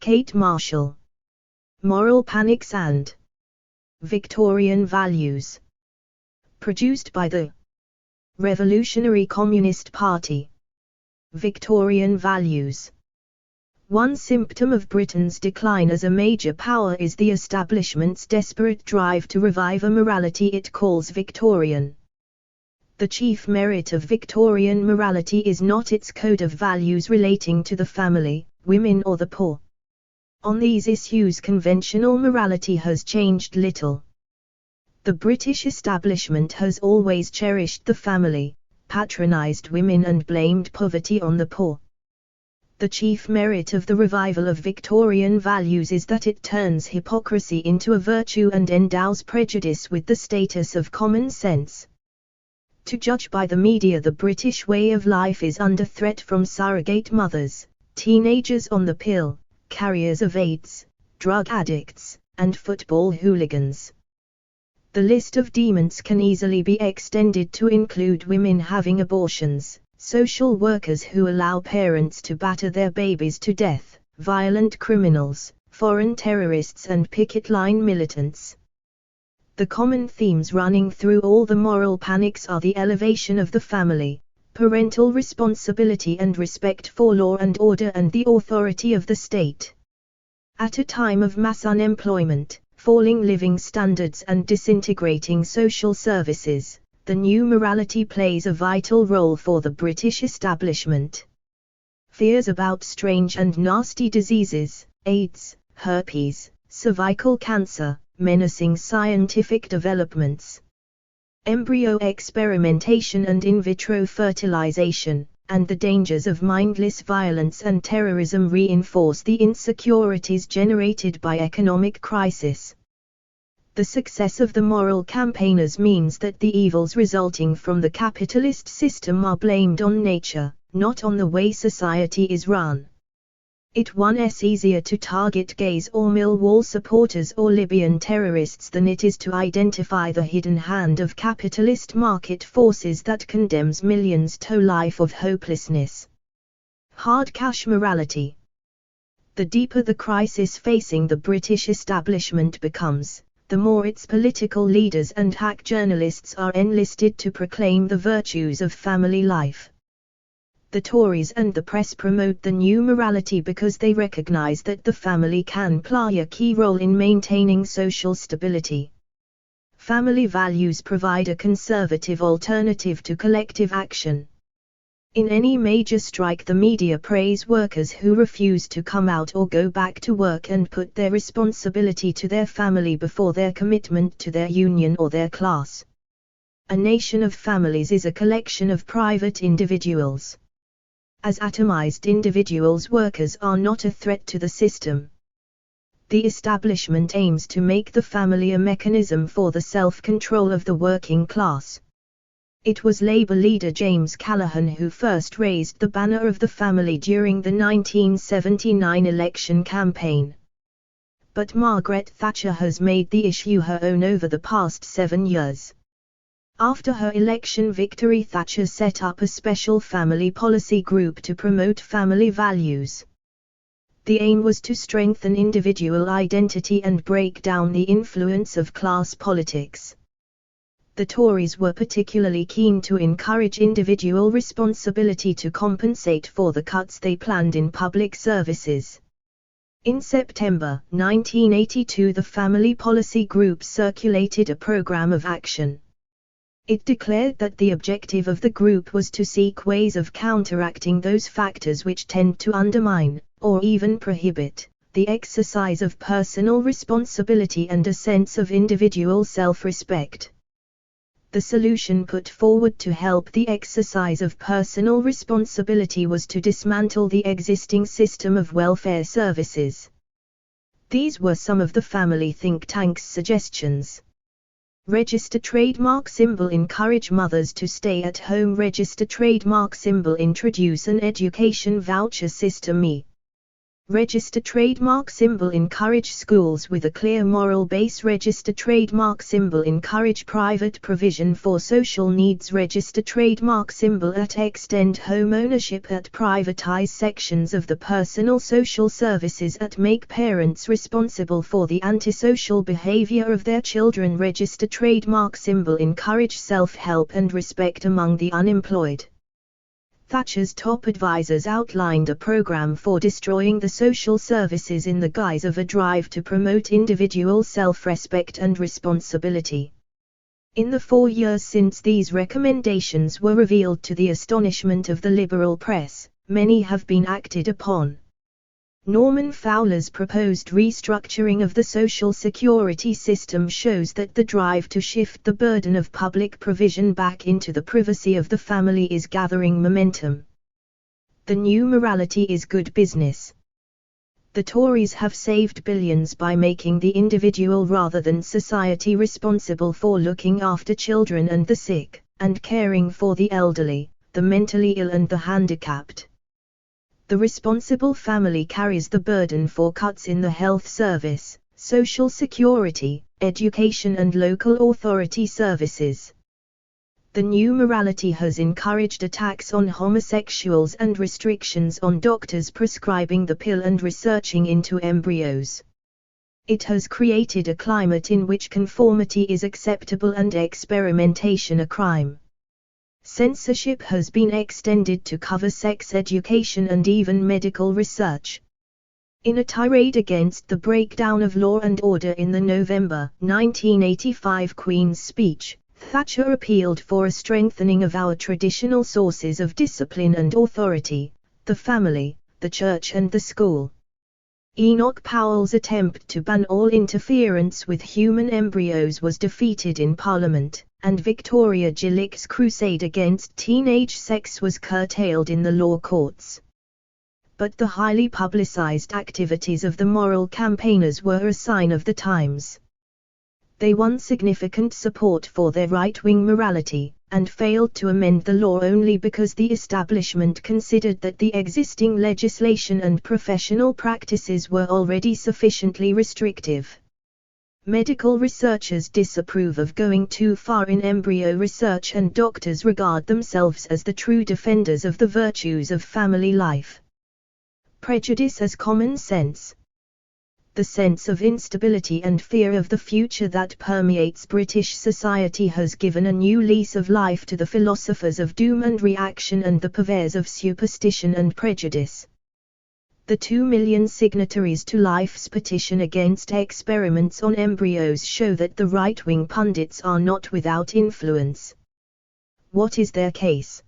Kate Marshall. Moral Panics and Victorian Values. Produced by the Revolutionary Communist Party. Victorian Values. One symptom of Britain's decline as a major power is the establishment's desperate drive to revive a morality it calls Victorian. The chief merit of Victorian morality is not its code of values relating to the family, women or the poor. On these issues conventional morality has changed little. The British establishment has always cherished the family, patronised women and blamed poverty on the poor. The chief merit of the revival of Victorian values is that it turns hypocrisy into a virtue and endows prejudice with the status of common sense. To judge by the media, the British way of life is under threat from surrogate mothers, teenagers on the pill, carriers of AIDS, drug addicts, and football hooligans. The list of demons can easily be extended to include women having abortions, social workers who allow parents to batter their babies to death, violent criminals, foreign terrorists and picket line militants. The common themes running through all the moral panics are the elevation of the family, parental responsibility and respect for law and order and the authority of the state. At a time of mass unemployment, falling living standards and disintegrating social services, the new morality plays a vital role for the British establishment. Fears about strange and nasty diseases, AIDS, herpes, cervical cancer, menacing scientific developments, embryo experimentation and in vitro fertilization, and the dangers of mindless violence and terrorism reinforce the insecurities generated by economic crisis. The success of the moral campaigners means that the evils resulting from the capitalist system are blamed on nature, not on the way society is run. It's easier to target gays or Millwall supporters or Libyan terrorists than it is to identify the hidden hand of capitalist market forces that condemns millions to a life of hopelessness. Hard cash morality. The deeper the crisis facing the British establishment becomes, the more its political leaders and hack journalists are enlisted to proclaim the virtues of family life. The Tories and the press promote the new morality because they recognise that the family can play a key role in maintaining social stability. Family values provide a conservative alternative to collective action. In any major strike, the media praise workers who refuse to come out or go back to work and put their responsibility to their family before their commitment to their union or their class. A nation of families is a collection of private individuals. As atomized individuals, workers are not a threat to the system. The establishment aims to make the family a mechanism for the self-control of the working class. It was Labour leader James Callaghan who first raised the banner of the family during the 1979 election campaign. But Margaret Thatcher has made the issue her own over the past 7 years. After her election victory, Thatcher set up a special family policy group to promote family values. The aim was to strengthen individual identity and break down the influence of class politics. The Tories were particularly keen to encourage individual responsibility to compensate for the cuts they planned in public services. In September 1982, the Family Policy Group circulated a programme of action. It declared that the objective of the group was to seek ways of counteracting those factors which tend to undermine, or even prohibit, the exercise of personal responsibility and a sense of individual self-respect. The solution put forward to help the exercise of personal responsibility was to dismantle the existing system of welfare services. These were some of the family think tank's suggestions. Register trademark symbol. Encourage mothers to stay at home. Register trademark symbol. Introduce an education voucher system. Register trademark symbol. Encourage schools with a clear moral base. Register trademark symbol. Encourage private provision for social needs. Register trademark symbol. Extend home ownership. Privatize sections of the personal social services. Make parents responsible for the antisocial behavior of their children. Register trademark symbol. Encourage self-help and respect among the unemployed. Thatcher's top advisors outlined a program for destroying the social services in the guise of a drive to promote individual self-respect and responsibility. In the 4 years since these recommendations were revealed to the astonishment of the liberal press, many have been acted upon. Norman Fowler's proposed restructuring of the social security system shows that the drive to shift the burden of public provision back into the privacy of the family is gathering momentum. The new morality is good business. The Tories have saved billions by making the individual rather than society responsible for looking after children and the sick, and caring for the elderly, the mentally ill and the handicapped. The responsible family carries the burden for cuts in the health service, social security, education and local authority services. The new morality has encouraged attacks on homosexuals and restrictions on doctors prescribing the pill and researching into embryos. It has created a climate in which conformity is acceptable and experimentation a crime. Censorship has been extended to cover sex education and even medical research. In a tirade against the breakdown of law and order in the November 1985 Queen's speech, Thatcher appealed for a strengthening of our traditional sources of discipline and authority, the family, the church and the school. Enoch Powell's attempt to ban all interference with human embryos was defeated in Parliament, and Victoria Gillick's crusade against teenage sex was curtailed in the law courts. But the highly publicized activities of the moral campaigners were a sign of the times. They won significant support for their right-wing morality, and failed to amend the law only because the establishment considered that the existing legislation and professional practices were already sufficiently restrictive. Medical researchers disapprove of going too far in embryo research, and doctors regard themselves as the true defenders of the virtues of family life. Prejudice as common sense. The sense of instability and fear of the future that permeates British society has given a new lease of life to the philosophers of doom and reaction and the purveyors of superstition and prejudice. The 2 million signatories to Life's petition against experiments on embryos show that the right-wing pundits are not without influence. What is their case?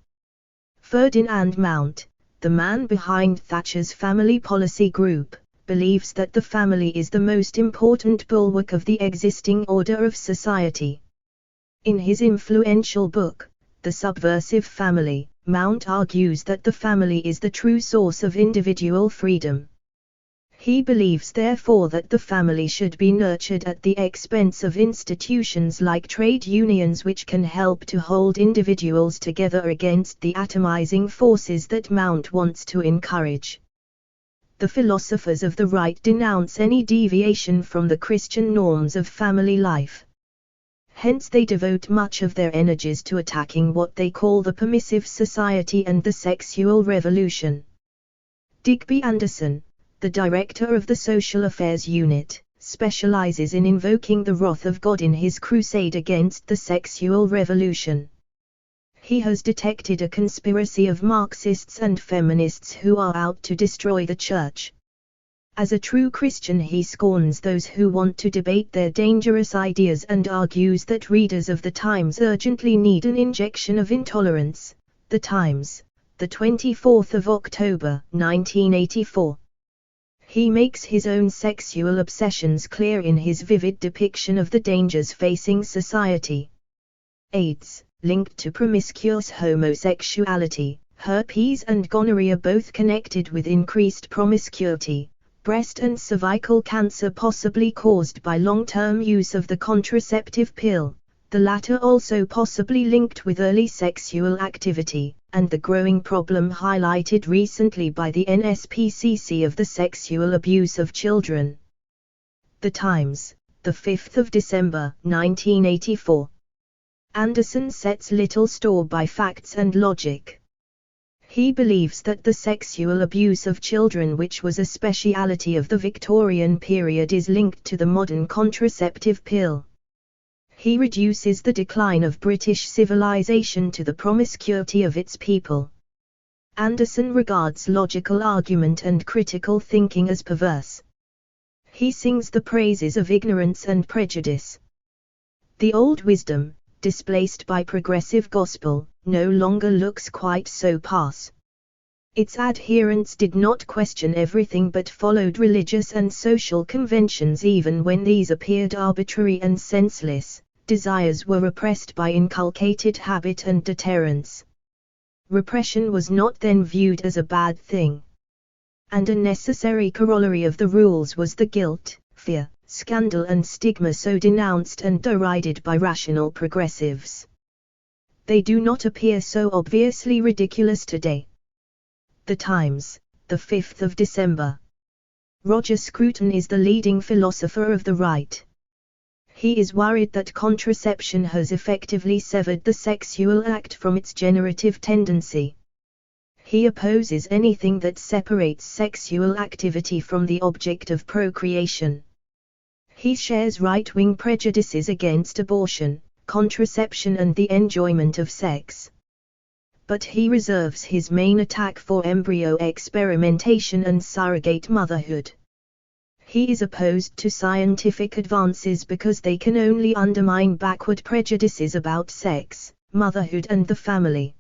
Ferdinand Mount, the man behind Thatcher's family policy group, believes that the family is the most important bulwark of the existing order of society. In his influential book, The Subversive Family, Mount argues that the family is the true source of individual freedom. He believes therefore that the family should be nurtured at the expense of institutions like trade unions, which can help to hold individuals together against the atomizing forces that Mount wants to encourage. The philosophers of the right denounce any deviation from the Christian norms of family life. Hence they devote much of their energies to attacking what they call the permissive society and the sexual revolution. Digby Anderson, the director of the Social Affairs Unit, specializes in invoking the wrath of God in his crusade against the sexual revolution. He has detected a conspiracy of Marxists and feminists who are out to destroy the church. As a true Christian, he scorns those who want to debate their dangerous ideas and argues that readers of the Times urgently need an injection of intolerance. The Times, the 24th of October, 1984. He makes his own sexual obsessions clear in his vivid depiction of the dangers facing society. AIDS, linked to promiscuous homosexuality, herpes and gonorrhea both connected with increased promiscuity, breast and cervical cancer possibly caused by long-term use of the contraceptive pill, the latter also possibly linked with early sexual activity, and the growing problem highlighted recently by the NSPCC of the sexual abuse of children. The Times, the 5th of December, 1984. Anderson sets little store by facts and logic. He believes that the sexual abuse of children, which was a speciality of the Victorian period, is linked to the modern contraceptive pill. He reduces the decline of British civilization to the promiscuity of its people. Anderson regards logical argument and critical thinking as perverse. He sings the praises of ignorance and prejudice. The old wisdom, displaced by progressive gospel, no longer looks quite so passe. Its adherents did not question everything but followed religious and social conventions even when these appeared arbitrary and senseless. Desires were repressed by inculcated habit and deterrence. Repression was not then viewed as a bad thing. And a necessary corollary of the rules was the guilt, fear, scandal and stigma so denounced and derided by rational progressives. They do not appear so obviously ridiculous today. The Times, the 5th of December. Roger Scruton is the leading philosopher of the right. He is worried that contraception has effectively severed the sexual act from its generative tendency. He opposes anything that separates sexual activity from the object of procreation. He shares right-wing prejudices against abortion, contraception and the enjoyment of sex. But he reserves his main attack for embryo experimentation and surrogate motherhood. He is opposed to scientific advances because they can only undermine backward prejudices about sex, motherhood and the family.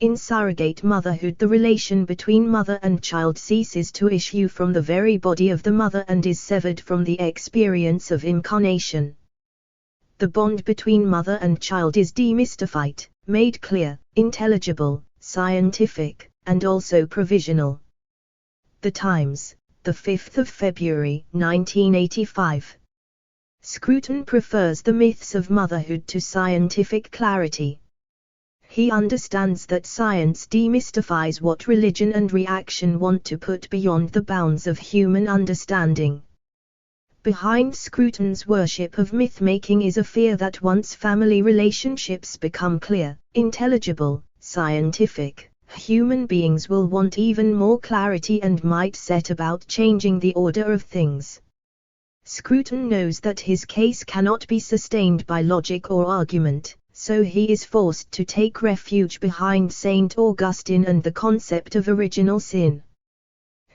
In surrogate motherhood, the relation between mother and child ceases to issue from the very body of the mother and is severed from the experience of incarnation. The bond between mother and child is demystified, made clear, intelligible, scientific, and also provisional. The Times, the 5th of February, 1985. Scruton prefers the myths of motherhood to scientific clarity. He understands that science demystifies what religion and reaction want to put beyond the bounds of human understanding. Behind Scruton's worship of myth-making is a fear that once family relationships become clear, intelligible, scientific, human beings will want even more clarity and might set about changing the order of things. Scruton knows that his case cannot be sustained by logic or argument, so he is forced to take refuge behind Saint Augustine and the concept of original sin.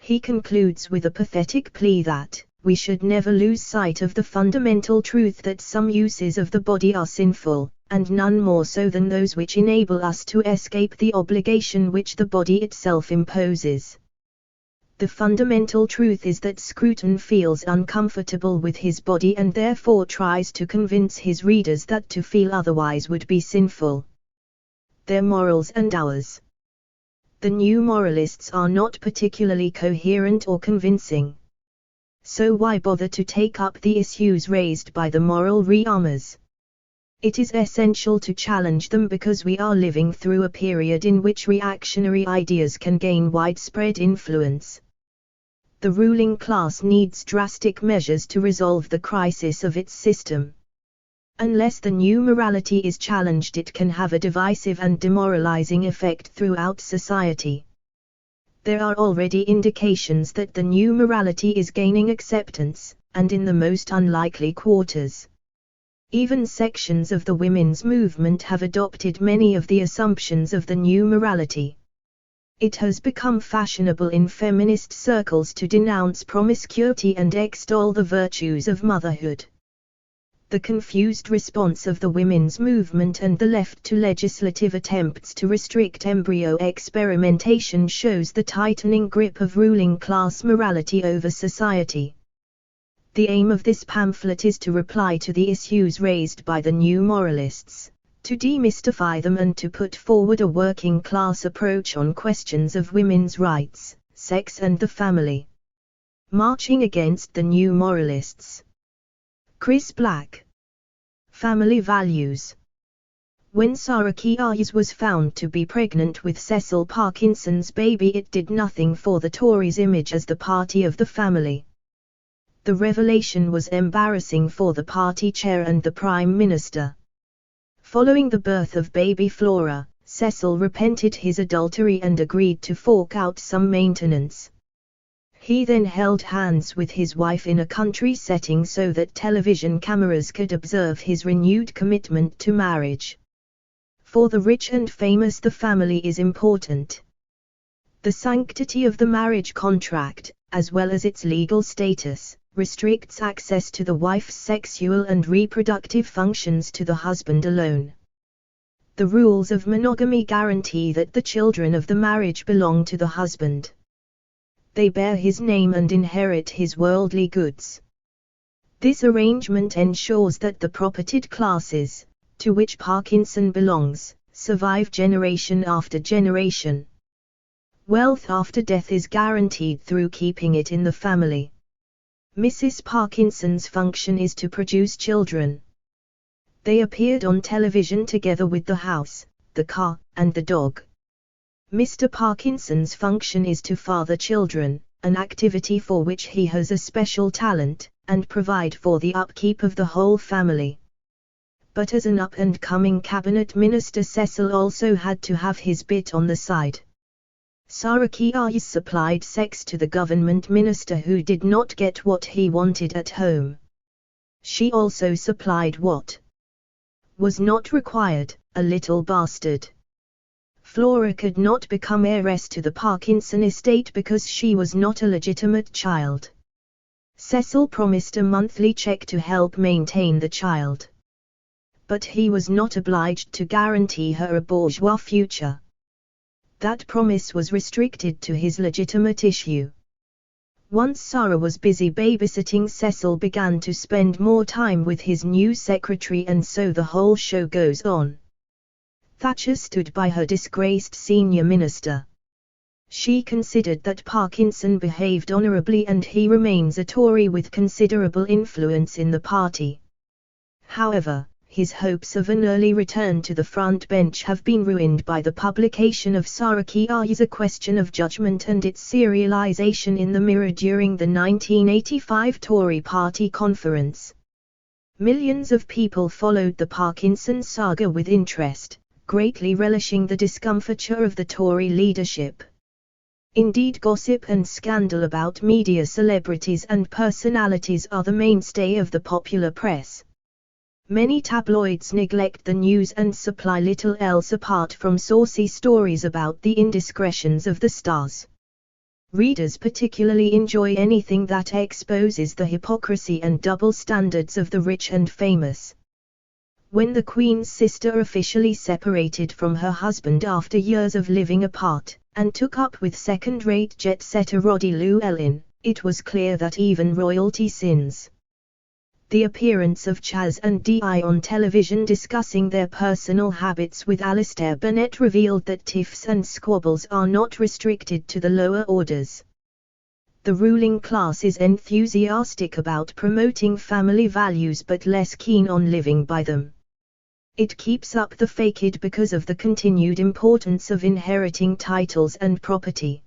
He concludes with a pathetic plea that we should never lose sight of the fundamental truth that some uses of the body are sinful, and none more so than those which enable us to escape the obligation which the body itself imposes. The fundamental truth is that Scruton feels uncomfortable with his body and therefore tries to convince his readers that to feel otherwise would be sinful. Their morals and ours. The new moralists are not particularly coherent or convincing. So why bother to take up the issues raised by the moral rearmers? It is essential to challenge them because we are living through a period in which reactionary ideas can gain widespread influence. The ruling class needs drastic measures to resolve the crisis of its system. Unless the new morality is challenged, it can have a divisive and demoralizing effect throughout society. There are already indications that the new morality is gaining acceptance, and in the most unlikely quarters. Even sections of the women's movement have adopted many of the assumptions of the new morality. It has become fashionable in feminist circles to denounce promiscuity and extol the virtues of motherhood. The confused response of the women's movement and the left to legislative attempts to restrict embryo experimentation shows the tightening grip of ruling class morality over society. The aim of this pamphlet is to reply to the issues raised by the new moralists, to demystify them and to put forward a working class approach on questions of women's rights, sex and the family. Marching against the new moralists. Chris Black. family values. When Sarah Keyes was found to be pregnant with Cecil Parkinson's baby, it did nothing for the Tories' image as the party of the family. The revelation was embarrassing for the party chair and the Prime Minister. Following the birth of baby Flora, Cecil repented his adultery and agreed to fork out some maintenance. He then held hands with his wife in a country setting so that television cameras could observe his renewed commitment to marriage. For the rich and famous, the family is important. The sanctity of the marriage contract, as well as its legal status, restricts access to the wife's sexual and reproductive functions to the husband alone. The rules of monogamy guarantee that the children of the marriage belong to the husband. They bear his name and inherit his worldly goods. This arrangement ensures that the propertied classes, to which Parkinson belongs, survive generation after generation. Wealth after death is guaranteed through keeping it in the family. Mrs. Parkinson's function is to produce children. They appeared on television together with the house, the car, and the dog. Mr. Parkinson's function is to father children, an activity for which he has a special talent, and provide for the upkeep of the whole family. But as an up-and-coming cabinet minister, Cecil also had to have his bit on the side. Sarah Keyes supplied sex to the government minister who did not get what he wanted at home. She also supplied what was not required, a little bastard. Flora could not become heiress to the Parkinson estate because she was not a legitimate child. Cecil promised a monthly check to help maintain the child. But he was not obliged to guarantee her a bourgeois future. That promise was restricted to his legitimate issue. Once Sarah was busy babysitting, Cecil began to spend more time with his new secretary, and so the whole show goes on. Thatcher stood by her disgraced senior minister. She considered that Parkinson behaved honourably and he remains a Tory with considerable influence in the party. However, his hopes of an early return to the front bench have been ruined by the publication of Sarah Keyes, A Question of Judgment, and its serialisation in the Mirror during the 1985 Tory party conference. Millions of people followed the Parkinson saga with interest, greatly relishing the discomfiture of the Tory leadership. Indeed, gossip and scandal about media celebrities and personalities are the mainstay of the popular press. Many tabloids neglect the news and supply little else apart from saucy stories about the indiscretions of the stars. Readers particularly enjoy anything that exposes the hypocrisy and double standards of the rich and famous. When the Queen's sister officially separated from her husband after years of living apart, and took up with second-rate jet-setter Roddy Llewellyn, it was clear that even royalty sins. The appearance of Chas and Di on television discussing their personal habits with Alistair Bennett revealed that tiffs and squabbles are not restricted to the lower orders. The ruling class is enthusiastic about promoting family values but less keen on living by them. It keeps up the facade because of the continued importance of inheriting titles and property.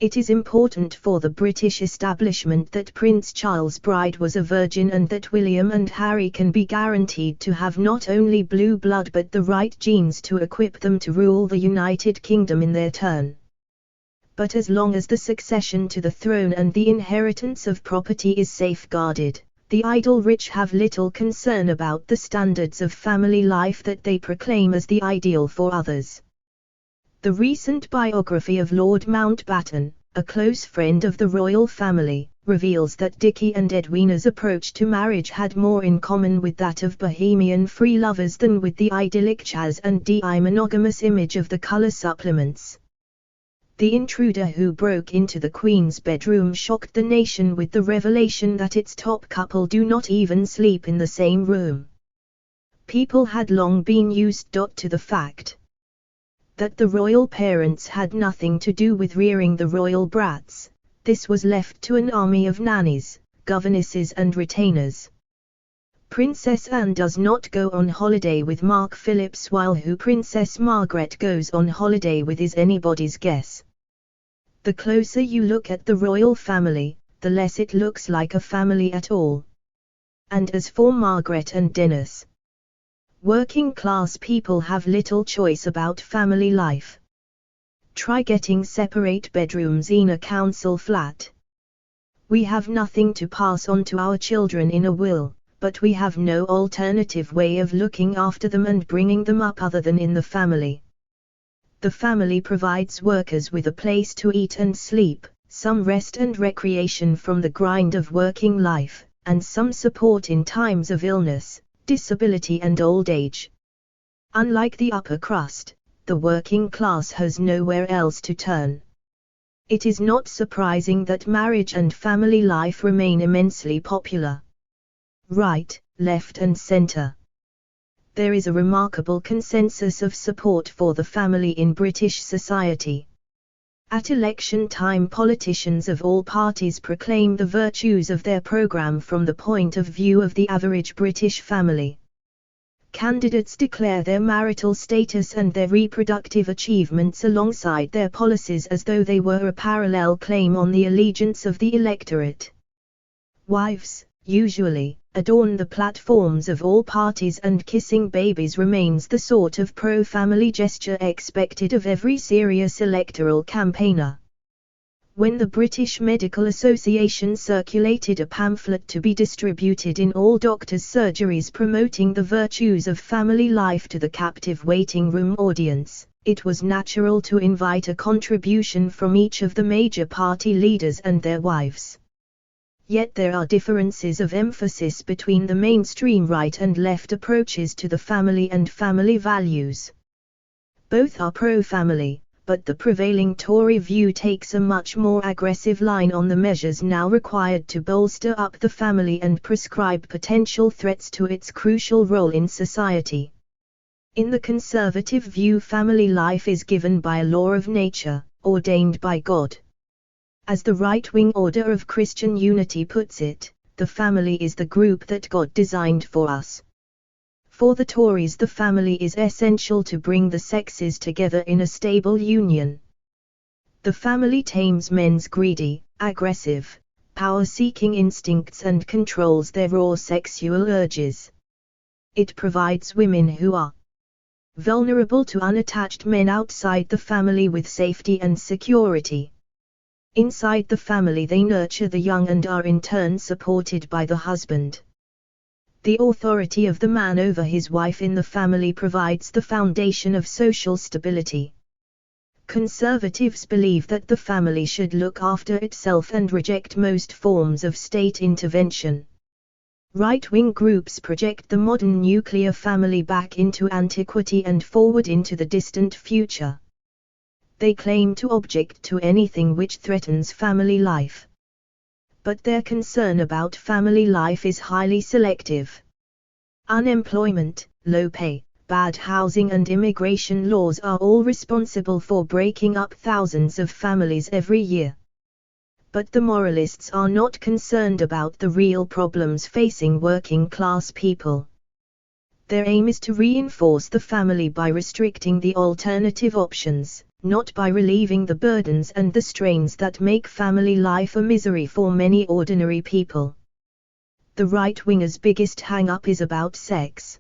It is important for the British establishment that Prince Charles' bride was a virgin and that William and Harry can be guaranteed to have not only blue blood but the right genes to equip them to rule the United Kingdom in their turn. But as long as the succession to the throne and the inheritance of property is safeguarded, the idle rich have little concern about the standards of family life that they proclaim as the ideal for others. The recent biography of Lord Mountbatten, a close friend of the royal family, reveals that Dickie and Edwina's approach to marriage had more in common with that of bohemian free lovers than with the idyllic Chas and Di monogamous image of the colour supplements. The intruder who broke into the Queen's bedroom shocked the nation with the revelation that its top couple do not even sleep in the same room. People had long been used to the fact that the royal parents had nothing to do with rearing the royal brats. This was left to an army of nannies, governesses and retainers. Princess Anne does not go on holiday with Mark Phillips, while who Princess Margaret goes on holiday with is anybody's guess. The closer you look at the royal family, the less it looks like a family at all. And as for Margaret and Dennis, working class people have little choice about family life. Try getting separate bedrooms in a council flat. We have nothing to pass on to our children in a will, but we have no alternative way of looking after them and bringing them up other than in the family. The family provides workers with a place to eat and sleep, some rest and recreation from the grind of working life, and some support in times of illness, disability and old age. Unlike the upper crust, the working class has nowhere else to turn. It is not surprising that marriage and family life remain immensely popular. Right, left and center. There is a remarkable consensus of support for the family in British society. At election time, politicians of all parties proclaim the virtues of their programme from the point of view of the average British family. Candidates declare their marital status and their reproductive achievements alongside their policies as though they were a parallel claim on the allegiance of the electorate. Wives, usually, adorn the platforms of all parties, and kissing babies remains the sort of pro-family gesture expected of every serious electoral campaigner. When the British Medical Association circulated a pamphlet to be distributed in all doctors' surgeries promoting the virtues of family life to the captive waiting room audience, it was natural to invite a contribution from each of the major party leaders and their wives. Yet there are differences of emphasis between the mainstream right and left approaches to the family and family values. Both are pro-family, but the prevailing Tory view takes a much more aggressive line on the measures now required to bolster up the family and prescribe potential threats to its crucial role in society. In the Conservative view, family life is given by a law of nature, ordained by God. As the right-wing order of Christian unity puts it, the family is the group that God designed for us. For the Tories, the family is essential to bring the sexes together in a stable union. The family tames men's greedy, aggressive, power-seeking instincts and controls their raw sexual urges. It provides women who are vulnerable to unattached men outside the family with safety and security. Inside the family they nurture the young and are in turn supported by the husband. The authority of the man over his wife in the family provides the foundation of social stability. Conservatives believe that the family should look after itself and reject most forms of state intervention. Right-wing groups project the modern nuclear family back into antiquity and forward into the distant future. They claim to object to anything which threatens family life. But their concern about family life is highly selective. Unemployment, low pay, bad housing and immigration laws are all responsible for breaking up thousands of families every year. But the moralists are not concerned about the real problems facing working class people. Their aim is to reinforce the family by restricting the alternative options, not by relieving the burdens and the strains that make family life a misery for many ordinary people. The right-wingers' biggest hang-up is about sex.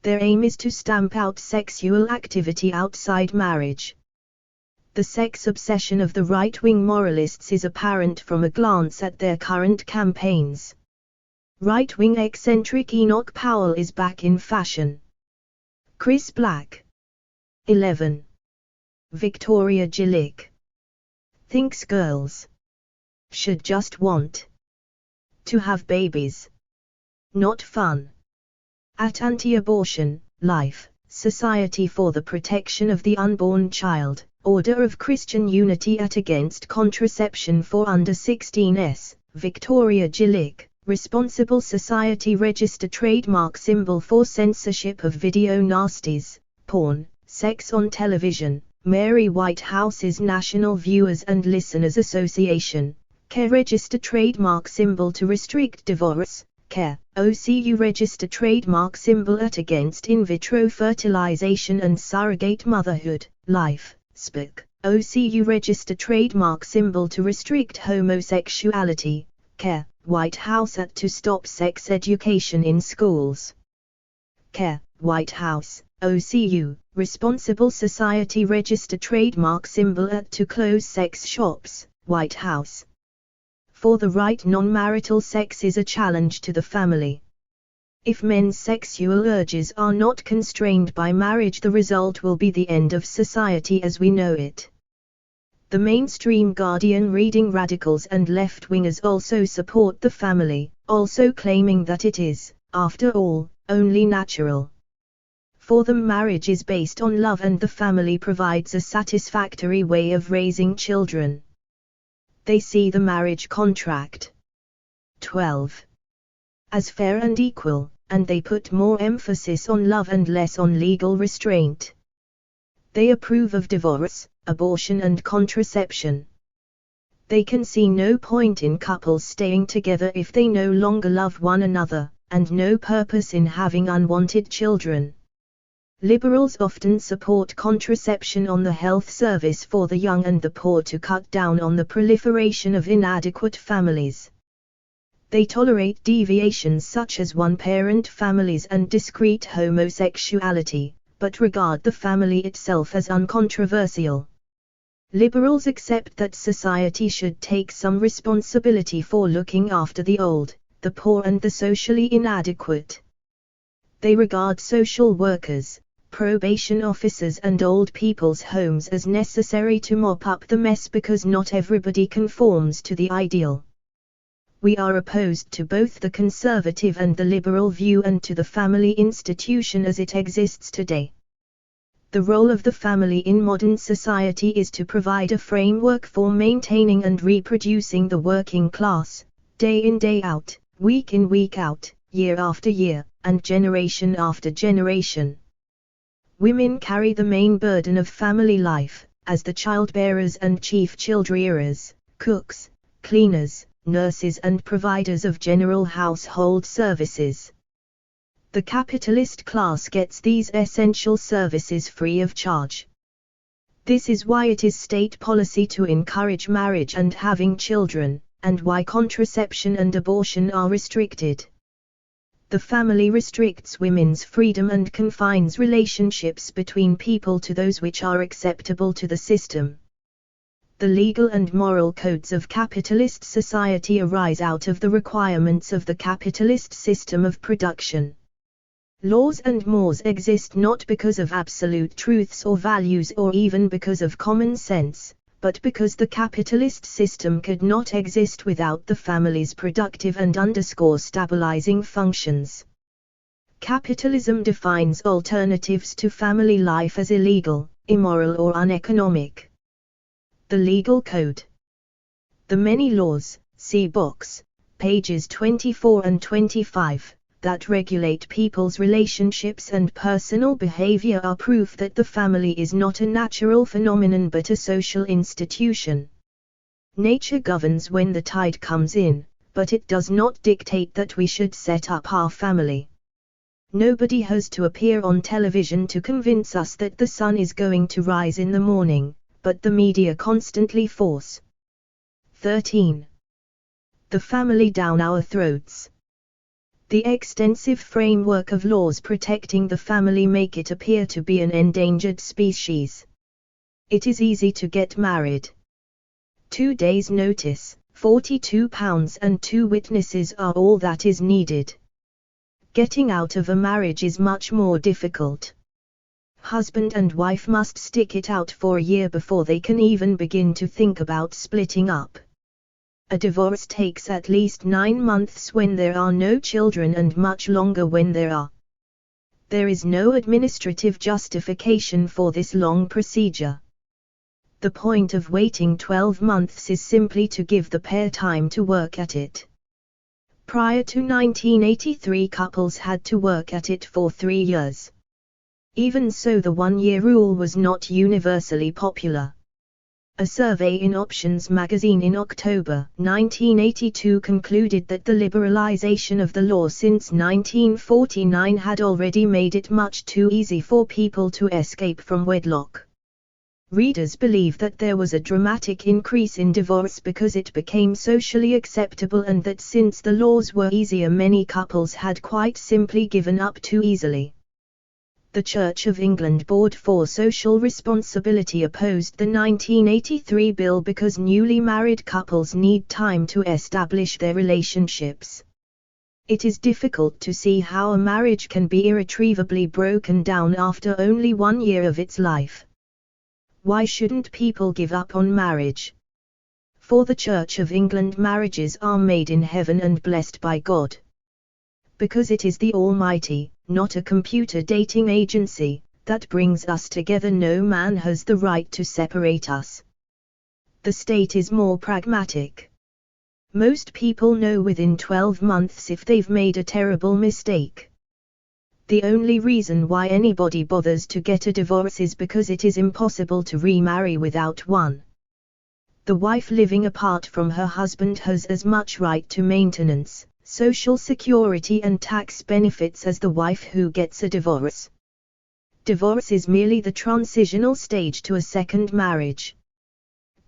Their aim is to stamp out sexual activity outside marriage. The sex obsession of the right-wing moralists is apparent from a glance at their current campaigns. Right-wing eccentric Enoch Powell is back in fashion. Chris Black. 11. Victoria Gillick thinks girls should just want to have babies. Not fun. At Anti-Abortion, Life, Society for the Protection of the Unborn Child, Order of Christian Unity at Against Contraception for Under 16s, Victoria Gillick, Responsible Society Register trademark symbol for censorship of video nasties, porn, sex on television, Mary Whitehouse's National Viewers and Listeners Association, CARE register trademark symbol to restrict divorce, Care, OCU register trademark symbol at against in vitro fertilization and surrogate motherhood, life, SPIC, OCU register trademark symbol to restrict homosexuality, Care, White House at to stop sex education in schools. Care, White House, OCU, responsible society register trademark symbol at to close sex shops, White House. For the right non-marital sex is a challenge to the family. If men's sexual urges are not constrained by marriage, the result will be the end of society as we know it. The mainstream Guardian reading radicals and left-wingers also support the family, also claiming that it is, after all, only natural. For them, marriage is based on love and the family provides a satisfactory way of raising children. They see the marriage contract 12 as fair and equal, and they put more emphasis on love and less on legal restraint. They approve of divorce, abortion and contraception. They can see no point in couples staying together if they no longer love one another, and no purpose in having unwanted children. Liberals often support contraception on the health service for the young and the poor to cut down on the proliferation of inadequate families. They tolerate deviations such as one-parent families and discrete homosexuality, but regard the family itself as uncontroversial. Liberals accept that society should take some responsibility for looking after the old, the poor and the socially inadequate. They regard social workers, probation officers and old people's homes as necessary to mop up the mess because not everybody conforms to the ideal. We are opposed to both the conservative and the liberal view and to the family institution as it exists today. The role of the family in modern society is to provide a framework for maintaining and reproducing the working class, day in day out, week in week out, year after year, and generation after generation. Women carry the main burden of family life, as the childbearers and chief childrearers, cooks, cleaners, nurses and providers of general household services. The capitalist class gets these essential services free of charge. This is why it is state policy to encourage marriage and having children, and why contraception and abortion are restricted. The family restricts women's freedom and confines relationships between people to those which are acceptable to the system. The legal and moral codes of capitalist society arise out of the requirements of the capitalist system of production. Laws and mores exist not because of absolute truths or values or even because of common sense, but because the capitalist system could not exist without the family's productive and stabilizing functions. Capitalism defines alternatives to family life as illegal, immoral or uneconomic. The legal code. The many laws, see box, pages 24 and 25, that regulate people's relationships and personal behavior are proof that the family is not a natural phenomenon but a social institution. Nature governs when the tide comes in, but it does not dictate that we should set up our family. Nobody has to appear on television to convince us that the sun is going to rise in the morning, but the media constantly force. 13. The family down our throats. The extensive framework of laws protecting the family make it appear to be an endangered species. It is easy to get married. 2 days' notice, £42 and 2 witnesses are all that is needed. Getting out of a marriage is much more difficult. Husband and wife must stick it out for a year before they can even begin to think about splitting up. A divorce takes at least 9 months when there are no children and much longer when there are. There is no administrative justification for this long procedure. The point of waiting 12 months is simply to give the pair time to work at it. Prior to 1983, couples had to work at it for 3 years. Even so, the 1-year rule was not universally popular. A survey in Options magazine in October 1982 concluded that the liberalization of the law since 1949 had already made it much too easy for people to escape from wedlock. Readers believe that there was a dramatic increase in divorce because it became socially acceptable, and that since the laws were easier, many couples had quite simply given up too easily. The Church of England Board for Social Responsibility opposed the 1983 bill because newly married couples need time to establish their relationships. It is difficult to see how a marriage can be irretrievably broken down after only 1 year of its life. Why shouldn't people give up on marriage? For the Church of England, marriages are made in heaven and blessed by God. Because it is the Almighty, not a computer dating agency, that brings us together. No man has the right to separate us. The state is more pragmatic. Most people know within 12 months if they've made a terrible mistake. The only reason why anybody bothers to get a divorce is because it is impossible to remarry without one. The wife living apart from her husband has as much right to maintenance, social security and tax benefits as the wife who gets a divorce. Divorce is merely the transitional stage to a second marriage.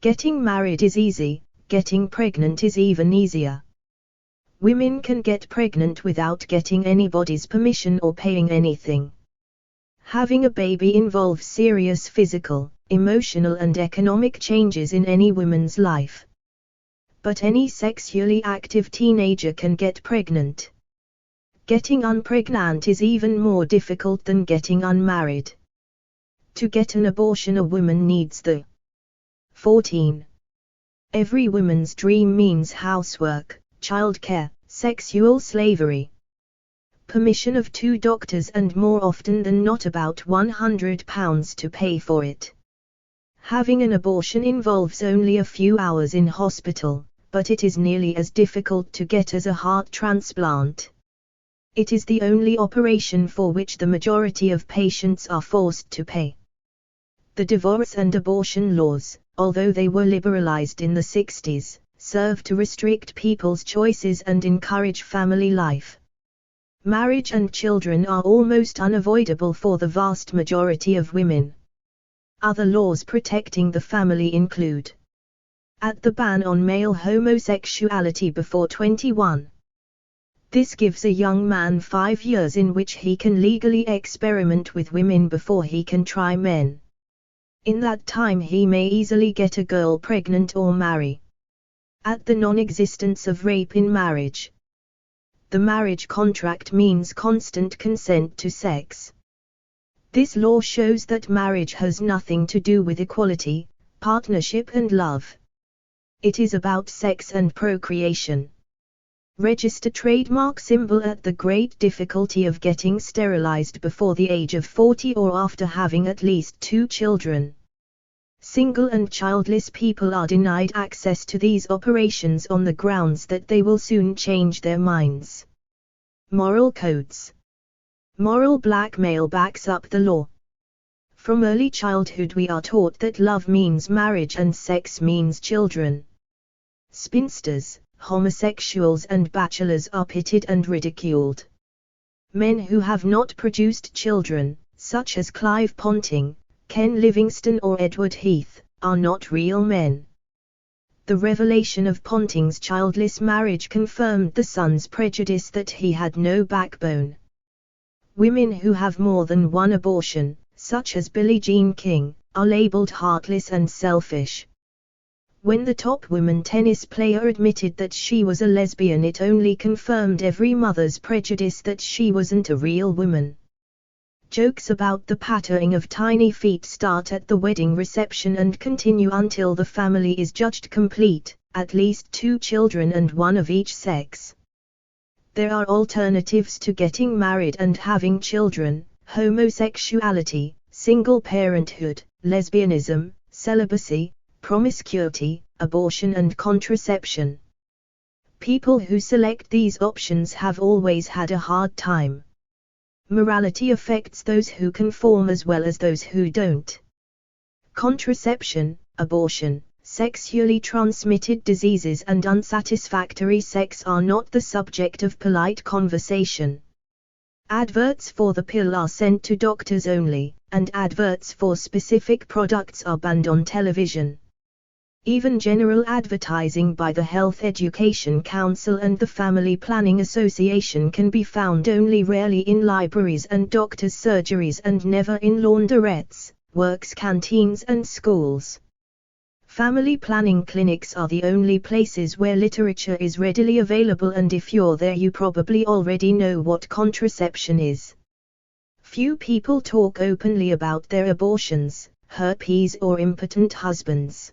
Getting married is easy, getting pregnant is even easier. Women can get pregnant without getting anybody's permission or paying anything. Having a baby involves serious physical, emotional and economic changes in any woman's life. But any sexually active teenager can get pregnant. Getting unpregnant is even more difficult than getting unmarried. To get an abortion, a woman needs the 14. Every woman's dream means housework, childcare, sexual slavery. Permission of 2 doctors and more often than not about £100 to pay for it. Having an abortion involves only a few hours in hospital, but it is nearly as difficult to get as a heart transplant. It is the only operation for which the majority of patients are forced to pay. The divorce and abortion laws, although they were liberalized in the 60s, serve to restrict people's choices and encourage family life. Marriage and children are almost unavoidable for the vast majority of women. Other laws protecting the family include the ban on male homosexuality before 21. This gives a young man 5 years in which he can legally experiment with women before he can try men. In that time he may easily get a girl pregnant or marry. The non-existence of rape in marriage. The marriage contract means constant consent to sex. This law shows that marriage has nothing to do with equality, partnership and love. It is about sex and procreation. Register trademark symbol. The great difficulty of getting sterilized before the age of 40 or after having at least 2 children. Single and childless people are denied access to these operations on the grounds that they will soon change their minds. Moral codes. Moral blackmail backs up the law. From early childhood we are taught that love means marriage and sex means children. Spinsters, homosexuals and bachelors are pitied and ridiculed. Men who have not produced children, such as Clive Ponting, Ken Livingstone or Edward Heath, are not real men. The revelation of Ponting's childless marriage confirmed the son's prejudice that he had no backbone. Women who have more than one abortion, such as Billie Jean King, are labeled heartless and selfish. When the top women tennis player admitted that she was a lesbian, it only confirmed every mother's prejudice that she wasn't a real woman. Jokes about the patterning of tiny feet start at the wedding reception and continue until the family is judged complete, at least 2 children and one of each sex. There are alternatives to getting married and having children: homosexuality, single parenthood, lesbianism, celibacy, promiscuity, abortion and contraception. People who select these options have always had a hard time. Morality affects those who conform as well as those who don't. Contraception, abortion, sexually transmitted diseases and unsatisfactory sex are not the subject of polite conversation. Adverts for the pill are sent to doctors only, and adverts for specific products are banned on television. Even general advertising by the Health Education Council and the Family Planning Association can be found only rarely in libraries and doctors' surgeries and never in laundrettes, works canteens and schools. Family planning clinics are the only places where literature is readily available, and if you're there you probably already know what contraception is. Few people talk openly about their abortions, herpes or impotent husbands.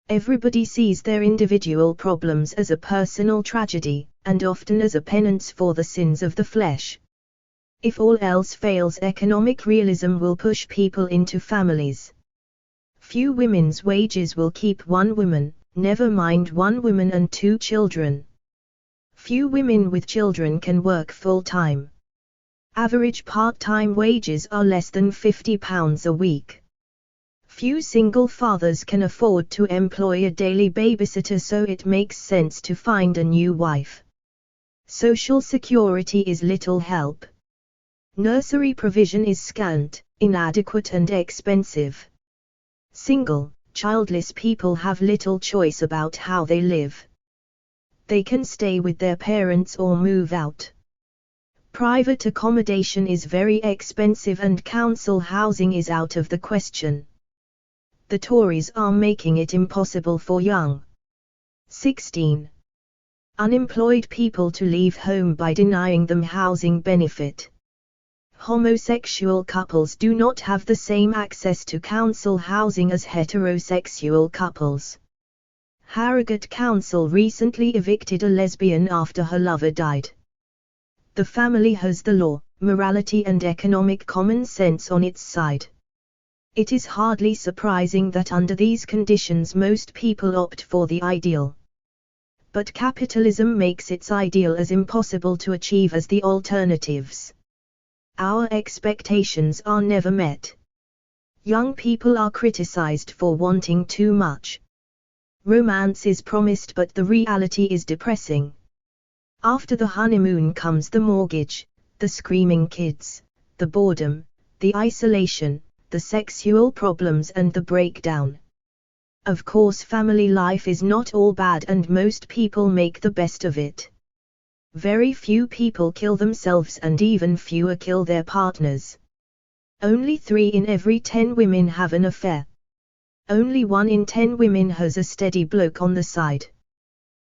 Everybody sees their individual problems as a personal tragedy, and often as a penance for the sins of the flesh. If all else fails, economic realism will push people into families. Few women's wages will keep one woman, never mind one woman and two children. Few women with children can work full-time. Average part-time wages are less than £50 a week. Few single fathers can afford to employ a daily babysitter, so it makes sense to find a new wife. Social security is little help. Nursery provision is scant, inadequate and expensive. Single, childless people have little choice about how they live. They can stay with their parents or move out. Private accommodation is very expensive and council housing is out of the question. The Tories are making it impossible for young 16 unemployed people to leave home by denying them housing benefit. Homosexual couples do not have the same access to council housing as heterosexual couples. Harrogate Council recently evicted a lesbian after her lover died. The family has the law, morality and economic common sense on its side. It is hardly surprising that under these conditions most people opt for the ideal. But capitalism makes its ideal as impossible to achieve as the alternatives. Our expectations are never met. Young people are criticized for wanting too much. Romance is promised but the reality is depressing. After the honeymoon comes the mortgage, the screaming kids, the boredom, the isolation, the sexual problems and the breakdown. Of course, family life is not all bad and most people make the best of it. Very few people kill themselves and even fewer kill their partners. Only 3 in every 10 women have an affair. Only 1 in 10 women has a steady bloke on the side.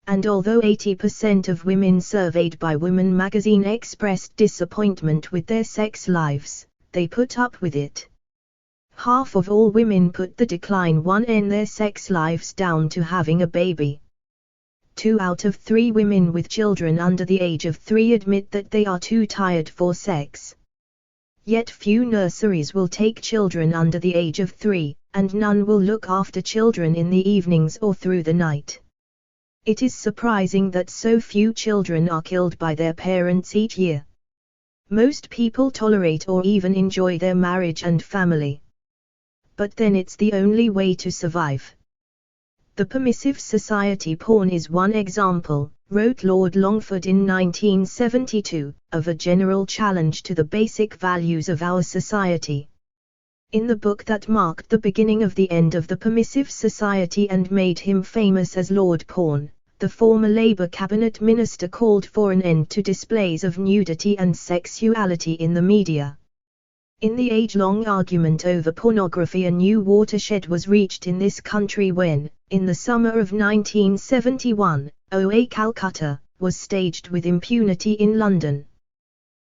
And although 80% of women surveyed by Woman magazine expressed disappointment with their sex lives, they put up with it. Half of all women put the decline in their sex lives down to having a baby. 2 out of 3 women with children under the age of 3 admit that they are too tired for sex. Yet few nurseries will take children under the age of 3, and none will look after children in the evenings or through the night. It is surprising that so few children are killed by their parents each year. Most people tolerate or even enjoy their marriage and family. But then it's the only way to survive. The permissive society porn is one example, wrote Lord Longford in 1972, of a general challenge to the basic values of our society. In the book that marked the beginning of the end of the permissive society and made him famous as Lord Porn, the former Labour cabinet minister called for an end to displays of nudity and sexuality in the media. In the age-long argument over pornography, a new watershed was reached in this country when, in the summer of 1971, OA Calcutta was staged with impunity in London.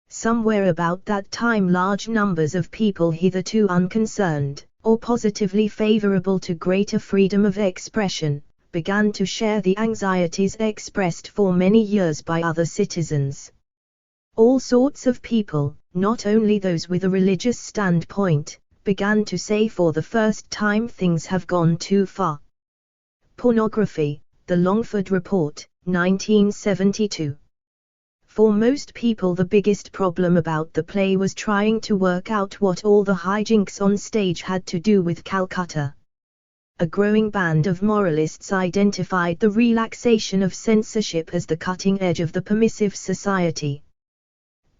Somewhere about that time large numbers of people hitherto unconcerned, or positively favourable to greater freedom of expression, began to share the anxieties expressed for many years by other citizens. All sorts of people, not only those with a religious standpoint, began to say for the first time things have gone too far. Pornography, The Longford Report, 1972. For most people the biggest problem about the play was trying to work out what all the hijinks on stage had to do with Calcutta. a growing band of moralists identified the relaxation of censorship as the cutting edge of the permissive society.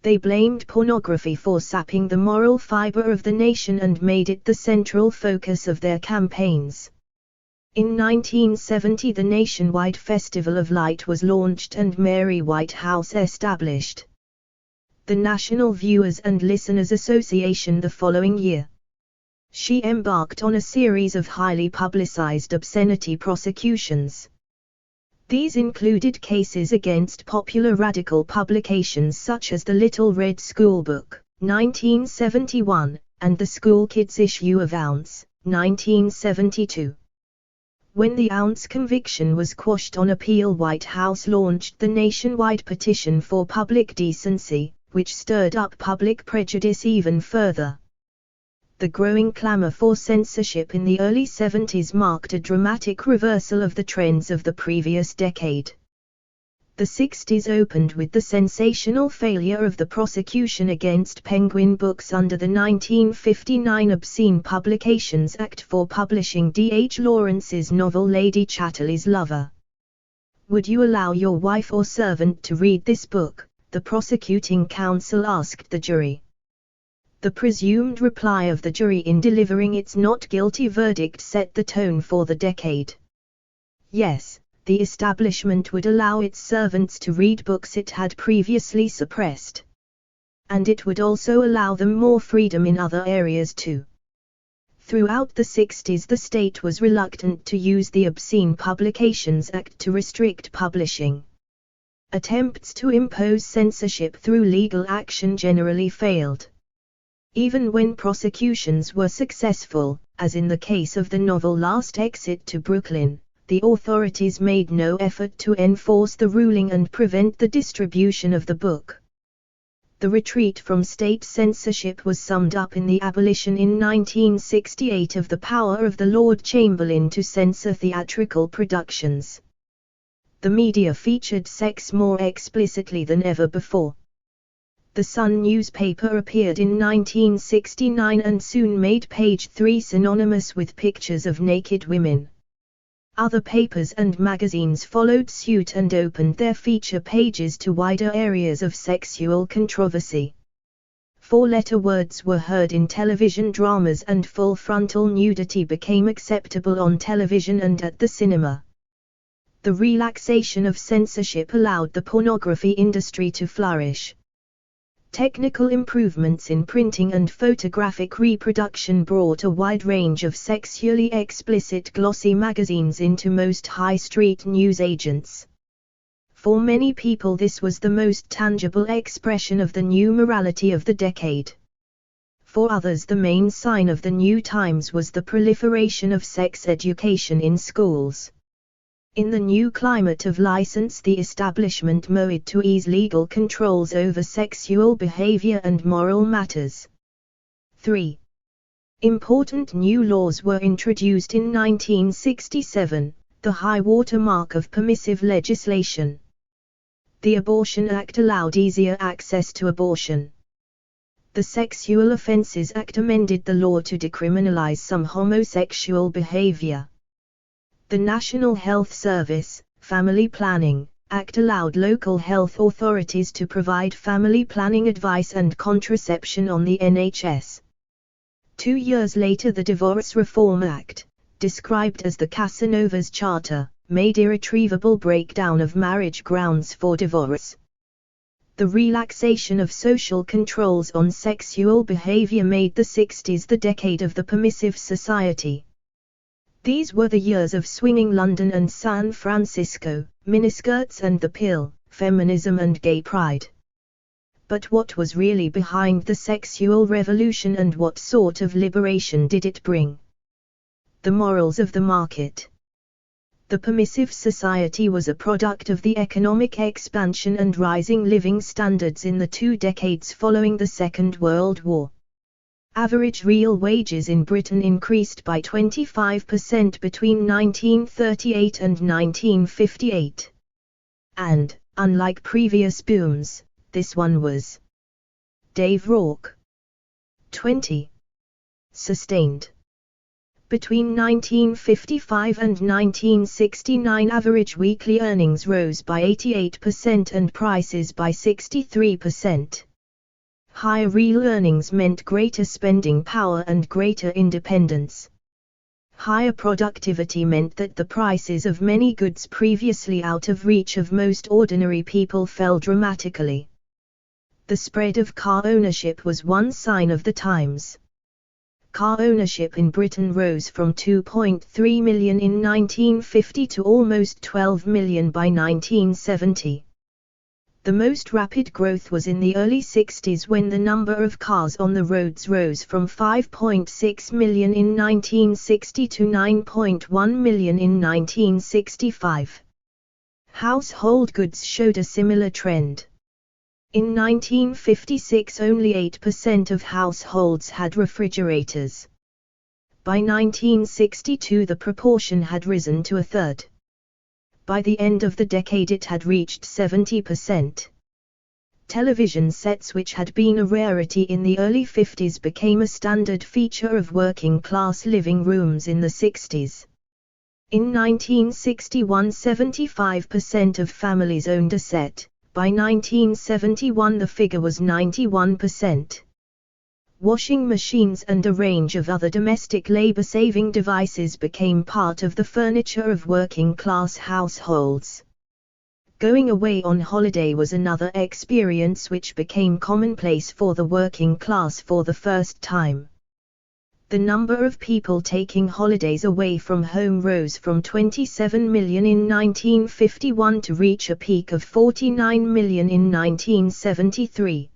They blamed pornography for sapping the moral fiber of the nation and made it the central focus of their campaigns. In 1970 the nationwide Festival of Light was launched and Mary Whitehouse established the National Viewers and Listeners Association the following year. She embarked on a series of highly publicized obscenity prosecutions. These included cases against popular radical publications such as the Little Red School Book, 1971, and the School Kids issue of Ounce, 1972. When the Ounce conviction was quashed on appeal, Whitehouse launched the nationwide petition for public decency, which stirred up public prejudice even further. The growing clamor for censorship in the early 70s marked a dramatic reversal of the trends of the previous decade. The 60s opened with the sensational failure of the prosecution against Penguin Books under the 1959 Obscene Publications Act for publishing D. H. Lawrence's novel Lady Chatterley's Lover. "Would you allow your wife or servant to read this book?" the prosecuting counsel asked the jury. The presumed reply of the jury in delivering its not guilty verdict set the tone for the decade. Yes, the establishment would allow its servants to read books it had previously suppressed. And it would also allow them more freedom in other areas too. Throughout the 60s the state was reluctant to use the Obscene Publications Act to restrict publishing. Attempts to impose censorship through legal action generally failed. Even when prosecutions were successful, as in the case of the novel Last Exit to Brooklyn, the authorities made no effort to enforce the ruling and prevent the distribution of the book. The retreat from state censorship was summed up in the abolition in 1968 of the power of the Lord Chamberlain to censor theatrical productions. The media featured sex more explicitly than ever before. The Sun newspaper appeared in 1969 and soon made page 3 synonymous with pictures of naked women. Other papers and magazines followed suit and opened their feature pages to wider areas of sexual controversy. Four-letter words were heard in television dramas and full frontal nudity became acceptable on television and at the cinema. The relaxation of censorship allowed the pornography industry to flourish. Technical improvements in printing and photographic reproduction brought a wide range of sexually explicit glossy magazines into most high street newsagents. For many people this was the most tangible expression of the new morality of the decade. For others the main sign of the new times was the proliferation of sex education in schools. In the new climate of license the establishment moved to ease legal controls over sexual behavior and moral matters. 3. Important new laws were introduced in 1967, the high water mark of permissive legislation. The Abortion Act allowed easier access to abortion. The Sexual Offences Act amended the law to decriminalize some homosexual behavior. The National Health Service, Family Planning Act allowed local health authorities to provide family planning advice and contraception on the NHS. 2 years later the Divorce Reform Act, described as the Casanova's Charter, made irretrievable breakdown of marriage grounds for divorce. The relaxation of social controls on sexual behavior made the 60s the decade of the permissive society. These were the years of swinging London and San Francisco, miniskirts and the pill, feminism and gay pride. But what was really behind the sexual revolution and what sort of liberation did it bring? The morals of the market. The permissive society was a product of the economic expansion and rising living standards in the 2 decades following the Second World War. Average real wages in Britain increased by 25% between 1938 and 1958. And, unlike previous booms, this one was. Dave Rourke. 20. Sustained. Between 1955 and 1969, average weekly earnings rose by 88% and prices by 63%. Higher real earnings meant greater spending power and greater independence. Higher productivity meant that the prices of many goods previously out of reach of most ordinary people fell dramatically. The spread of car ownership was one sign of the times. Car ownership in Britain rose from 2.3 million in 1950 to almost 12 million by 1970. The most rapid growth was in the early 60s, when the number of cars on the roads rose from 5.6 million in 1960 to 9.1 million in 1965. Household goods showed a similar trend. In 1956, only 8% of households had refrigerators. By 1962, the proportion had risen to a third. By the end of the decade, it had reached 70%. Television sets, which had been a rarity in the early 50s, became a standard feature of working-class living rooms in the 60s. In 1961, 75% of families owned a set. By 1971, the figure was 91%. Washing machines and a range of other domestic labor-saving devices became part of the furniture of working-class households. Going away on holiday was another experience which became commonplace for the working class for the first time. The number of people taking holidays away from home rose from 27 million in 1951 to reach a peak of 49 million in 1973.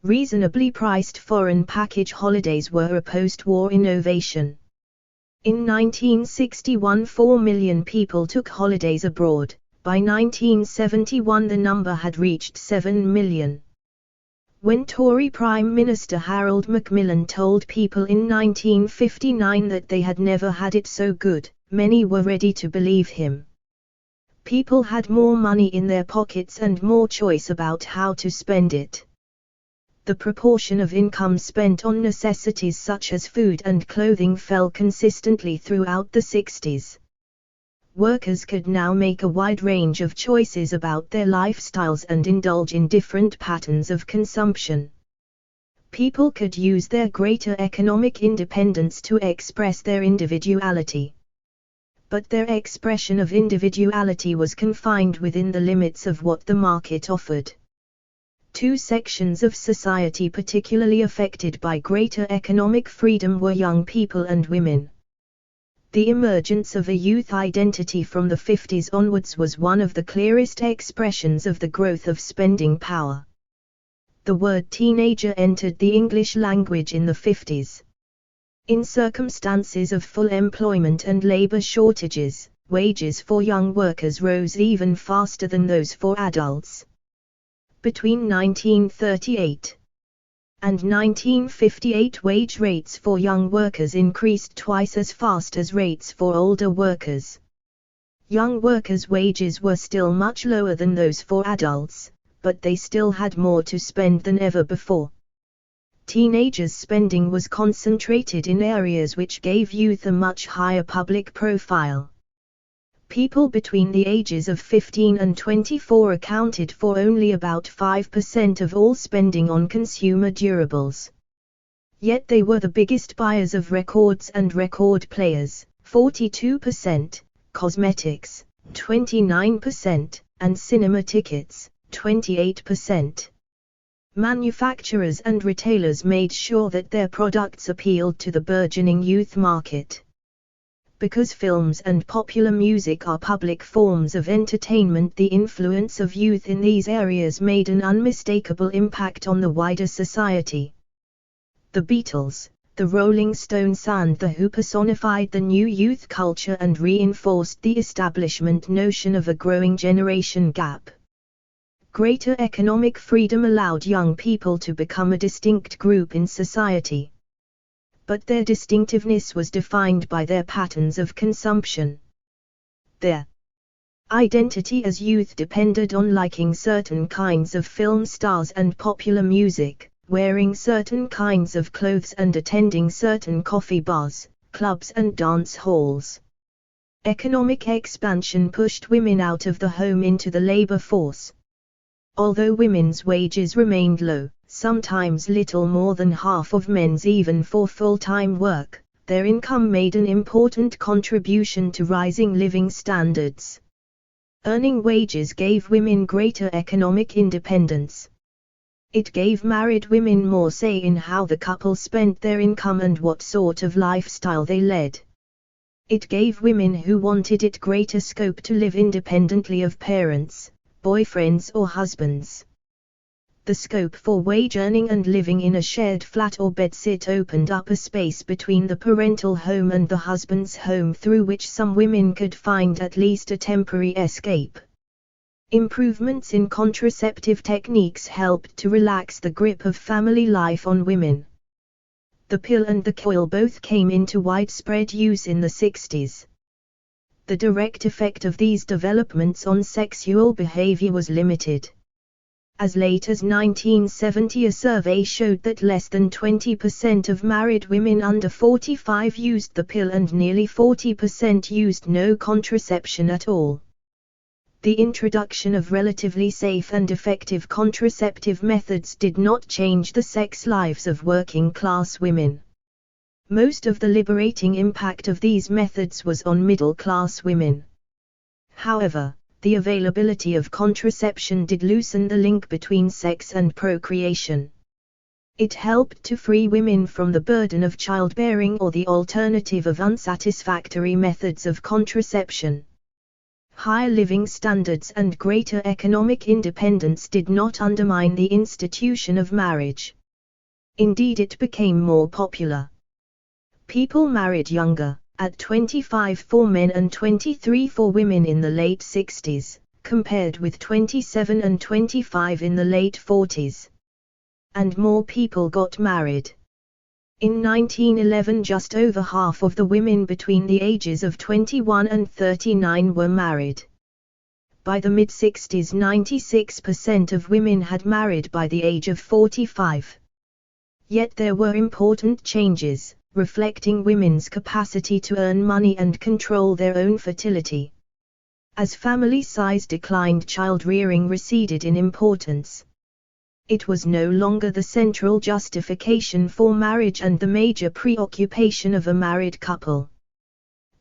Reasonably priced foreign package holidays were a post-war innovation. In 1961, 4 million people took holidays abroad. By 1971, the number had reached 7 million. When Tory Prime Minister Harold Macmillan told people in 1959 that they had never had it so good, many were ready to believe him. People had more money in their pockets and more choice about how to spend it. The proportion of income spent on necessities such as food and clothing fell consistently throughout the 60s. Workers could now make a wide range of choices about their lifestyles and indulge in different patterns of consumption. People could use their greater economic independence to express their individuality. But their expression of individuality was confined within the limits of what the market offered. Two sections of society particularly affected by greater economic freedom were young people and women. The emergence of a youth identity from the 50s onwards was one of the clearest expressions of the growth of spending power. The word teenager entered the English language in the 50s. In circumstances of full employment and labor shortages, wages for young workers rose even faster than those for adults. Between 1938 and 1958, wage rates for young workers increased twice as fast as rates for older workers. Young workers' wages were still much lower than those for adults, but they still had more to spend than ever before. Teenagers' spending was concentrated in areas which gave youth a much higher public profile. People between the ages of 15 and 24 accounted for only about 5% of all spending on consumer durables. Yet they were the biggest buyers of records and record players, 42%, cosmetics, 29%, and cinema tickets, 28%. Manufacturers and retailers made sure that their products appealed to the burgeoning youth market. Because films and popular music are public forms of entertainment, the influence of youth in these areas made an unmistakable impact on the wider society. The Beatles, the Rolling Stones and The Who personified the new youth culture and reinforced the establishment notion of a growing generation gap. Greater economic freedom allowed young people to become a distinct group in society. But their distinctiveness was defined by their patterns of consumption. Their identity as youth depended on liking certain kinds of film stars and popular music, wearing certain kinds of clothes and attending certain coffee bars, clubs and dance halls. Economic expansion pushed women out of the home into the labor force. Although women's wages remained low, sometimes little more than half of men's even for full-time work, their income made an important contribution to rising living standards. Earning wages gave women greater economic independence. It gave married women more say in how the couple spent their income and what sort of lifestyle they led. It gave women who wanted it greater scope to live independently of parents, boyfriends or husbands. The scope for wage earning and living in a shared flat or bedsit opened up a space between the parental home and the husband's home through which some women could find at least a temporary escape. Improvements in contraceptive techniques helped to relax the grip of family life on women. The pill and the coil both came into widespread use in the 60s. The direct effect of these developments on sexual behavior was limited. As late as 1970, a survey showed that less than 20% of married women under 45 used the pill and nearly 40% used no contraception at all. The introduction of relatively safe and effective contraceptive methods did not change the sex lives of working-class women. Most of the liberating impact of these methods was on middle-class women. However, the availability of contraception did loosen the link between sex and procreation. It helped to free women from the burden of childbearing or the alternative of unsatisfactory methods of contraception. Higher living standards and greater economic independence did not undermine the institution of marriage. Indeed, it became more popular. People married younger, at 25 for men and 23 for women in the late 60s, compared with 27 and 25 in the late 40s. And more people got married. In 1911, just over half of the women between the ages of 21 and 39 were married. By the mid-60s, 96% of women had married by the age of 45. Yet there were important changes, reflecting women's capacity to earn money and control their own fertility. As family size declined, child-rearing receded in importance. It was no longer the central justification for marriage and the major preoccupation of a married couple.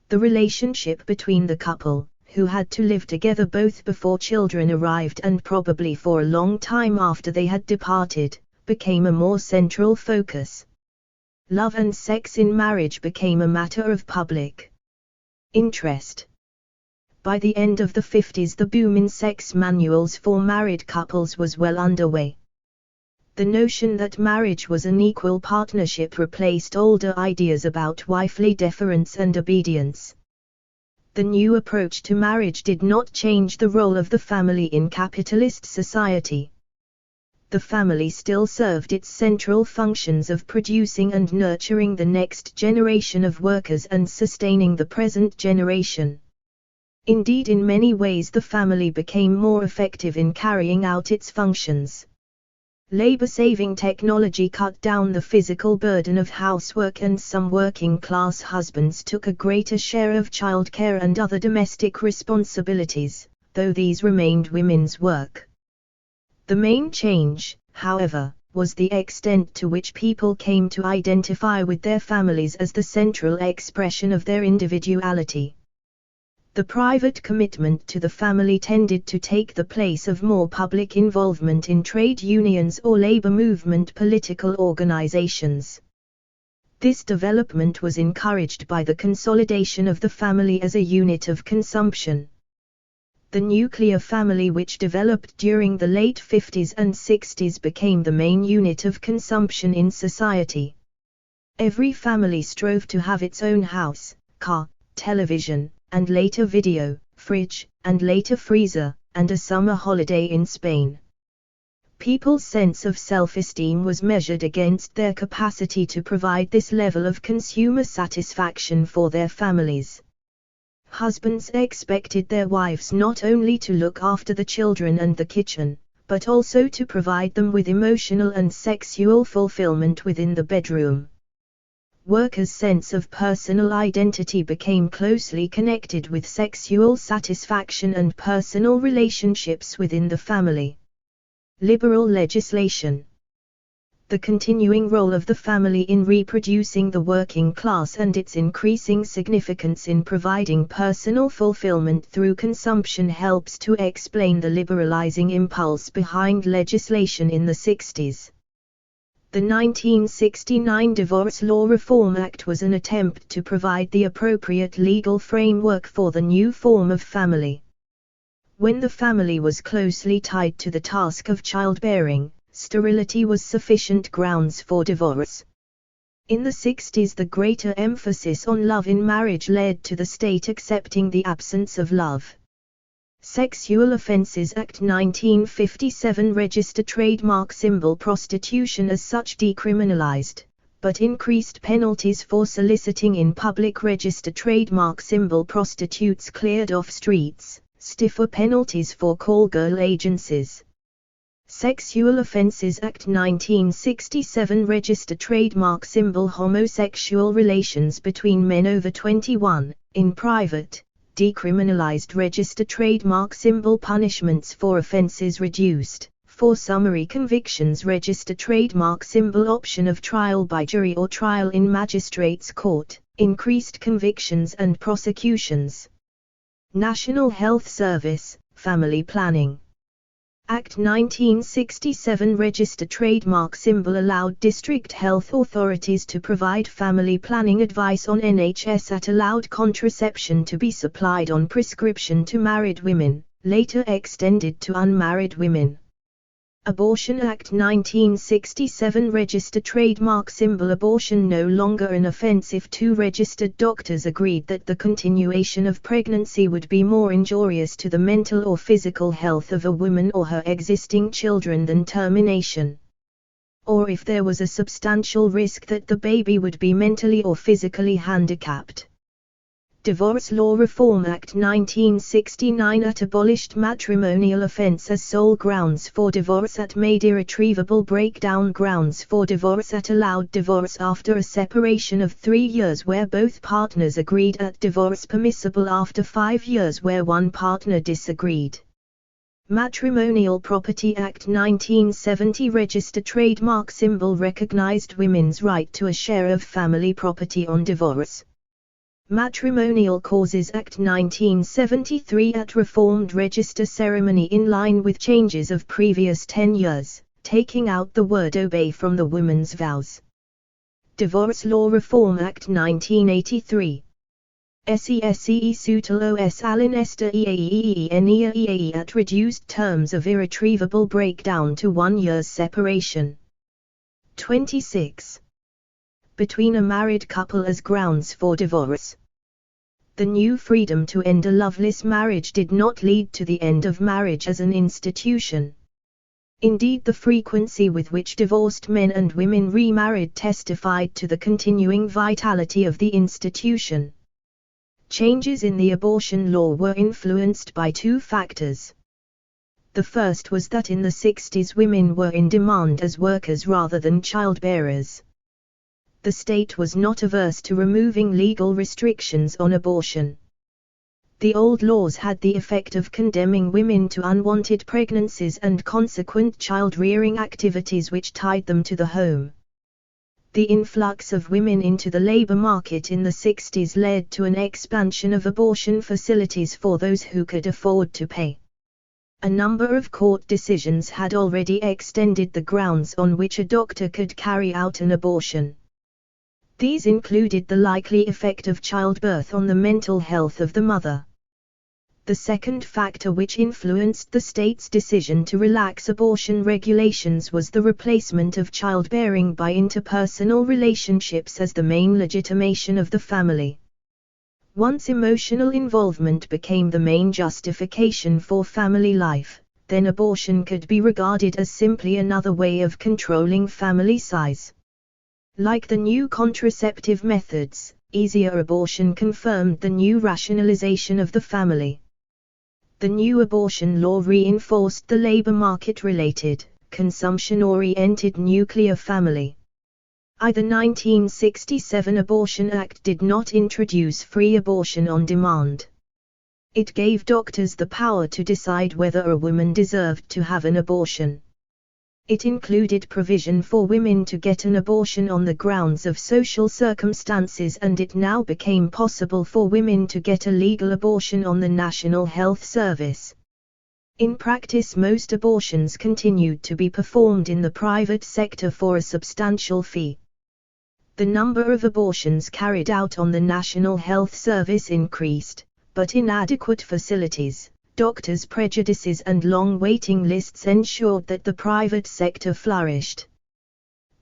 The relationship between the couple, who had to live together both before children arrived and probably for a long time after they had departed, became a more central focus. Love and sex in marriage became a matter of public interest. By the end of the 50s, the boom in sex manuals for married couples was well underway. The notion that marriage was an equal partnership replaced older ideas about wifely deference and obedience. The new approach to marriage did not change the role of the family in capitalist society. The family still served its central functions of producing and nurturing the next generation of workers and sustaining the present generation. Indeed, in many ways the family became more effective in carrying out its functions. Labor-saving technology cut down the physical burden of housework, and some working-class husbands took a greater share of childcare and other domestic responsibilities, though these remained women's work. The main change, however, was the extent to which people came to identify with their families as the central expression of their individuality. The private commitment to the family tended to take the place of more public involvement in trade unions or labor movement political organizations. This development was encouraged by the consolidation of the family as a unit of consumption. The nuclear family, which developed during the late 50s and 60s, became the main unit of consumption in society. Every family strove to have its own house, car, television, and later video, fridge, and later freezer, and a summer holiday in Spain. People's sense of self-esteem was measured against their capacity to provide this level of consumer satisfaction for their families. Husbands expected their wives not only to look after the children and the kitchen, but also to provide them with emotional and sexual fulfillment within the bedroom. workers' sense of personal identity became closely connected with sexual satisfaction and personal relationships within the family. Liberal legislation. The continuing role of the family in reproducing the working class and its increasing significance in providing personal fulfillment through consumption helps to explain the liberalizing impulse behind legislation in the 60s. The 1969 Divorce Law Reform Act was an attempt to provide the appropriate legal framework for the new form of family. When the family was closely tied to the task of childbearing, sterility was sufficient grounds for divorce. In the 60s, the greater emphasis on love in marriage led to the state accepting the absence of love. Sexual Offences Act 1957 registered trademark symbol prostitution as such decriminalized, but increased penalties for soliciting in public. Registered trademark symbol prostitutes cleared off streets, stiffer penalties for call girl agencies. Sexual Offences Act 1967 registered trademark symbol homosexual relations between men over 21, in private, decriminalized. Registered trademark symbol punishments for offences reduced. For summary convictions, registered trademark symbol option of trial by jury or trial in magistrates' court, increased convictions and prosecutions. National Health Service, Family Planning Act 1967 registered trademark symbol allowed district health authorities to provide family planning advice on NHS at allowed contraception to be supplied on prescription to married women, later extended to unmarried women. Abortion Act 1967 registered trademark symbol abortion no longer an offence if two registered doctors agreed that the continuation of pregnancy would be more injurious to the mental or physical health of a woman or her existing children than termination. Or if there was a substantial risk that the baby would be mentally or physically handicapped. Divorce Law Reform Act 1969 abolished matrimonial offence as sole grounds for divorce made irretrievable breakdown grounds for divorce allowed divorce after a separation of 3 years where both partners agreed divorce permissible after 5 years where one partner disagreed. Matrimonial Property Act 1970 registered trademark symbol recognized women's right to a share of family property on divorce. Matrimonial Causes Act 1973 reformed register ceremony in line with changes of previous 10 years, taking out the word obey from the woman's vows. Divorce Law Reform Act 1983. SESCE Sutal Os Allen Esther EAEENEAEAE at reduced terms of irretrievable breakdown to 1 year's separation. 26. Between a married couple as grounds for divorce. The new freedom to end a loveless marriage did not lead to the end of marriage as an institution. Indeed, the frequency with which divorced men and women remarried testified to the continuing vitality of the institution. Changes in the abortion law were influenced by 2 factors. The first was that in the 60s women were in demand as workers rather than childbearers. The state was not averse to removing legal restrictions on abortion. The old laws had the effect of condemning women to unwanted pregnancies and consequent child-rearing activities which tied them to the home. The influx of women into the labor market in the 60s led to an expansion of abortion facilities for those who could afford to pay. A number of court decisions had already extended the grounds on which a doctor could carry out an abortion. These included the likely effect of childbirth on the mental health of the mother. The second factor which influenced the state's decision to relax abortion regulations was the replacement of childbearing by interpersonal relationships as the main legitimation of the family. Once emotional involvement became the main justification for family life, then abortion could be regarded as simply another way of controlling family size. Like the new contraceptive methods, easier abortion confirmed the new rationalization of the family. The new abortion law reinforced the labor market-related, consumption-oriented nuclear family. The 1967 Abortion Act did not introduce free abortion on demand. It gave doctors the power to decide whether a woman deserved to have an abortion. It included provision for women to get an abortion on the grounds of social circumstances, and it now became possible for women to get a legal abortion on the National Health Service. In practice, most abortions continued to be performed in the private sector for a substantial fee. The number of abortions carried out on the National Health Service increased, but inadequate facilities, doctors' prejudices and long waiting lists ensured that the private sector flourished.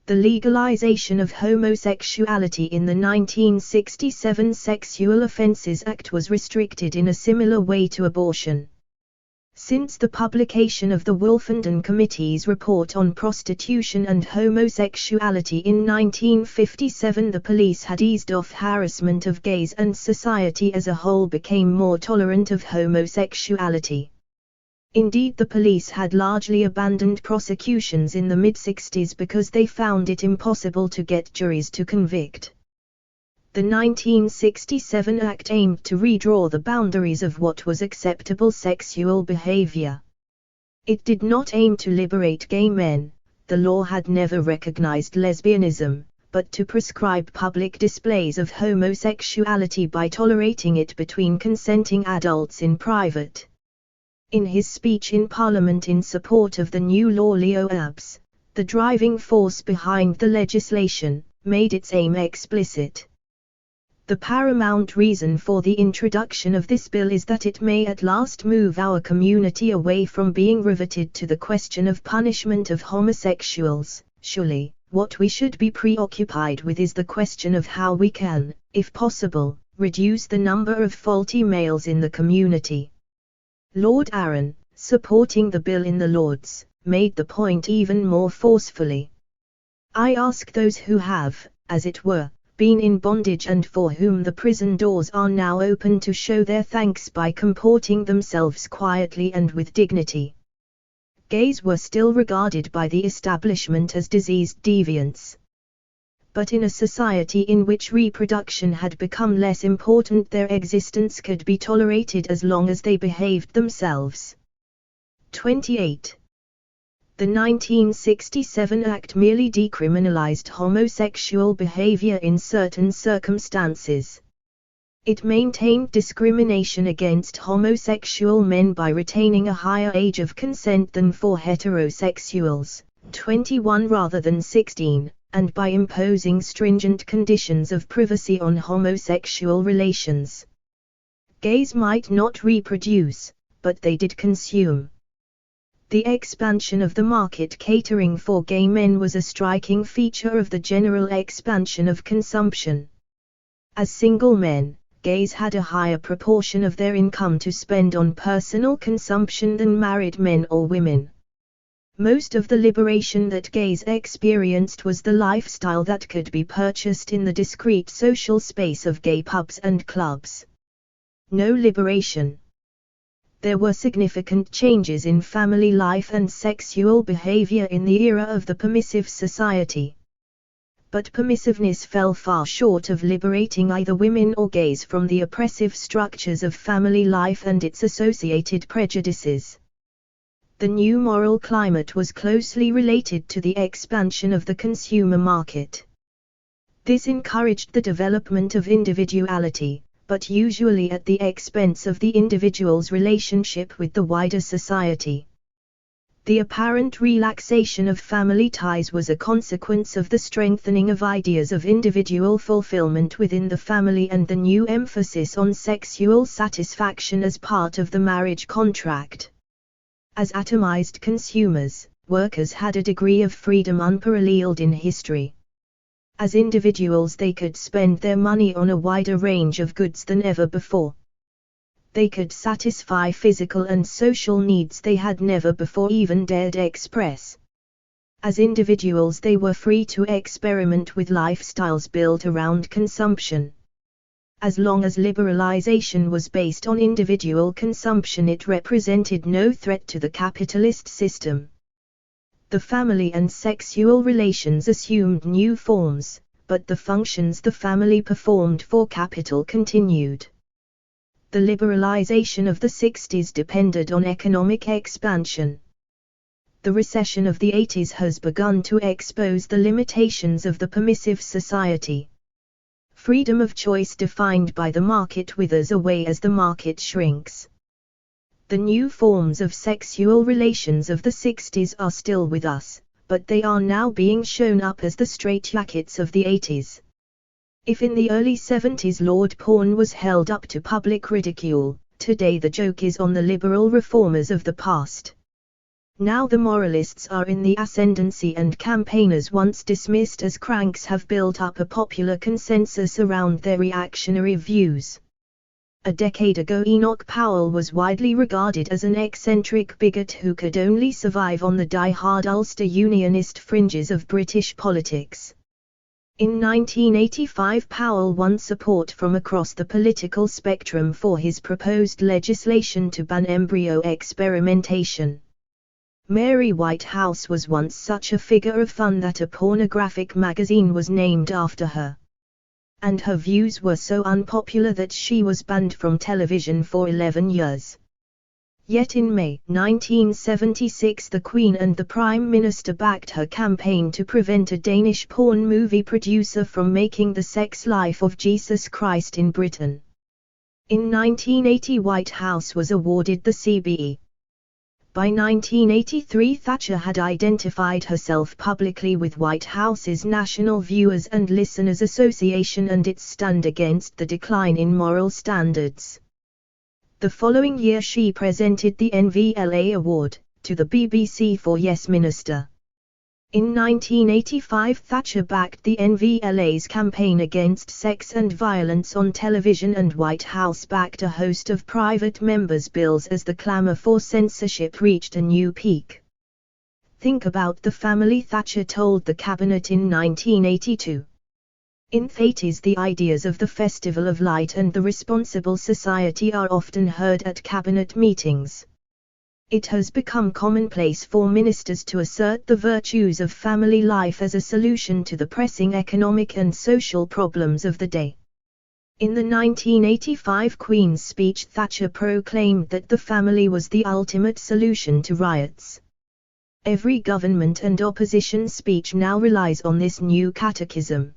The legalization of homosexuality in the 1967 Sexual Offences Act was restricted in a similar way to abortion. Since the publication of the Wolfenden Committee's report on prostitution and homosexuality in 1957, the police had eased off harassment of gays and society as a whole became more tolerant of homosexuality. Indeed, the police had largely abandoned prosecutions in the mid-60s because they found it impossible to get juries to convict. The 1967 Act aimed to redraw the boundaries of what was acceptable sexual behavior. It did not aim to liberate gay men, the law had never recognized lesbianism, but to prescribe public displays of homosexuality by tolerating it between consenting adults in private. In his speech in Parliament in support of the new law, Leo Abs, the driving force behind the legislation, made its aim explicit. The paramount reason for the introduction of this bill is that it may at last move our community away from being riveted to the question of punishment of homosexuals. Surely, what we should be preoccupied with is the question of how we can, if possible, reduce the number of faulty males in the community. Lord Arran, supporting the bill in the Lords, made the point even more forcefully. I ask those who have, as it were, been in bondage and for whom the prison doors are now open to show their thanks by comporting themselves quietly and with dignity. Gays were still regarded by the establishment as diseased deviants. But in a society in which reproduction had become less important, their existence could be tolerated as long as they behaved themselves. 28. The 1967 Act merely decriminalized homosexual behavior in certain circumstances. It maintained discrimination against homosexual men by retaining a higher age of consent than for heterosexuals, 21 rather than 16, and by imposing stringent conditions of privacy on homosexual relations. Gays might not reproduce, but they did consume. The expansion of the market catering for gay men was a striking feature of the general expansion of consumption. As single men, gays had a higher proportion of their income to spend on personal consumption than married men or women. Most of the liberation that gays experienced was the lifestyle that could be purchased in the discreet social space of gay pubs and clubs. No liberation. There were significant changes in family life and sexual behavior in the era of the permissive society. But permissiveness fell far short of liberating either women or gays from the oppressive structures of family life and its associated prejudices. The new moral climate was closely related to the expansion of the consumer market. This encouraged the development of individuality, but usually at the expense of the individual's relationship with the wider society. The apparent relaxation of family ties was a consequence of the strengthening of ideas of individual fulfillment within the family and the new emphasis on sexual satisfaction as part of the marriage contract. As atomized consumers, workers had a degree of freedom unparalleled in history. As individuals, they could spend their money on a wider range of goods than ever before. They could satisfy physical and social needs they had never before even dared express. As individuals, they were free to experiment with lifestyles built around consumption. As long as liberalization was based on individual consumption, it represented no threat to the capitalist system. The family and sexual relations assumed new forms, but the functions the family performed for capital continued. The liberalization of the 60s depended on economic expansion. The recession of the 80s has begun to expose the limitations of the permissive society. Freedom of choice defined by the market withers away as the market shrinks. The new forms of sexual relations of the 60s are still with us, but they are now being shown up as the straitjackets of the 80s. If in the early 70s Lord porn was held up to public ridicule, today the joke is on the liberal reformers of the past. Now the moralists are in the ascendancy and campaigners once dismissed as cranks have built up a popular consensus around their reactionary views. A decade ago Enoch Powell was widely regarded as an eccentric bigot who could only survive on the die-hard Ulster Unionist fringes of British politics. In 1985 Powell won support from across the political spectrum for his proposed legislation to ban embryo experimentation. Mary Whitehouse was once such a figure of fun that a pornographic magazine was named after her. And her views were so unpopular that she was banned from television for 11 years. Yet in May 1976 the Queen and the Prime Minister backed her campaign to prevent a Danish porn movie producer from making the sex life of Jesus Christ in Britain. In 1980 Whitehouse was awarded the CBE. By 1983 Thatcher had identified herself publicly with Whitehouse's National Viewers and Listeners Association and its stand against the decline in moral standards. The following year she presented the NVLA Award to the BBC for Yes Minister. In 1985 Thatcher backed the NVLA's campaign against sex and violence on television, and Whitehouse backed a host of private members' bills as the clamour for censorship reached a new peak. Think about the family Thatcher told the cabinet in 1982. In the 80s the ideas of the Festival of Light and the Responsible Society are often heard at cabinet meetings. It has become commonplace for ministers to assert the virtues of family life as a solution to the pressing economic and social problems of the day. In the 1985 Queen's Speech Thatcher proclaimed that the family was the ultimate solution to riots. Every government and opposition speech now relies on this new catechism.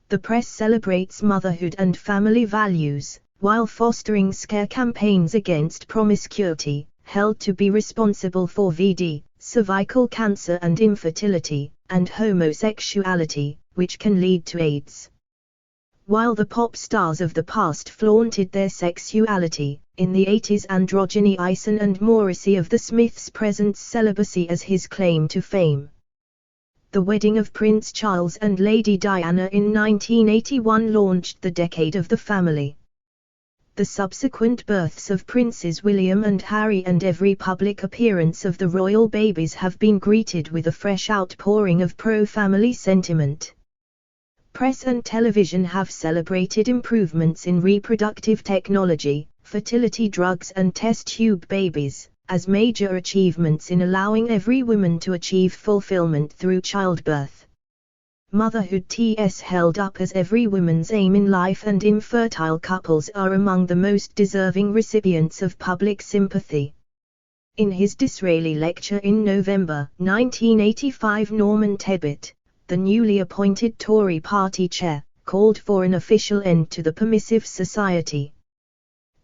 The press celebrates motherhood and family values, while fostering scare campaigns against promiscuity, held to be responsible for VD, cervical cancer and infertility, and homosexuality, which can lead to AIDS. While the pop stars of the past flaunted their sexuality, in the 80s androgyny Eisen and Morrissey of the Smiths presents celibacy as his claim to fame. The wedding of Prince Charles and Lady Diana in 1981 launched the decade of the family. The subsequent births of Princes William and Harry and every public appearance of the royal babies have been greeted with a fresh outpouring of pro-family sentiment. Press and television have celebrated improvements in reproductive technology, fertility drugs and test tube babies, as major achievements in allowing every woman to achieve fulfillment through childbirth. Motherhood is held up as every woman's aim in life, and infertile couples are among the most deserving recipients of public sympathy. In his Disraeli lecture in November 1985 Norman Tebbit, the newly appointed Tory party chair, called for an official end to the permissive society.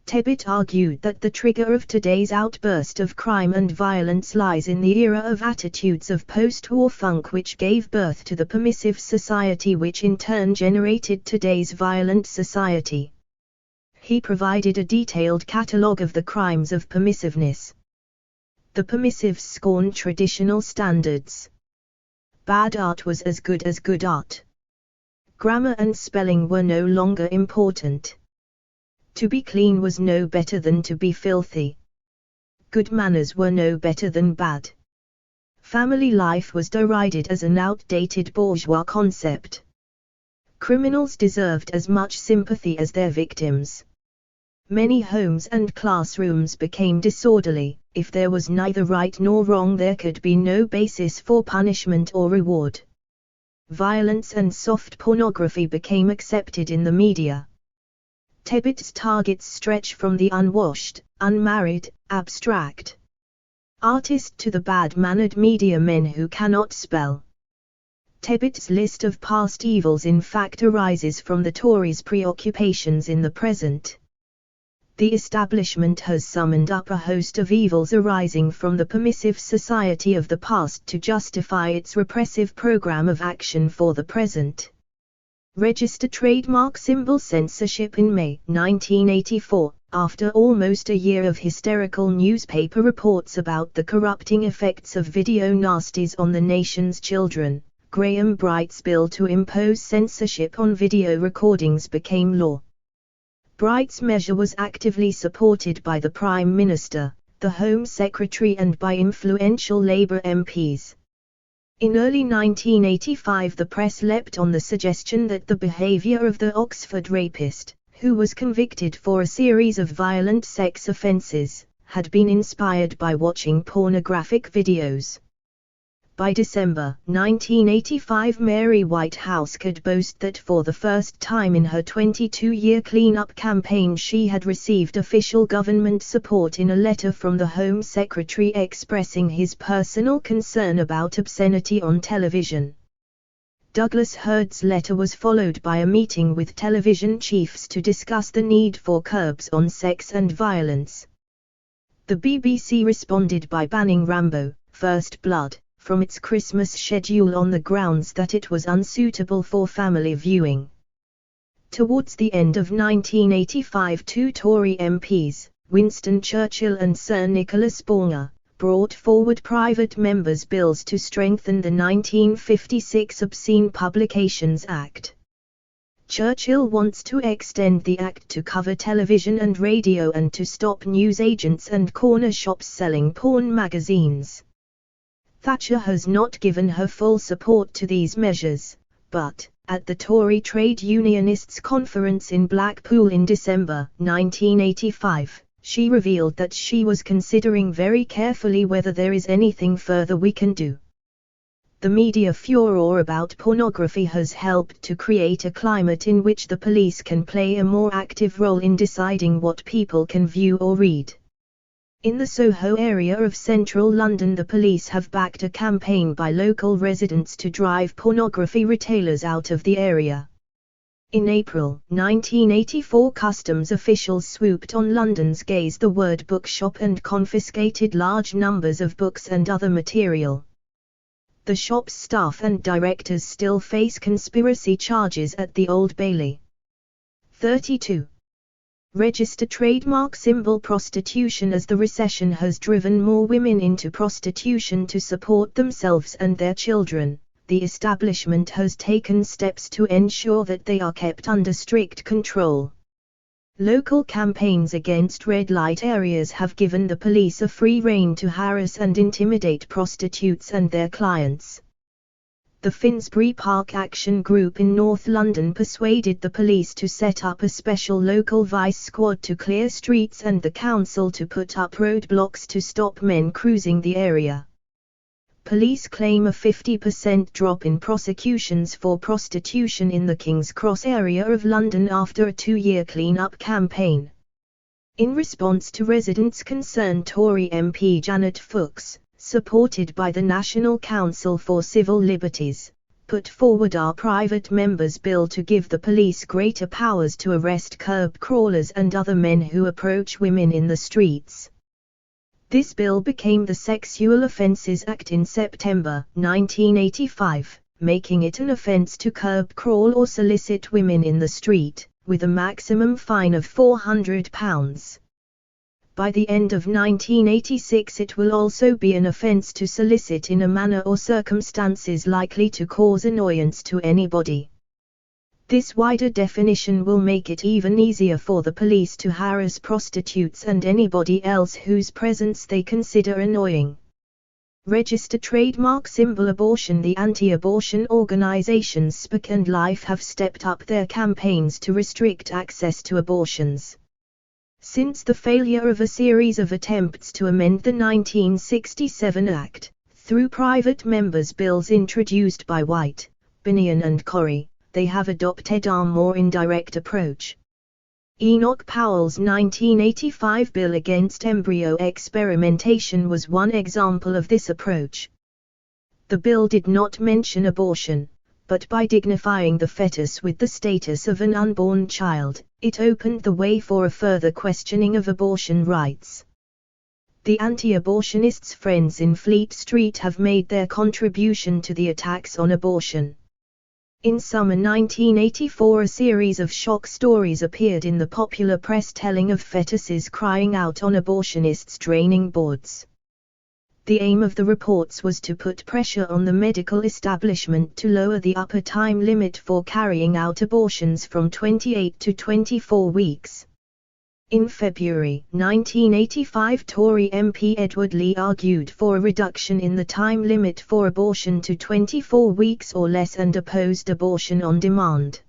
Tebbit argued that the trigger of today's outburst of crime and violence lies in the era of attitudes of post-war funk which gave birth to the permissive society, which in turn generated today's violent society. He provided a detailed catalogue of the crimes of permissiveness. The permissives scorned traditional standards. Bad art was as good art. Grammar and spelling were no longer important. To be clean was no better than to be filthy. Good manners were no better than bad. Family life was derided as an outdated bourgeois concept. Criminals deserved as much sympathy as their victims. Many homes and classrooms became disorderly. If there was neither right nor wrong, there could be no basis for punishment or reward. Violence and soft pornography became accepted in the media. Tebbett's targets stretch from the unwashed, unmarried, abstract artist to the bad-mannered media men who cannot spell. Tebbett's list of past evils in fact arises from the Tories' preoccupations in the present. The establishment has summoned up a host of evils arising from the permissive society of the past to justify its repressive program of action for the present. Register trademark symbol censorship. In May 1984, after almost a year of hysterical newspaper reports about the corrupting effects of video nasties on the nation's children, Graham Bright's bill to impose censorship on video recordings became law. Bright's measure was actively supported by the Prime Minister, the Home Secretary and by influential Labour MPs. In early 1985 the press leapt on the suggestion that the behaviour of the Oxford rapist, who was convicted for a series of violent sex offences, had been inspired by watching pornographic videos. By December 1985 Mary Whitehouse could boast that for the first time in her 22-year clean-up campaign she had received official government support in a letter from the Home Secretary expressing his personal concern about obscenity on television. Douglas Hurd's letter was followed by a meeting with television chiefs to discuss the need for curbs on sex and violence. The BBC responded by banning Rambo: First Blood from its Christmas schedule on the grounds that it was unsuitable for family viewing. Towards the end of 1985 two Tory MPs, Winston Churchill and Sir Nicholas Bulmer, brought forward private members' bills to strengthen the 1956 Obscene Publications Act. Churchill wants to extend the act to cover television and radio and to stop newsagents and corner shops selling porn magazines. Thatcher has not given her full support to these measures, but, at the Tory Trade Unionists' Conference in Blackpool in December 1985, she revealed that she was considering very carefully whether there is anything further we can do. The media furor about pornography has helped to create a climate in which the police can play a more active role in deciding what people can view or read. In the Soho area of central London, the police have backed a campaign by local residents to drive pornography retailers out of the area. In April 1984, customs officials swooped on London's Gaze the Word bookshop and confiscated large numbers of books and other material. The shop's staff and directors still face conspiracy charges at the Old Bailey. 32. Register trademark symbol prostitution. As the recession has driven more women into prostitution to support themselves and their children, the establishment has taken steps to ensure that they are kept under strict control. Local campaigns against red light areas have given the police a free rein to harass and intimidate prostitutes and their clients. The Finsbury Park Action Group in North London persuaded the police to set up a special local vice squad to clear streets and the council to put up roadblocks to stop men cruising the area. Police claim a 50% drop in prosecutions for prostitution in the King's Cross area of London after a 2-year clean-up campaign. In response to residents' concern, Tory MP Janet Fuchs, supported by the National Council for Civil Liberties, put forward our private members' bill to give the police greater powers to arrest curb crawlers and other men who approach women in the streets. This bill became the Sexual Offences Act in September 1985, making it an offence to curb crawl or solicit women in the street, with a maximum fine of £400. By the end of 1986 it will also be an offence to solicit in a manner or circumstances likely to cause annoyance to anybody. This wider definition will make it even easier for the police to harass prostitutes and anybody else whose presence they consider annoying. Register trademark symbol abortion. The anti-abortion organizations SPAC and Life have stepped up their campaigns to restrict access to abortions. Since the failure of a series of attempts to amend the 1967 Act, through private members' bills introduced by White, Binion and Corrie, they have adopted a more indirect approach. Enoch Powell's 1985 bill against embryo experimentation was one example of this approach. The bill did not mention abortion, but by dignifying the fetus with the status of an unborn child, it opened the way for a further questioning of abortion rights. The anti-abortionists' friends in Fleet Street have made their contribution to the attacks on abortion. In summer 1984, a series of shock stories appeared in the popular press telling of fetuses crying out on abortionists' draining boards. The aim of the reports was to put pressure on the medical establishment to lower the upper time limit for carrying out abortions from 28 to 24 weeks. In February 1985, Tory MP Edward Lee argued for a reduction in the time limit for abortion to 24 weeks or less and opposed abortion on demand.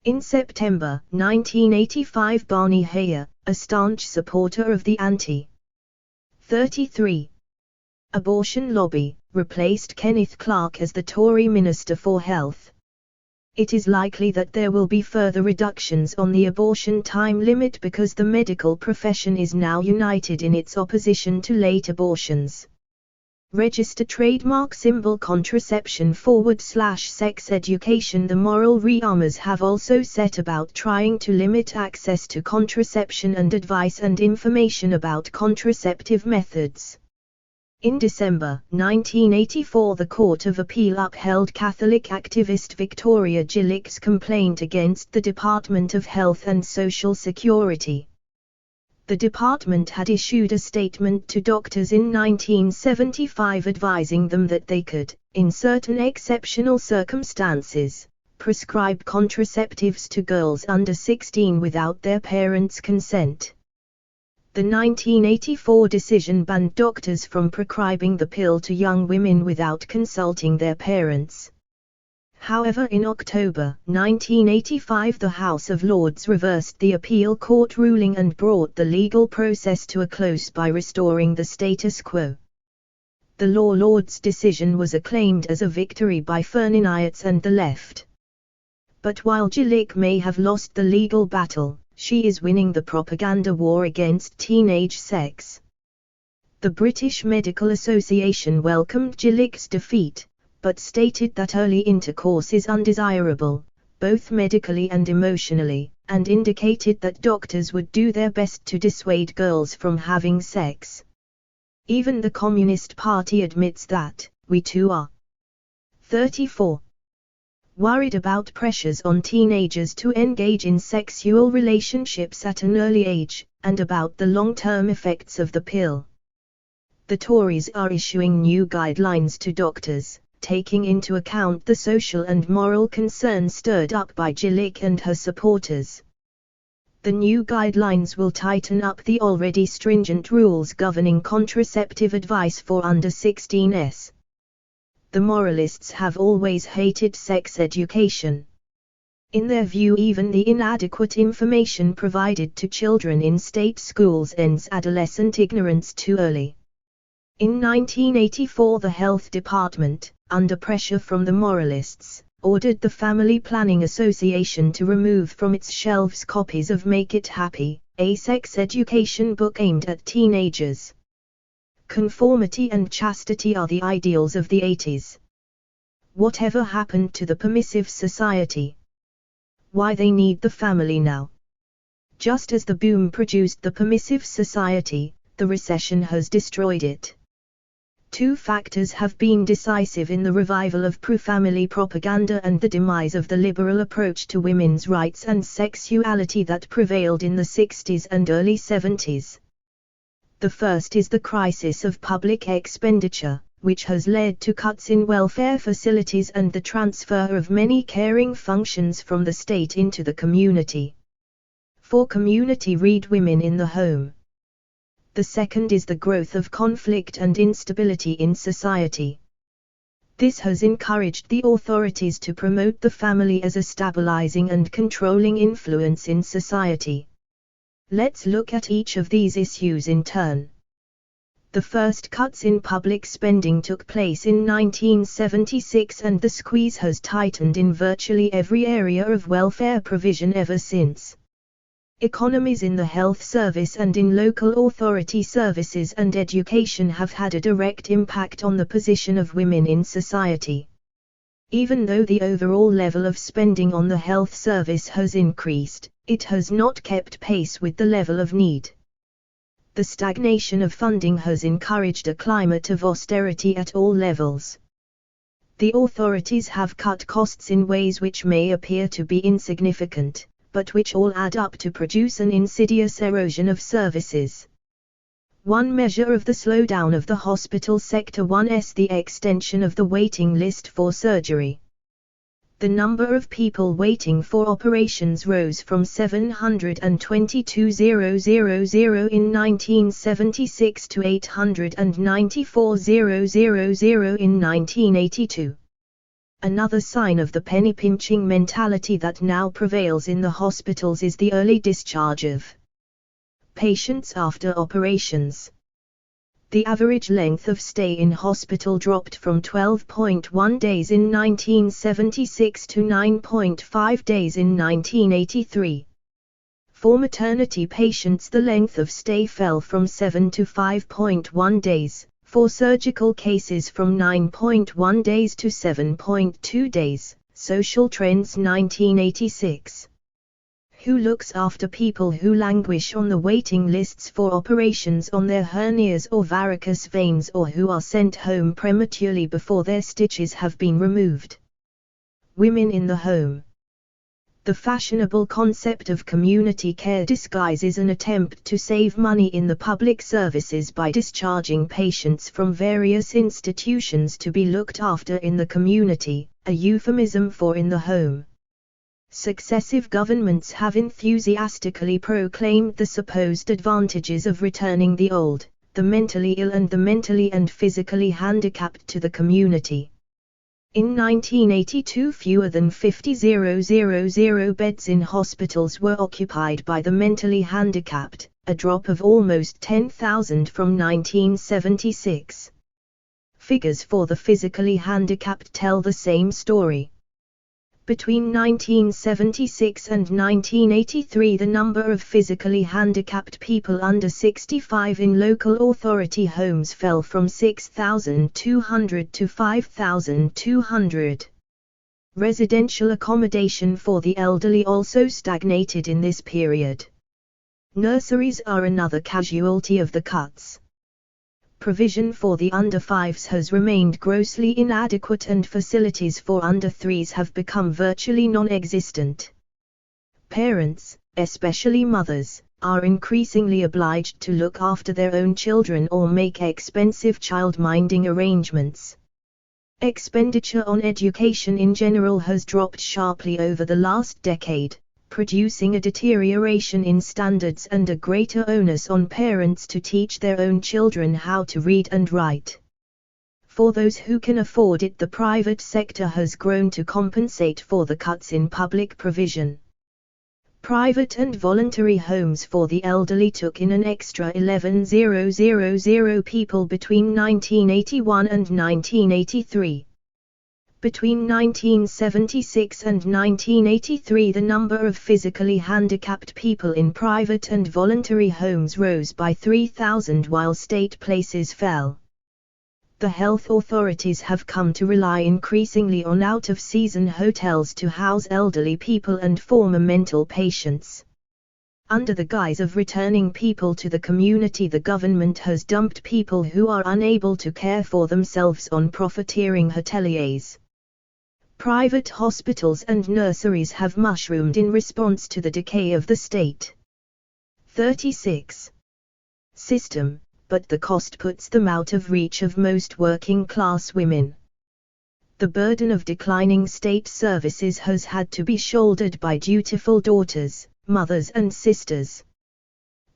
In September 1985, Barney Heyer, a staunch supporter of the anti-33 abortion lobby, replaced Kenneth Clarke as the Tory Minister for Health. It is likely that there will be further reductions on the abortion time limit because the medical profession is now united in its opposition to late abortions. Register trademark symbol contraception /sex education. The moral rearmers have also set about trying to limit access to contraception and advice and information about contraceptive methods. In December 1984, the Court of Appeal upheld Catholic activist Victoria Gillick's complaint against the Department of Health and Social Security. The department had issued a statement to doctors in 1975 advising them that they could, in certain exceptional circumstances, prescribe contraceptives to girls under 16 without their parents' consent. The 1984 decision banned doctors from prescribing the pill to young women without consulting their parents. However, in October 1985, the House of Lords reversed the appeal court ruling and brought the legal process to a close by restoring the status quo. The Law Lords' decision was acclaimed as a victory by Ferninites and the left. But while Gillick may have lost the legal battle, she is winning the propaganda war against teenage sex. The British Medical Association welcomed Gillick's defeat, but stated that early intercourse is undesirable, both medically and emotionally, and indicated that doctors would do their best to dissuade girls from having sex. Even the Communist Party admits that, we too are 34. Worried about pressures on teenagers to engage in sexual relationships at an early age, and about the long-term effects of the pill. The Tories are issuing new guidelines to doctors, taking into account the social and moral concerns stirred up by Gillick and her supporters. The new guidelines will tighten up the already stringent rules governing contraceptive advice for under 16s. The moralists have always hated sex education. In their view, even the inadequate information provided to children in state schools ends adolescent ignorance too early. In 1984, the Health Department, under pressure from the moralists, ordered the Family Planning Association to remove from its shelves copies of Make It Happy, a sex education book aimed at teenagers. Conformity and chastity are the ideals of the 80s. Whatever happened to the permissive society? Why they need the family now? Just as the boom produced the permissive society, the recession has destroyed it. Two factors have been decisive in the revival of pro-family propaganda and the demise of the liberal approach to women's rights and sexuality that prevailed in the 60s and early 70s. The first is the crisis of public expenditure, which has led to cuts in welfare facilities and the transfer of many caring functions from the state into the community. For community, read women in the home. The second is the growth of conflict and instability in society. This has encouraged the authorities to promote the family as a stabilizing and controlling influence in society. Let's look at each of these issues in turn. The first cuts in public spending took place in 1976, and the squeeze has tightened in virtually every area of welfare provision ever since. Economies in the health service and in local authority services and education have had a direct impact on the position of women in society. Even though the overall level of spending on the health service has increased, it has not kept pace with the level of need. The stagnation of funding has encouraged a climate of austerity at all levels. The authorities have cut costs in ways which may appear to be insignificant, but which all add up to produce an insidious erosion of services. One measure of the slowdown of the hospital sector was the extension of the waiting list for surgery. The number of people waiting for operations rose from 722,000 in 1976 to 894,000 in 1982. Another sign of the penny-pinching mentality that now prevails in the hospitals is the early discharge of patients after operations. The average length of stay in hospital dropped from 12.1 days in 1976 to 9.5 days in 1983. For maternity patients, the length of stay fell from 7 to 5.1 days, for surgical cases from 9.1 days to 7.2 days. Social Trends 1986. Who looks after people who languish on the waiting lists for operations on their hernias or varicose veins, or who are sent home prematurely before their stitches have been removed? Women in the home. The fashionable concept of community care disguises an attempt to save money in the public services by discharging patients from various institutions to be looked after in the community, a euphemism for in the home. Successive governments have enthusiastically proclaimed the supposed advantages of returning the old, the mentally ill and the mentally and physically handicapped to the community. In 1982, fewer than 50,000 beds in hospitals were occupied by the mentally handicapped, a drop of almost 10,000 from 1976. Figures for the physically handicapped tell the same story. Between 1976 and 1983, the number of physically handicapped people under 65 in local authority homes fell from 6,200 to 5,200. Residential accommodation for the elderly also stagnated in this period. Nurseries are another casualty of the cuts. Provision for the under-5s has remained grossly inadequate, and facilities for under-3s have become virtually non-existent. Parents, especially mothers, are increasingly obliged to look after their own children or make expensive child-minding arrangements. Expenditure on education in general has dropped sharply over the last decade, producing a deterioration in standards and a greater onus on parents to teach their own children how to read and write. For those who can afford it, the private sector has grown to compensate for the cuts in public provision. Private and voluntary homes for the elderly took in an extra 11,000 people between 1981 and 1983. Between 1976 and 1983, the number of physically handicapped people in private and voluntary homes rose by 3,000 while state places fell. The health authorities have come to rely increasingly on out-of-season hotels to house elderly people and former mental patients. Under the guise of returning people to the community, the government has dumped people who are unable to care for themselves on profiteering hoteliers. Private hospitals and nurseries have mushroomed in response to the decay of the state. 36. System, but the cost puts them out of reach of most working-class women. The burden of declining state services has had to be shouldered by dutiful daughters, mothers and sisters.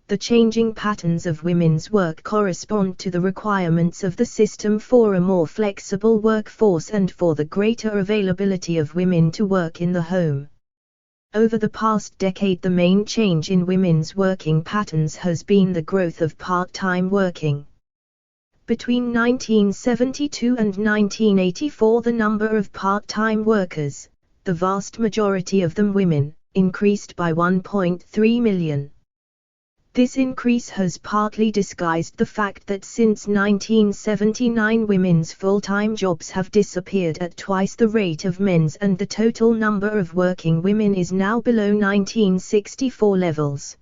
The changing patterns of women's work correspond to the requirements of the system for a more flexible workforce and for the greater availability of women to work in the home. Over the past decade, the main change in women's working patterns has been the growth of part-time working. Between 1972 and 1984, the number of part-time workers, the vast majority of them women, increased by 1.3 million. This increase has partly disguised the fact that since 1979 women's full-time jobs have disappeared at twice the rate of men's, and the total number of working women is now below 1964 levels.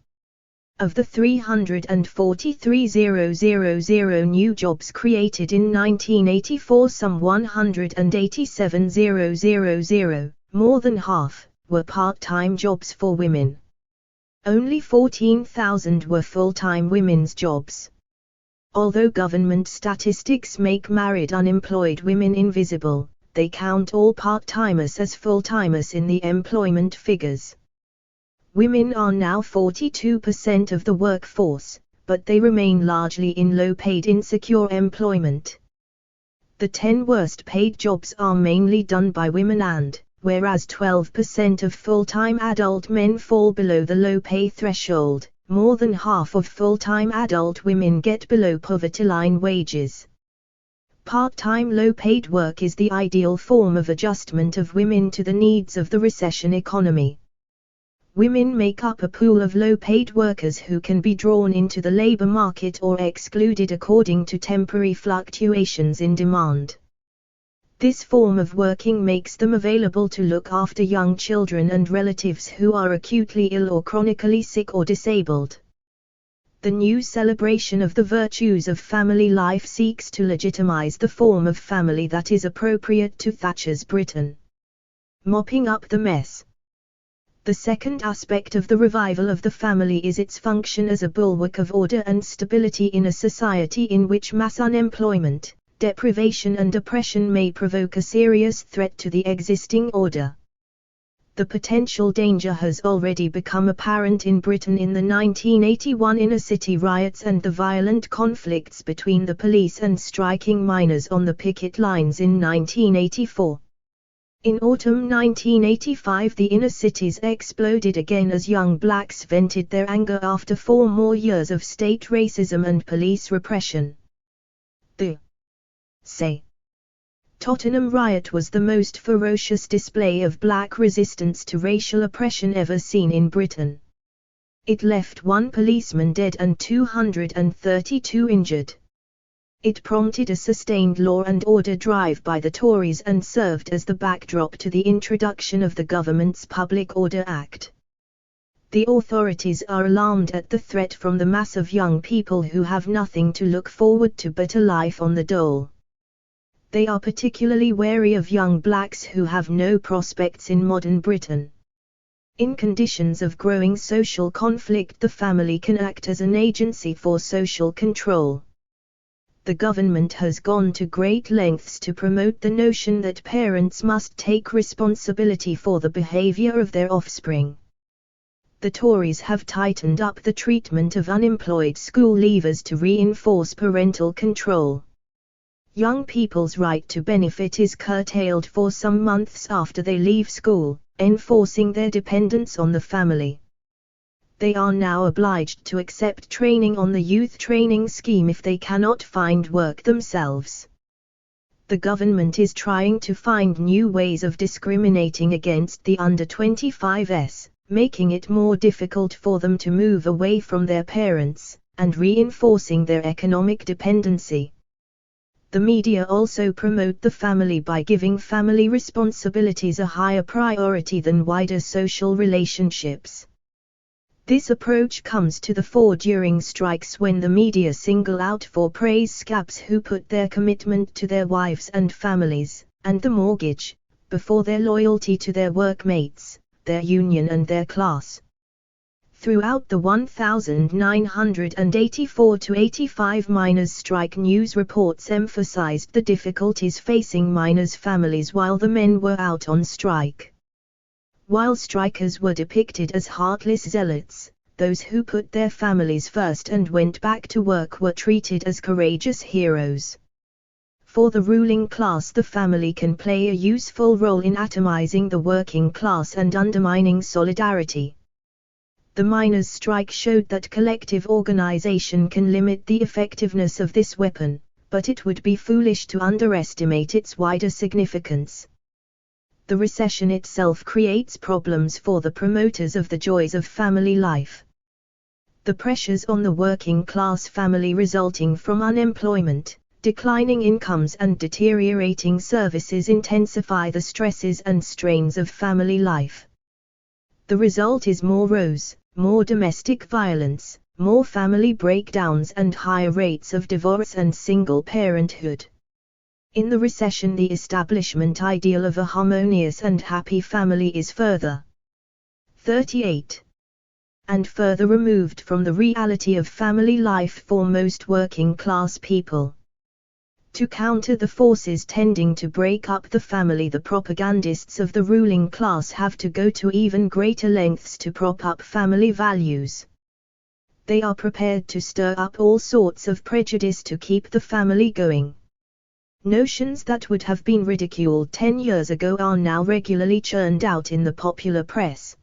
Of the 343,000 new jobs created in 1984, some 187,000, more than half, were part-time jobs for women. Only 14,000 were full-time women's jobs. Although government statistics make married unemployed women invisible, they count all part-timers as full-timers in the employment figures. Women are now 42% of the workforce, but they remain largely in low-paid insecure employment. The 10 worst paid jobs are mainly done by women, and whereas 12% of full-time adult men fall below the low-pay threshold, more than half of full-time adult women get below poverty line wages. Part-time low-paid work is the ideal form of adjustment of women to the needs of the recession economy. Women make up a pool of low-paid workers who can be drawn into the labor market or excluded according to temporary fluctuations in demand. This form of working makes them available to look after young children and relatives who are acutely ill or chronically sick or disabled. The new celebration of the virtues of family life seeks to legitimize the form of family that is appropriate to Thatcher's Britain. Mopping up the mess. The second aspect of the revival of the family is its function as a bulwark of order and stability in a society in which mass unemployment, deprivation and oppression may provoke a serious threat to the existing order. The potential danger has already become apparent in Britain in the 1981 inner-city riots and the violent conflicts between the police and striking miners on the picket lines in 1984. In autumn 1985, the inner cities exploded again as young blacks vented their anger after 4 more years of state racism and police repression. The Say Tottenham riot was the most ferocious display of black resistance to racial oppression ever seen in Britain. It left 1 policeman dead and 232 injured. It prompted a sustained law and order drive by the Tories and served as the backdrop to the introduction of the government's Public Order Act. The authorities are alarmed at the threat from the mass of young people who have nothing to look forward to but a life on the dole. They are particularly wary of young blacks who have no prospects in modern Britain. In conditions of growing social conflict, the family can act as an agency for social control. The government has gone to great lengths to promote the notion that parents must take responsibility for the behavior of their offspring. The Tories have tightened up the treatment of unemployed school leavers to reinforce parental control. Young people's right to benefit is curtailed for some months after they leave school, enforcing their dependence on the family. They are now obliged to accept training on the youth training scheme if they cannot find work themselves. The government is trying to find new ways of discriminating against the under 25s, making it more difficult for them to move away from their parents, and reinforcing their economic dependency. The media also promote the family by giving family responsibilities a higher priority than wider social relationships. This approach comes to the fore during strikes when the media single out for praise scabs who put their commitment to their wives and families, and the mortgage, before their loyalty to their workmates, their union and their class. Throughout the 1984-85 miners' strike, news reports emphasized the difficulties facing miners' families while the men were out on strike. While strikers were depicted as heartless zealots, those who put their families first and went back to work were treated as courageous heroes. For the ruling class, the family can play a useful role in atomizing the working class and undermining solidarity. The miners' strike showed that collective organization can limit the effectiveness of this weapon, but it would be foolish to underestimate its wider significance. The recession itself creates problems for the promoters of the joys of family life. The pressures on the working class family resulting from unemployment, declining incomes and deteriorating services intensify the stresses and strains of family life. The result is more woes, more domestic violence, more family breakdowns and higher rates of divorce and single parenthood. In the recession, the establishment ideal of a harmonious and happy family is further 38. And further removed from the reality of family life for most working class people. To counter the forces tending to break up the family, the propagandists of the ruling class have to go to even greater lengths to prop up family values. They are prepared to stir up all sorts of prejudice to keep the family going. Notions that would have been ridiculed 10 years ago are now regularly churned out in the popular press.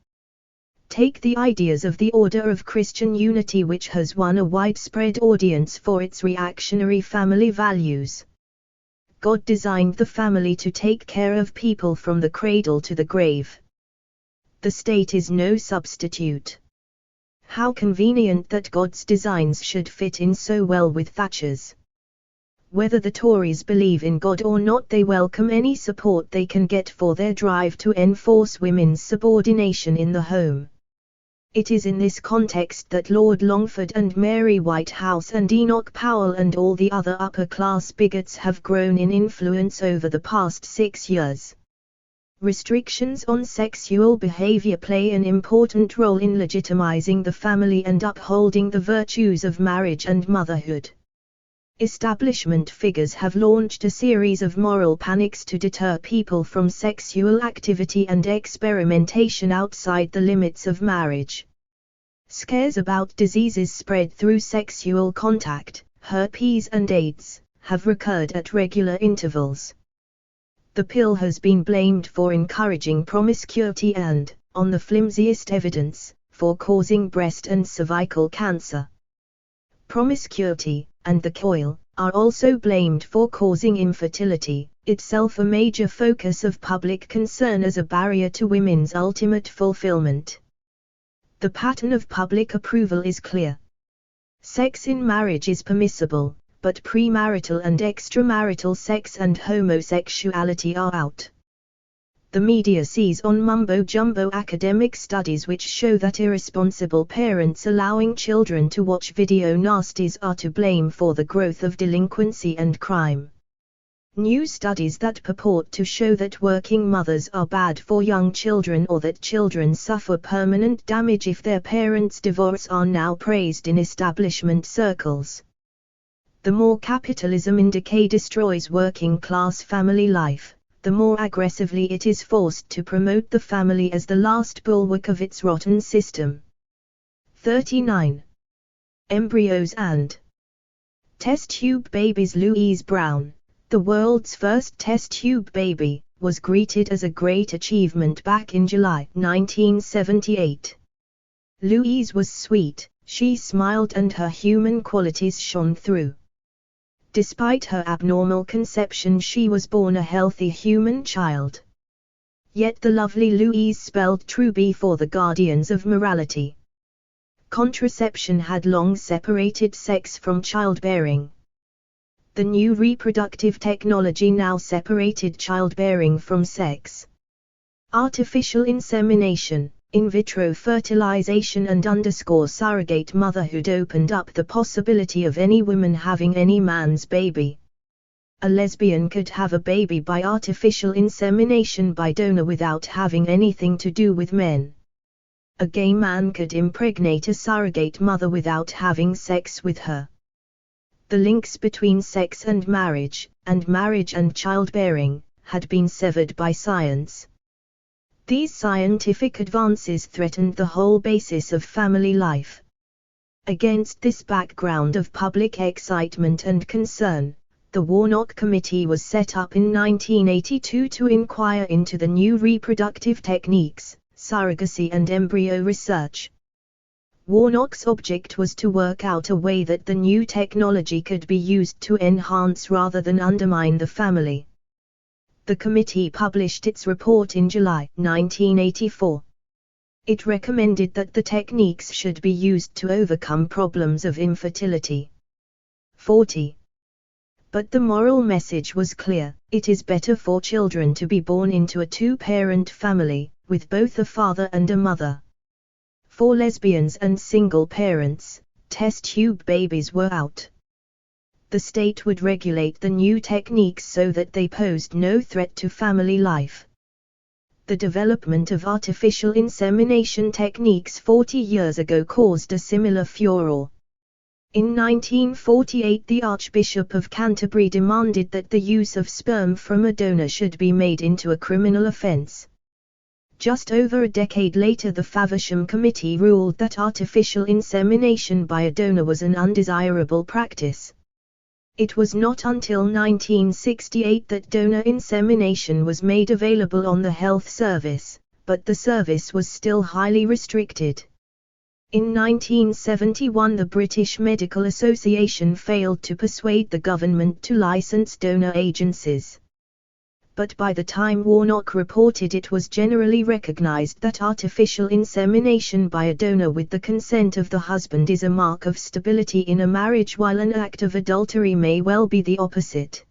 Take the ideas of the Order of Christian Unity, which has won a widespread audience for its reactionary family values. God designed the family to take care of people from the cradle to the grave. The state is no substitute. How convenient that God's designs should fit in so well with Thatcher's. Whether the Tories believe in God or not, they welcome any support they can get for their drive to enforce women's subordination in the home. It is in this context that Lord Longford and Mary Whitehouse and Enoch Powell and all the other upper-class bigots have grown in influence over the past 6 years. Restrictions on sexual behavior play an important role in legitimizing the family and upholding the virtues of marriage and motherhood. Establishment figures have launched a series of moral panics to deter people from sexual activity and experimentation outside the limits of marriage. Scares about diseases spread through sexual contact, herpes and AIDS, have recurred at regular intervals. The pill has been blamed for encouraging promiscuity and, on the flimsiest evidence, for causing breast and cervical cancer. Promiscuity, and the coil, are also blamed for causing infertility, itself a major focus of public concern as a barrier to women's ultimate fulfillment. The pattern of public approval is clear. Sex in marriage is permissible, but premarital and extramarital sex and homosexuality are out. The media sees on mumbo-jumbo academic studies which show that irresponsible parents allowing children to watch video nasties are to blame for the growth of delinquency and crime. New studies that purport to show that working mothers are bad for young children or that children suffer permanent damage if their parents divorce are now praised in establishment circles. The more capitalism in decay destroys working-class family life, the more aggressively it is forced to promote the family as the last bulwark of its rotten system. 39. Embryos and test tube babies. Louise Brown, the world's first test tube baby, was greeted as a great achievement back in July 1978. Louise was sweet, she smiled and her human qualities shone through. Despite her abnormal conception, she was born a healthy human child. Yet the lovely Louise spelled true B for the guardians of morality. Contraception had long separated sex from childbearing. The new reproductive technology now separated childbearing from sex. Artificial insemination, in vitro fertilization and surrogate motherhood opened up the possibility of any woman having any man's baby. A lesbian could have a baby by artificial insemination by donor without having anything to do with men. A gay man could impregnate a surrogate mother without having sex with her. The links between sex and marriage and childbearing, had been severed by science. These scientific advances threatened the whole basis of family life. Against this background of public excitement and concern, The Warnock Committee was set up in 1982 to inquire into the new reproductive techniques, surrogacy and embryo research. Warnock's object was to work out a way that the new technology could be used to enhance rather than undermine the family. The committee published its report in July 1984. It recommended that the techniques should be used to overcome problems of infertility. 40. But the moral message was clear: it is better for children to be born into a two-parent family, with both a father and a mother. For lesbians and single parents, test tube babies were out. The state would regulate the new techniques so that they posed no threat to family life. The development of artificial insemination techniques 40 years ago caused a similar furor. In 1948, the Archbishop of Canterbury demanded that the use of sperm from a donor should be made into a criminal offence. Just over a decade later, the Faversham Committee ruled that artificial insemination by a donor was an undesirable practice. It was not until 1968 that donor insemination was made available on the health service, but the service was still highly restricted. In 1971, the British Medical Association failed to persuade the government to license donor agencies. But by the time Warnock reported, it was generally recognized that artificial insemination by a donor with the consent of the husband is a mark of stability in a marriage, while an act of adultery may well be the opposite.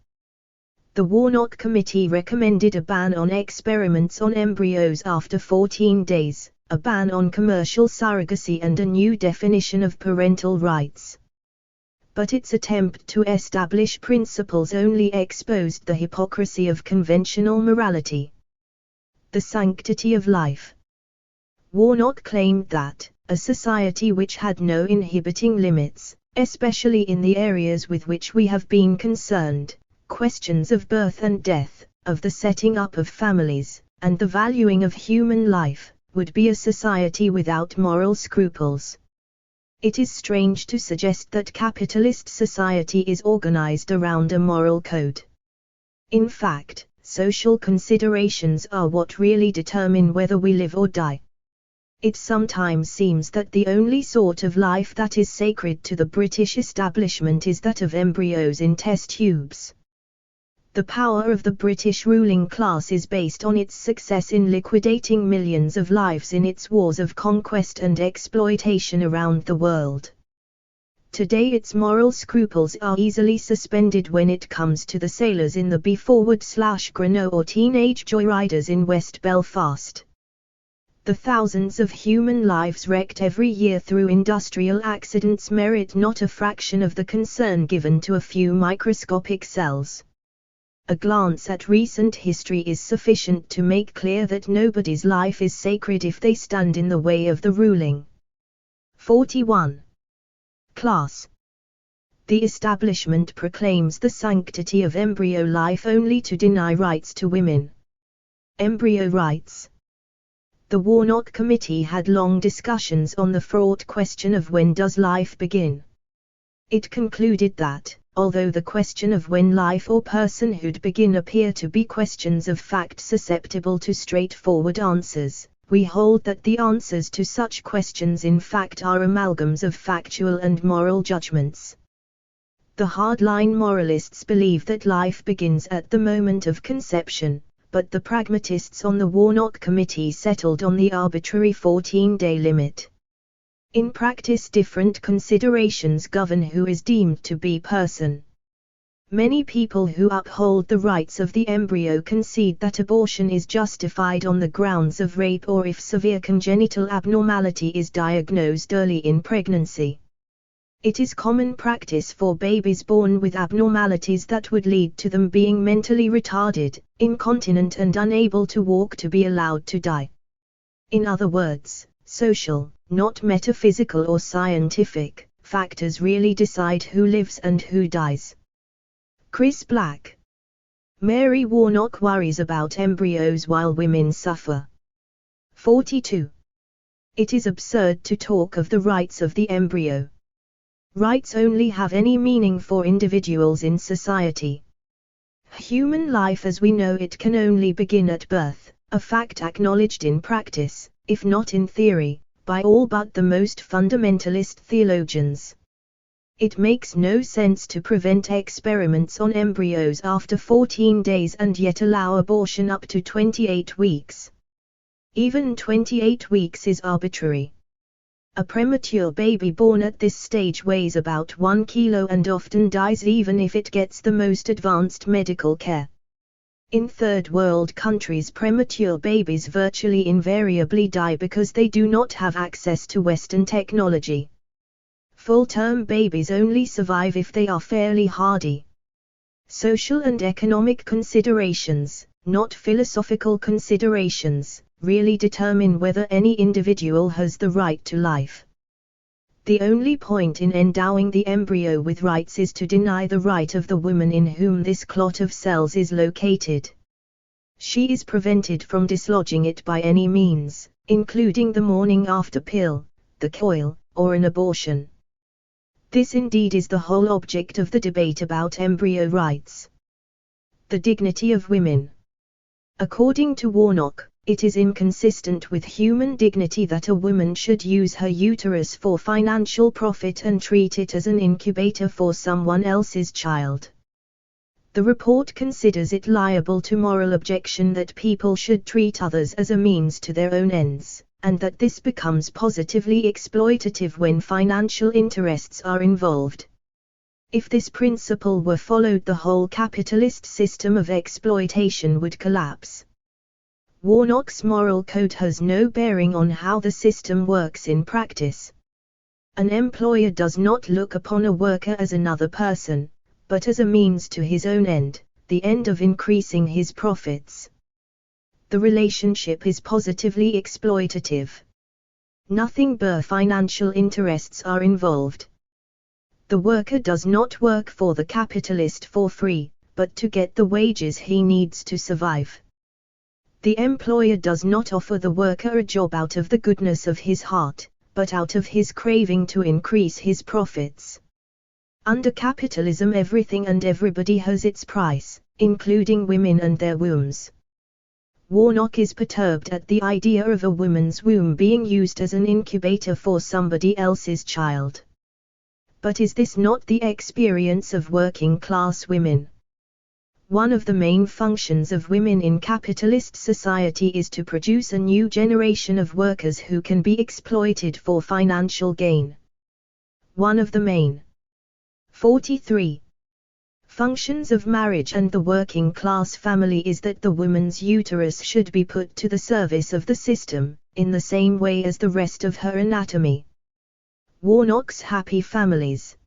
The Warnock Committee recommended a ban on experiments on embryos after 14 days, a ban on commercial surrogacy and a new definition of parental rights. But its attempt to establish principles only exposed the hypocrisy of conventional morality. The sanctity of life. Warnock claimed that a society which had no inhibiting limits, especially in the areas with which we have been concerned, questions of birth and death, of the setting up of families, and the valuing of human life, would be a society without moral scruples. It is strange to suggest that capitalist society is organized around a moral code. In fact, social considerations are what really determine whether we live or die. It sometimes seems that the only sort of life that is sacred to the British establishment is that of embryos in test tubes. The power of the British ruling class is based on its success in liquidating millions of lives in its wars of conquest and exploitation around the world. Today its moral scruples are easily suspended when it comes to the sailors in the Be Forward/Greenough or teenage joyriders in West Belfast. The thousands of human lives wrecked every year through industrial accidents merit not a fraction of the concern given to a few microscopic cells. A glance at recent history is sufficient to make clear that nobody's life is sacred if they stand in the way of the ruling. 41. Class. The establishment proclaims the sanctity of embryo life only to deny rights to women. Embryo rights. The Warnock Committee had long discussions on the fraught question of when does life begin. It concluded that, although the question of when life or personhood begin appear to be questions of fact susceptible to straightforward answers, we hold that the answers to such questions in fact are amalgams of factual and moral judgments. The hardline moralists believe that life begins at the moment of conception, but the pragmatists on the Warnock Committee settled on the arbitrary 14-day limit. In practice, different considerations govern who is deemed to be person. Many people who uphold the rights of the embryo concede that abortion is justified on the grounds of rape or if severe congenital abnormality is diagnosed early in pregnancy. It is common practice for babies born with abnormalities that would lead to them being mentally retarded, incontinent and unable to walk to be allowed to die. In other words, social, not metaphysical or scientific, factors really decide who lives and who dies. Chris Black. Mary Warnock worries about embryos while women suffer. 42. It is absurd to talk of the rights of the embryo. Rights only have any meaning for individuals in society. Human life as we know it can only begin at birth, a fact acknowledged in practice, if not in theory, by all but the most fundamentalist theologians. It makes no sense to prevent experiments on embryos after 14 days and yet allow abortion up to 28 weeks. Even 28 weeks is arbitrary. A premature baby born at this stage weighs about 1 kilo and often dies even if it gets the most advanced medical care. In third world countries, premature babies virtually invariably die because they do not have access to Western technology. Full-term babies only survive if they are fairly hardy. Social and economic considerations, not philosophical considerations, really determine whether any individual has the right to life. The only point in endowing the embryo with rights is to deny the right of the woman in whom this clot of cells is located. She is prevented from dislodging it by any means, including the morning after pill, the coil, or an abortion. This indeed is the whole object of the debate about embryo rights. The dignity of women. According to Warnock, it is inconsistent with human dignity that a woman should use her uterus for financial profit and treat it as an incubator for someone else's child. The report considers it liable to moral objection that people should treat others as a means to their own ends, and that this becomes positively exploitative when financial interests are involved. If this principle were followed, the whole capitalist system of exploitation would collapse. Warnock's moral code has no bearing on how the system works in practice. An employer does not look upon a worker as another person, but as a means to his own end, the end of increasing his profits. The relationship is positively exploitative. Nothing but financial interests are involved. The worker does not work for the capitalist for free, but to get the wages he needs to survive. The employer does not offer the worker a job out of the goodness of his heart, but out of his craving to increase his profits. Under capitalism, everything and everybody has its price, including women and their wombs. Warnock is perturbed at the idea of a woman's womb being used as an incubator for somebody else's child. But is this not the experience of working-class women? One of the main functions of women in capitalist society is to produce a new generation of workers who can be exploited for financial gain. One of the main 43 functions of marriage and the working-class family is that the woman's uterus should be put to the service of the system, in the same way as the rest of her anatomy. Warnock's happy families.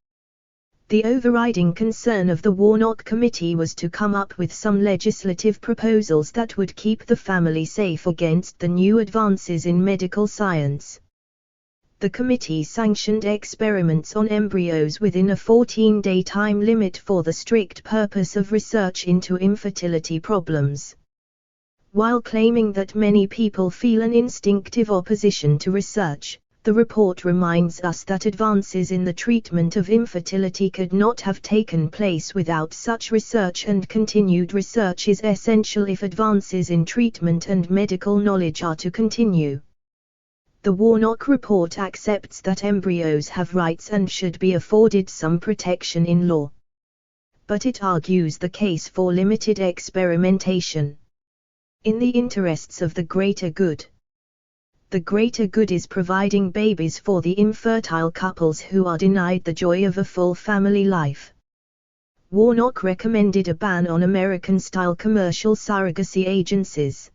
The overriding concern of the Warnock Committee was to come up with some legislative proposals that would keep the family safe against the new advances in medical science. The committee sanctioned experiments on embryos within a 14-day time limit for the strict purpose of research into infertility problems. While claiming that many people feel an instinctive opposition to research, the report reminds us that advances in the treatment of infertility could not have taken place without such research, and continued research is essential if advances in treatment and medical knowledge are to continue. The Warnock report accepts that embryos have rights and should be afforded some protection in law. But it argues the case for limited experimentation. In the interests of the greater good. The greater good is providing babies for the infertile couples who are denied the joy of a full family life. Warnock recommended a ban on American-style commercial surrogacy agencies.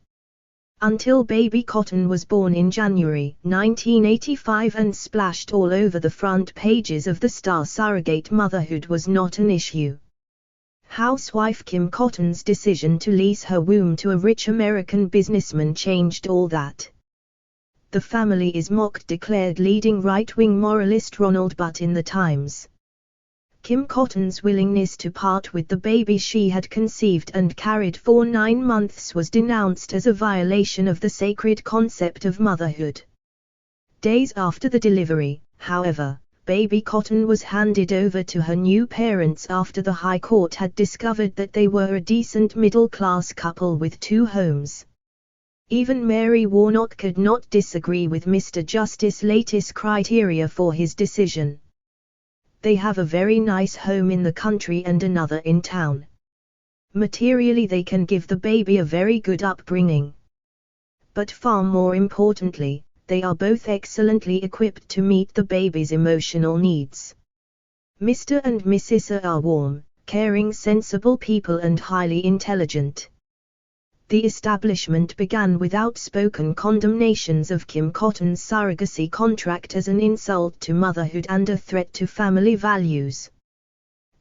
Until baby Cotton was born in January 1985 and splashed all over the front pages of the Star, surrogate motherhood was not an issue. Housewife Kim Cotton's decision to lease her womb to a rich American businessman changed all that. The family is mocked, declared leading right-wing moralist Ronald Butt in the Times. Kim Cotton's willingness to part with the baby she had conceived and carried for 9 months was denounced as a violation of the sacred concept of motherhood. Days after the delivery, however, baby Cotton was handed over to her new parents after the High Court had discovered that they were a decent middle-class couple with 2 homes. Even Mary Warnock could not disagree with Mr. Justice's latest criteria for his decision. They have a very nice home in the country and another in town. Materially they can give the baby a very good upbringing. But far more importantly, they are both excellently equipped to meet the baby's emotional needs. Mr. and Mrs. are warm, caring, sensible people and highly intelligent. The establishment began with outspoken condemnations of Kim Cotton's surrogacy contract as an insult to motherhood and a threat to family values.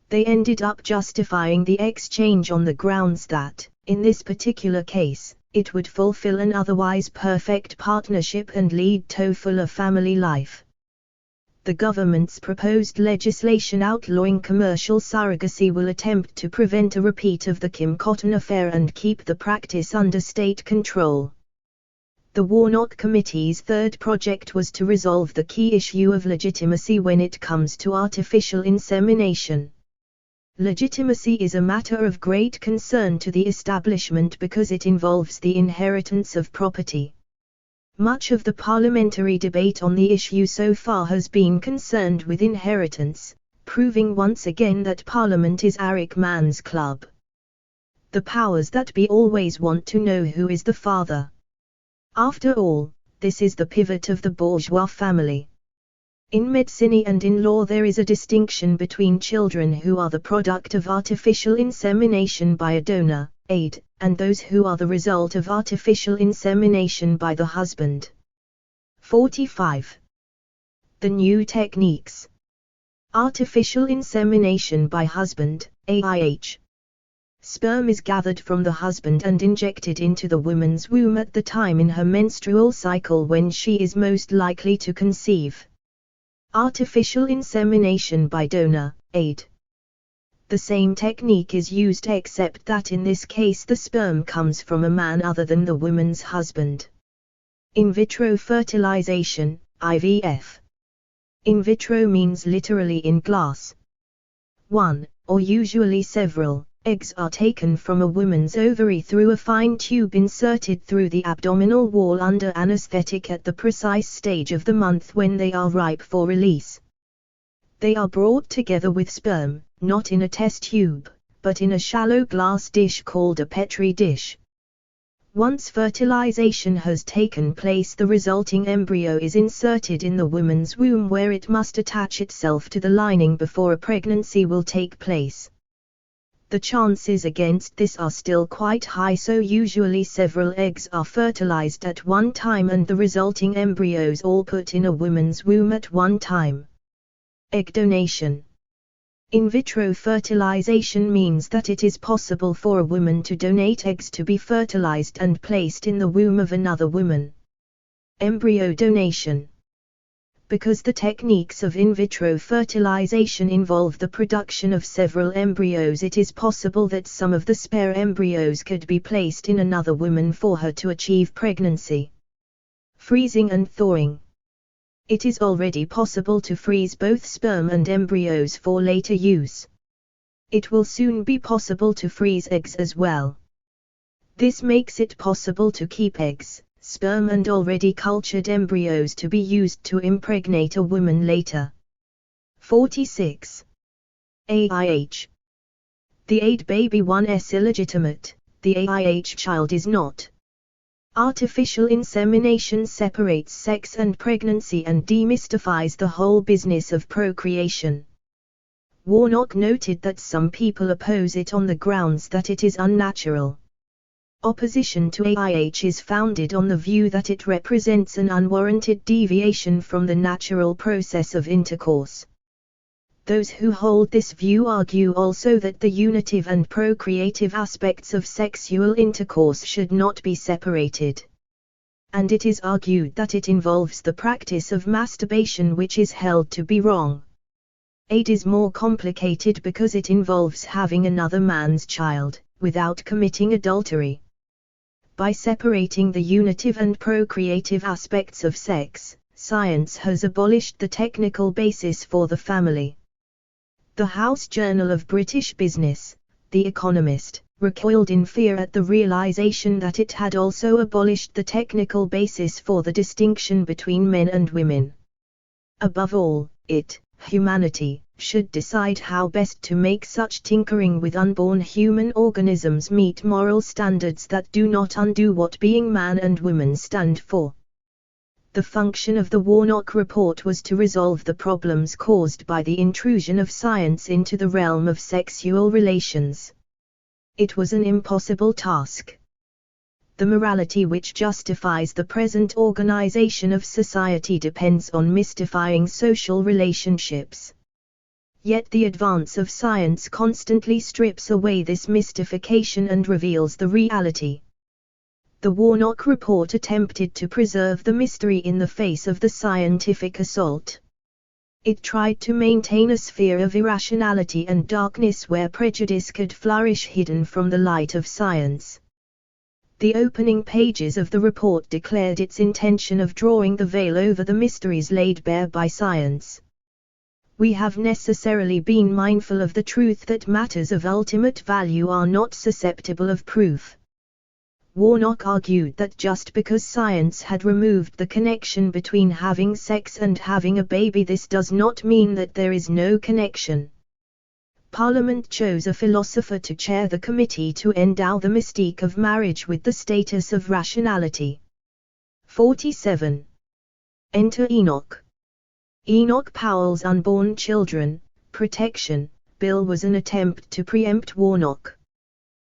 They ended up justifying the exchange on the grounds that, in this particular case, it would fulfill an otherwise perfect partnership and lead to fuller family life. The government's proposed legislation outlawing commercial surrogacy will attempt to prevent a repeat of the Kim Cotton affair and keep the practice under state control. The Warnock Committee's third project was to resolve the key issue of legitimacy when it comes to artificial insemination. Legitimacy is a matter of great concern to the establishment because it involves the inheritance of property. Much of the parliamentary debate on the issue so far has been concerned with inheritance, proving once again that Parliament is Eric Mann's club. The powers that be always want to know who is the father. After all, this is the pivot of the bourgeois family. In medicine and in law there is a distinction between children who are the product of artificial insemination by a donor, aid, and those who are the result of artificial insemination by the husband. 45. The new techniques. Artificial insemination by husband, AIH. Sperm is gathered from the husband and injected into the woman's womb at the time in her menstrual cycle when she is most likely to conceive. Artificial insemination by donor, aid. The same technique is used except that in this case the sperm comes from a man other than the woman's husband. In vitro fertilization, IVF. In vitro means literally in glass. 1, or usually several, eggs are taken from a woman's ovary through a fine tube inserted through the abdominal wall under anesthetic at the precise stage of the month when they are ripe for release. They are brought together with sperm, not in a test tube, but in a shallow glass dish called a Petri dish. Once fertilization has taken place, the resulting embryo is inserted in the woman's womb where it must attach itself to the lining before a pregnancy will take place. The chances against this are still quite high, so usually several eggs are fertilized at one time and the resulting embryos all put in a woman's womb at one time. Egg donation. In vitro fertilization means that it is possible for a woman to donate eggs to be fertilized and placed in the womb of another woman. Embryo donation. Because the techniques of in vitro fertilization involve the production of several embryos, it is possible that some of the spare embryos could be placed in another woman for her to achieve pregnancy. Freezing and thawing. It is already possible to freeze both sperm and embryos for later use. It will soon be possible to freeze eggs as well. This makes it possible to keep eggs, sperm and already cultured embryos to be used to impregnate a woman later. 46. AIH. The aid baby 1's illegitimate, the AIH child is not. Artificial insemination separates sex and pregnancy and demystifies the whole business of procreation. Warnock noted that some people oppose it on the grounds that it is unnatural. Opposition to AIH is founded on the view that it represents an unwarranted deviation from the natural process of intercourse. Those who hold this view argue also that the unitive and procreative aspects of sexual intercourse should not be separated. And it is argued that it involves the practice of masturbation, which is held to be wrong. Aid is more complicated because it involves having another man's child, without committing adultery. By separating the unitive and procreative aspects of sex, science has abolished the technical basis for the family. The House Journal of British Business, The Economist, recoiled in fear at the realization that it had also abolished the technical basis for the distinction between men and women. Above all, humanity, should decide how best to make such tinkering with unborn human organisms meet moral standards that do not undo what being man and woman stand for. The function of the Warnock Report was to resolve the problems caused by the intrusion of science into the realm of sexual relations. It was an impossible task. The morality which justifies the present organization of society depends on mystifying social relationships. Yet the advance of science constantly strips away this mystification and reveals the reality. The Warnock Report attempted to preserve the mystery in the face of the scientific assault. It tried to maintain a sphere of irrationality and darkness where prejudice could flourish hidden from the light of science. The opening pages of the report declared its intention of drawing the veil over the mysteries laid bare by science. We have necessarily been mindful of the truth that matters of ultimate value are not susceptible of proof. Warnock argued that just because science had removed the connection between having sex and having a baby, this does not mean that there is no connection. Parliament chose a philosopher to chair the committee to endow the mystique of marriage with the status of rationality. 47. Enter Enoch. Enoch Powell's Unborn Children Protection Bill was an attempt to preempt Warnock.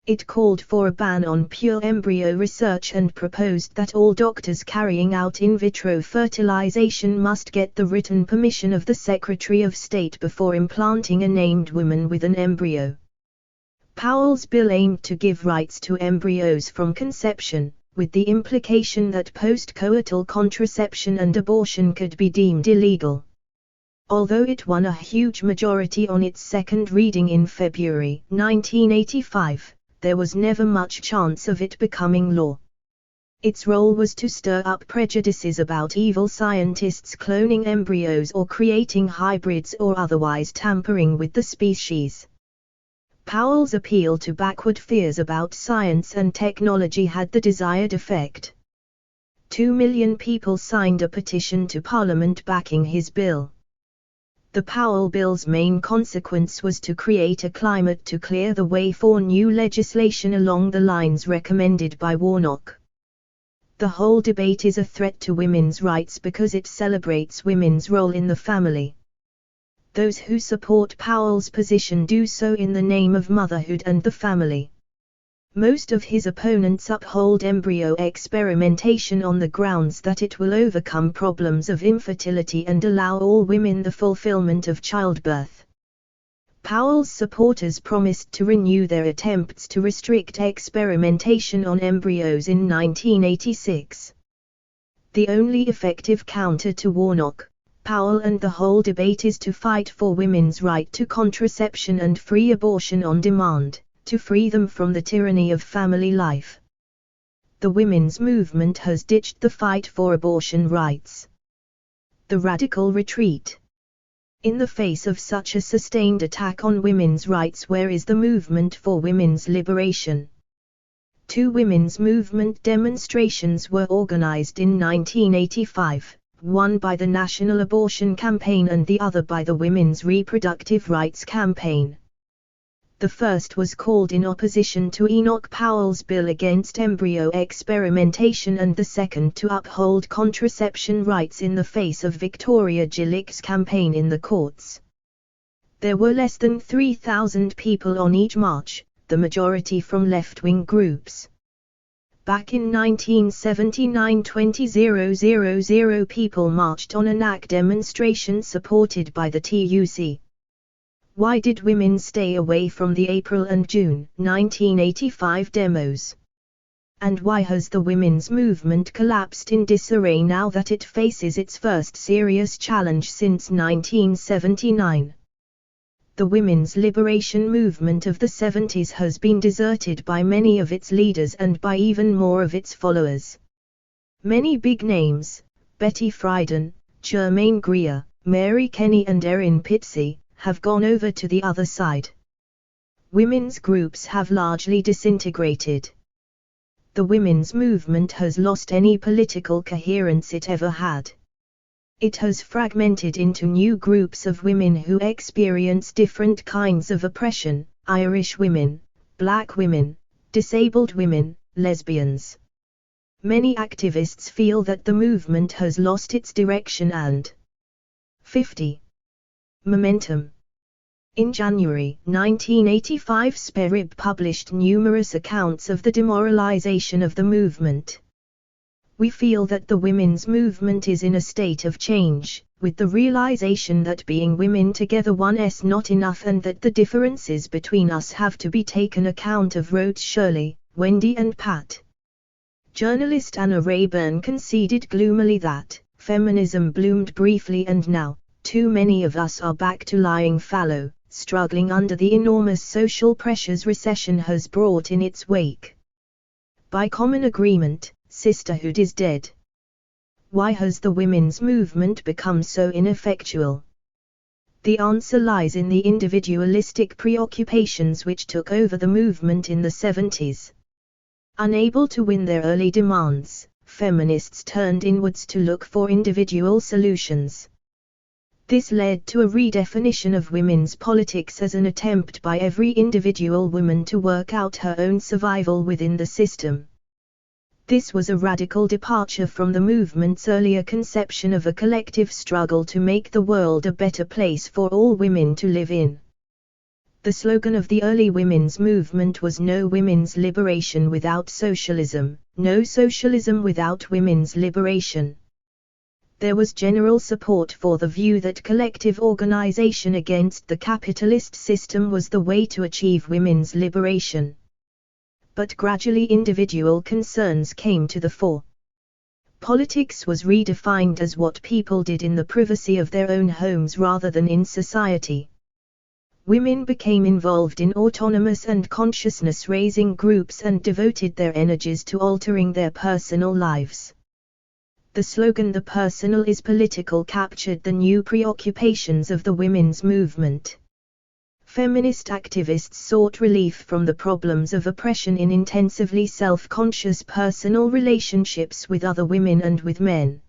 It called for a ban on pure embryo research and proposed that all doctors carrying out in vitro fertilization must get the written permission of the Secretary of State before implanting a named woman with an embryo. Powell's bill aimed to give rights to embryos from conception, with the implication that post-coital contraception and abortion could be deemed illegal. Although it won a huge majority on its second reading in February 1985, there was never much chance of it becoming law. Its role was to stir up prejudices about evil scientists cloning embryos or creating hybrids or otherwise tampering with the species. Powell's appeal to backward fears about science and technology had the desired effect. 2 million people signed a petition to Parliament backing his bill. The Powell Bill's main consequence was to create a climate to clear the way for new legislation along the lines recommended by Warnock. The whole debate is a threat to women's rights because it celebrates women's role in the family. Those who support Powell's position do so in the name of motherhood and the family. Most of his opponents uphold embryo experimentation on the grounds that it will overcome problems of infertility and allow all women the fulfillment of childbirth. Powell's supporters promised to renew their attempts to restrict experimentation on embryos in 1986. The only effective counter to Warnock, Powell and the whole debate is to fight for women's right to contraception and free abortion on demand, to free them from the tyranny of family life. The women's movement has ditched the fight for abortion rights. The radical retreat. In the face of such a sustained attack on women's rights, where is the movement for women's liberation? 2 women's movement demonstrations were organized in 1985, one by the National Abortion Campaign and the other by the Women's Reproductive Rights Campaign. The first was called in opposition to Enoch Powell's bill against embryo experimentation and the second to uphold contraception rights in the face of Victoria Gillick's campaign in the courts. There were less than 3,000 people on each march, the majority from left-wing groups. Back in 1979, 20,000 people marched on an ACT demonstration supported by the TUC. Why did women stay away from the April and June 1985 demos? And why has the women's movement collapsed in disarray now that it faces its first serious challenge since 1979? The women's liberation movement of the 70s has been deserted by many of its leaders and by even more of its followers. Many big names, Betty Friedan, Germaine Greer, Mary Kenny and Erin Pitsey, have gone over to the other side. Women's groups have largely disintegrated. The women's movement has lost any political coherence it ever had. It has fragmented into new groups of women who experience different kinds of oppression: Irish women, black women, disabled women, lesbians. Many activists feel that the movement has lost its direction and 50. Momentum. In January 1985, Sperib published numerous accounts of the demoralization of the movement. We feel that the women's movement is in a state of change, with the realization that being women together is not enough and that the differences between us have to be taken account of, wrote Shirley, Wendy and Pat. Journalist Anna Rayburn conceded gloomily that feminism bloomed briefly and now, too many of us are back to lying fallow, struggling under the enormous social pressures recession has brought in its wake. By common agreement, sisterhood is dead. Why has the women's movement become so ineffectual? The answer lies in the individualistic preoccupations which took over the movement in the 70s. Unable to win their early demands, feminists turned inwards to look for individual solutions. This led to a redefinition of women's politics as an attempt by every individual woman to work out her own survival within the system. This was a radical departure from the movement's earlier conception of a collective struggle to make the world a better place for all women to live in. The slogan of the early women's movement was "No women's liberation without socialism, no socialism without women's liberation." There was general support for the view that collective organization against the capitalist system was the way to achieve women's liberation. But gradually individual concerns came to the fore. Politics was redefined as what people did in the privacy of their own homes rather than in society. Women became involved in autonomous and consciousness-raising groups and devoted their energies to altering their personal lives. The slogan "The personal is political" captured the new preoccupations of the women's movement. Feminist activists sought relief from the problems of oppression in intensively self-conscious personal relationships with other women and with men.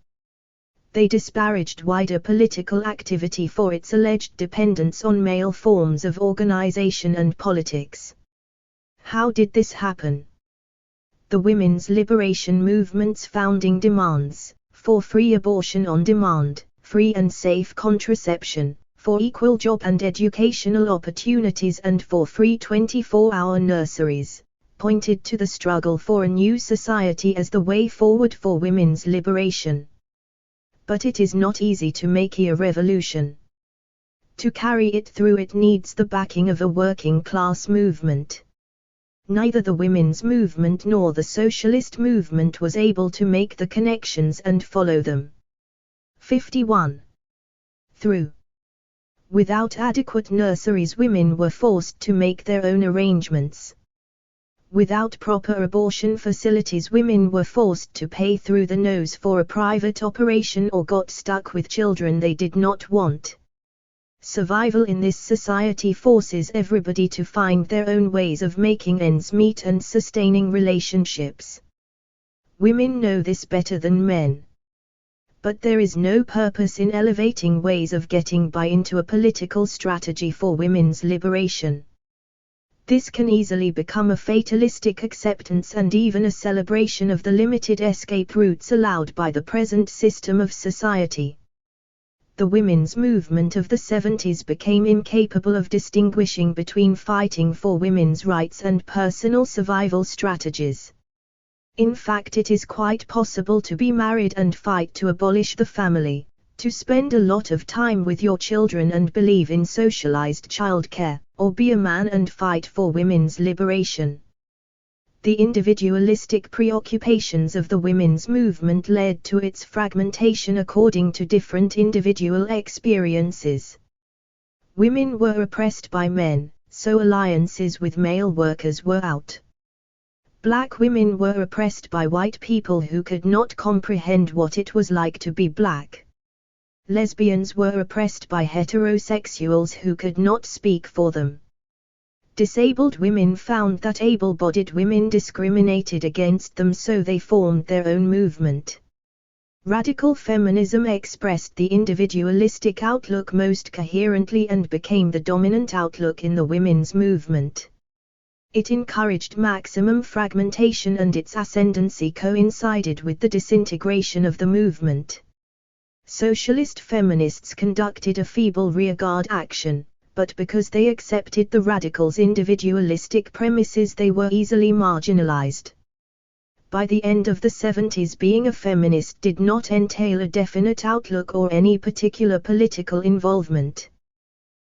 They disparaged wider political activity for its alleged dependence on male forms of organization and politics. How did this happen? The women's liberation movement's founding demands: for free abortion on demand, free and safe contraception, for equal job and educational opportunities and for free 24-hour nurseries, pointed to the struggle for a new society as the way forward for women's liberation. But it is not easy to make a revolution. To carry it through it needs the backing of a working-class movement. Neither the women's movement nor the socialist movement was able to make the connections and follow them. 51. Through. Without adequate nurseries, women were forced to make their own arrangements. Without proper abortion facilities, women were forced to pay through the nose for a private operation or got stuck with children they did not want. Survival in this society forces everybody to find their own ways of making ends meet and sustaining relationships. Women know this better than men. But there is no purpose in elevating ways of getting by into a political strategy for women's liberation. This can easily become a fatalistic acceptance and even a celebration of the limited escape routes allowed by the present system of society. The women's movement of the 70s became incapable of distinguishing between fighting for women's rights and personal survival strategies. In fact, it is quite possible to be married and fight to abolish the family, to spend a lot of time with your children and believe in socialized childcare, or be a man and fight for women's liberation. The individualistic preoccupations of the women's movement led to its fragmentation according to different individual experiences. Women were oppressed by men, so alliances with male workers were out. Black women were oppressed by white people who could not comprehend what it was like to be black. Lesbians were oppressed by heterosexuals who could not speak for them. Disabled women found that able-bodied women discriminated against them, so they formed their own movement. Radical feminism expressed the individualistic outlook most coherently and became the dominant outlook in the women's movement. It encouraged maximum fragmentation, and its ascendancy coincided with the disintegration of the movement. Socialist feminists conducted a feeble rearguard action, but because they accepted the radicals' individualistic premises, they were easily marginalized. By the end of the 70s, being a feminist did not entail a definite outlook or any particular political involvement.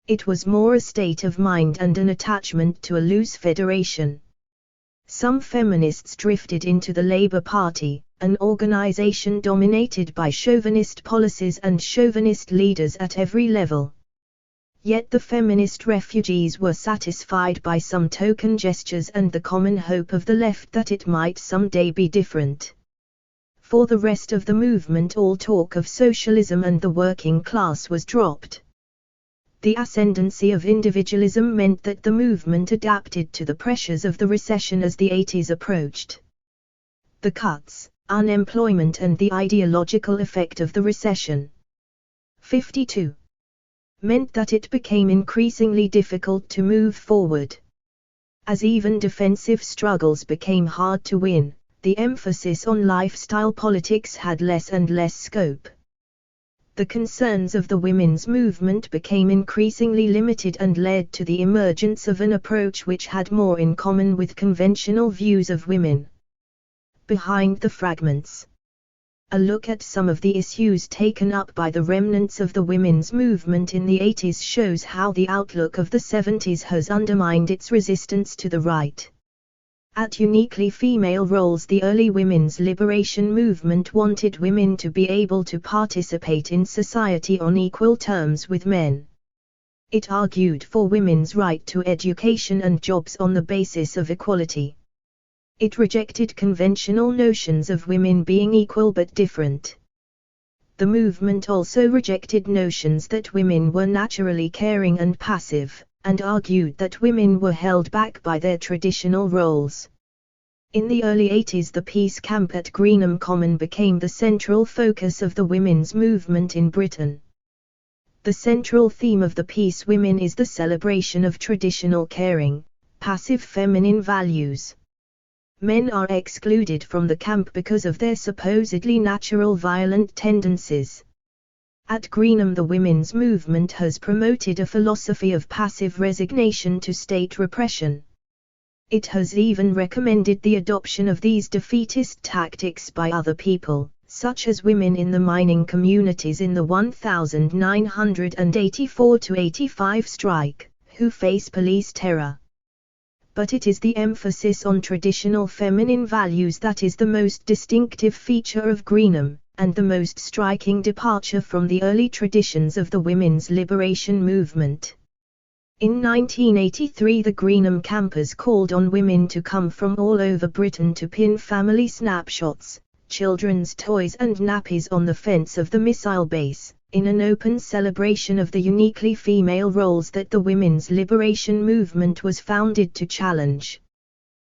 It was more a state of mind and an attachment to a loose federation. Some feminists drifted into the Labour Party, an organization dominated by chauvinist policies and chauvinist leaders at every level. Yet the feminist refugees were satisfied by some token gestures and the common hope of the left that it might someday be different. For the rest of the movement, all talk of socialism and the working class was dropped. The ascendancy of individualism meant that the movement adapted to the pressures of the recession as the 80s approached. The cuts, unemployment and the ideological effect of the recession. 52. Meant that it became increasingly difficult to move forward. As even defensive struggles became hard to win, the emphasis on lifestyle politics had less and less scope. The concerns of the women's movement became increasingly limited and led to the emergence of an approach which had more in common with conventional views of women. Behind the fragments. A look at some of the issues taken up by the remnants of the women's movement in the 80s shows how the outlook of the 70s has undermined its resistance to the right. At uniquely female roles, the early women's liberation movement wanted women to be able to participate in society on equal terms with men. It argued for women's right to education and jobs on the basis of equality. It rejected conventional notions of women being equal but different. The movement also rejected notions that women were naturally caring and passive, and argued that women were held back by their traditional roles. In the early 80s, the peace camp at Greenham Common became the central focus of the women's movement in Britain. The central theme of the Peace Women is the celebration of traditional caring, passive feminine values. Men are excluded from the camp because of their supposedly natural violent tendencies. At Greenham, the women's movement has promoted a philosophy of passive resignation to state repression. It has even recommended the adoption of these defeatist tactics by other people, such as women in the mining communities in the 1984–85 strike, who face police terror. But it is the emphasis on traditional feminine values that is the most distinctive feature of Greenham, and the most striking departure from the early traditions of the women's liberation movement. In 1983, the Greenham campers called on women to come from all over Britain to pin family snapshots, children's toys and nappies on the fence of the missile base, in an open celebration of the uniquely female roles that the women's liberation movement was founded to challenge.